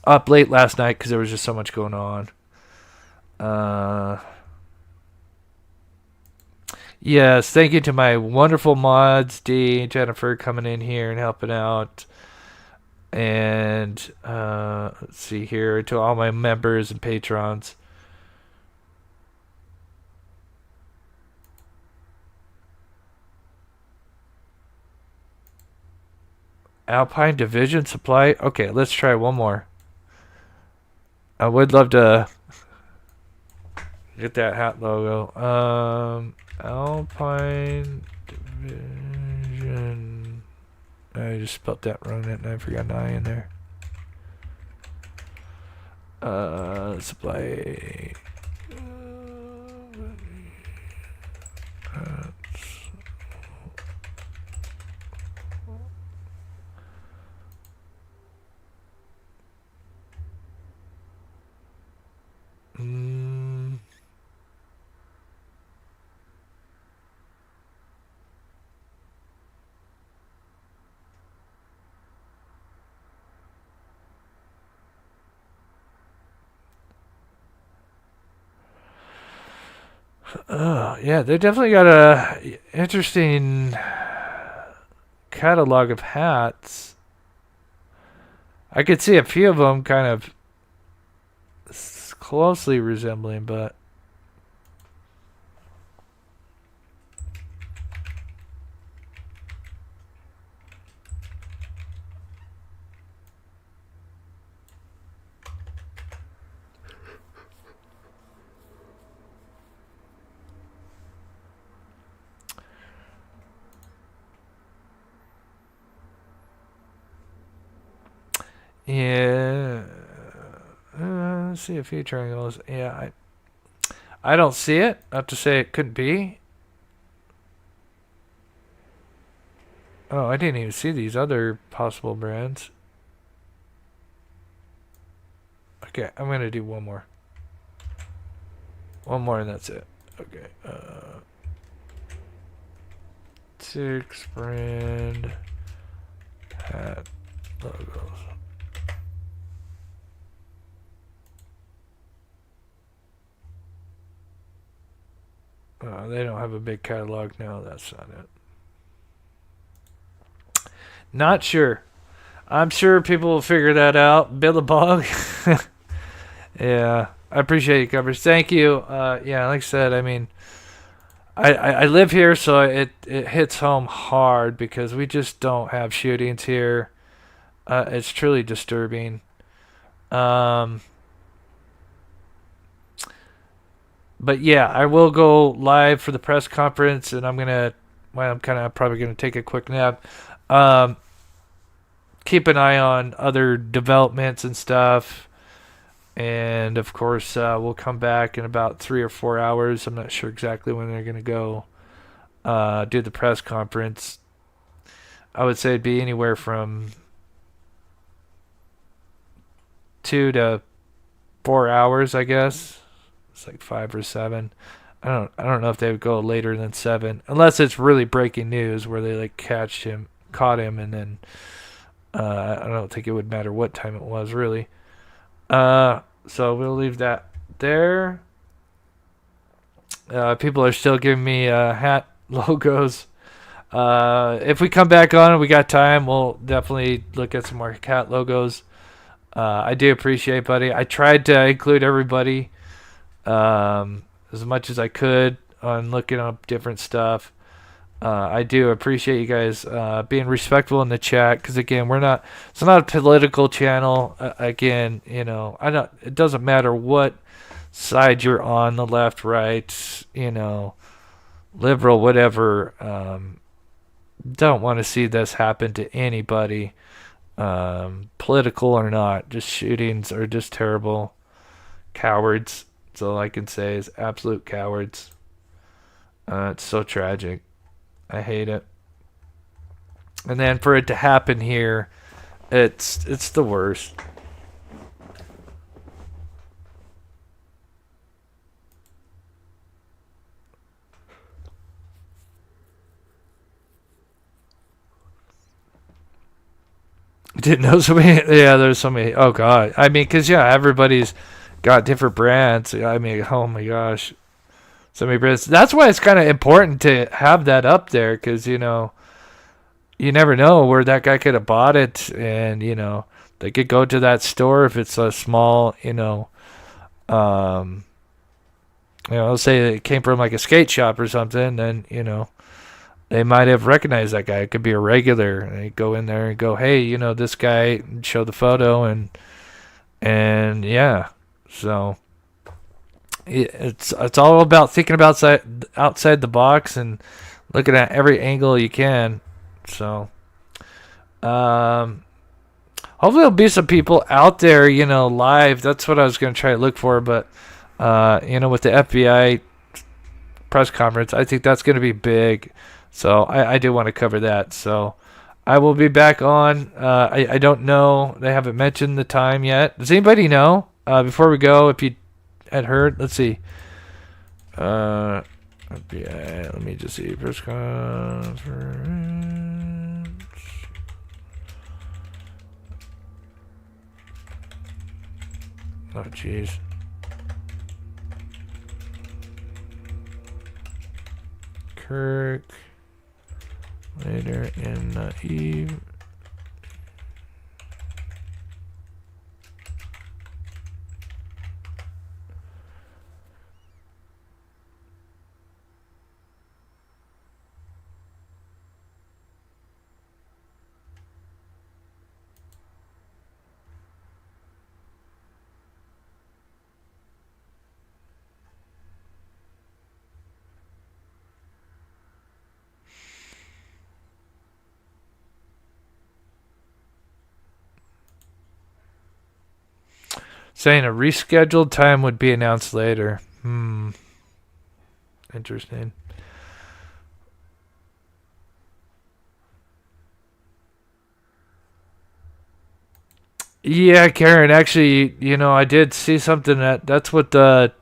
up late last night because there was just so much going on. Yes, thank you to my wonderful mods, D, Jennifer, coming in here and helping out. And let's see here, to all my members and patrons. Alpine Division Supply. Okay, let's try one more. I would love to get that hat logo. Alpine Division. I just spelled that wrong, and I forgot an I in there. Supply. Yeah, they definitely got a interesting catalog of hats. I could see a few of them kind of closely resembling, but yeah. Let's see a few triangles. Yeah, I don't see it. Not to say it couldn't be. Oh, I didn't even see these other possible brands. Okay, I'm gonna do one more. One more and that's it. Okay. 6 brand hat logos. They don't have a big catalog. No, that's not it. Not sure. I'm sure people will figure that out. Billabong. Yeah, I appreciate your coverage. Thank you. Yeah, like I said, I mean, I live here, so it hits home hard because we just don't have shootings here. It's truly disturbing. But yeah, I will go live for the press conference, and I'm probably gonna take a quick nap. Keep an eye on other developments and stuff, and of course, we'll come back in about 3 or 4 hours. I'm not sure exactly when they're gonna go do the press conference. I would say it'd be anywhere from 2 to 4 hours, I guess. It's like 5 or 7. I don't know if they would go later than 7, unless it's really breaking news where they like caught him, and then I don't think it would matter what time it was really. So we'll leave that there. People are still giving me hat logos. If we come back on and we got time, we'll definitely look at some more hat logos. I do appreciate, buddy. I tried to include everybody as much as I could on looking up different stuff. I do appreciate you guys being respectful in the chat, because again, it's not a political channel. Again, it doesn't matter what side you're on, the left, right, liberal, whatever. Don't want to see this happen to anybody, political or not. Just shootings are just terrible. Cowards. That's all I can say, is absolute cowards. It's so tragic. I hate it. And then for it to happen here, it's the worst. Didn't know so many. Yeah, there's so many. Oh God. I mean, because everybody's got different brands. I mean, oh my gosh, so many brands. That's why it's kind of important to have that up there, because you never know where that guy could have bought it, and they could go to that store if it's a small, let's say it came from like a skate shop or something, then they might have recognized that guy. It could be a regular, and they go in there and go, hey, this guy, show the photo, and yeah. So it's all about thinking about outside the box and looking at every angle you can. So hopefully there'll be some people out there, live. That's what I was going to try to look for, but with the FBI press conference, I think that's going to be big. So I do want to cover that. So I will be back on. I don't know. They haven't mentioned the time yet. Does anybody know? Before we go, if you had heard, let's see. Let me just see. Press conference. Oh, jeez. Kirk. Later in the eve. Saying a rescheduled time would be announced later. Interesting. Yeah, Karen, actually, I did see something that's what the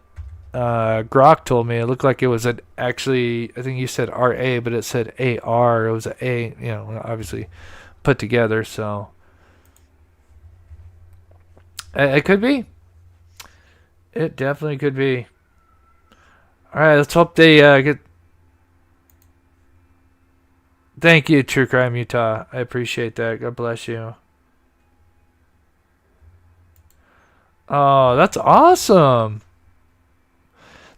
Grok told me. It looked like it was actually, I think you said RA, but it said AR. It was an A, obviously put together, so it could be. It definitely could be. All right, let's hope they get. Thank you, True Crime Utah. I appreciate that. God bless you. Oh, that's awesome.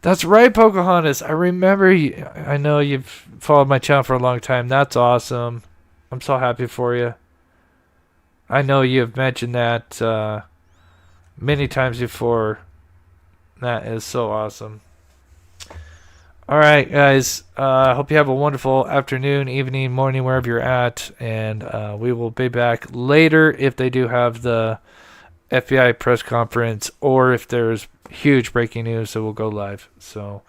That's right, Pocahontas. I remember you. I know you've followed my channel for a long time. That's awesome. I'm so happy for you. I know you've mentioned that many times before. That is so awesome. All right, guys. I hope you have a wonderful afternoon, evening, morning, wherever you're at. And we will be back later if they do have the FBI press conference, or if there's huge breaking news, so we'll go live. So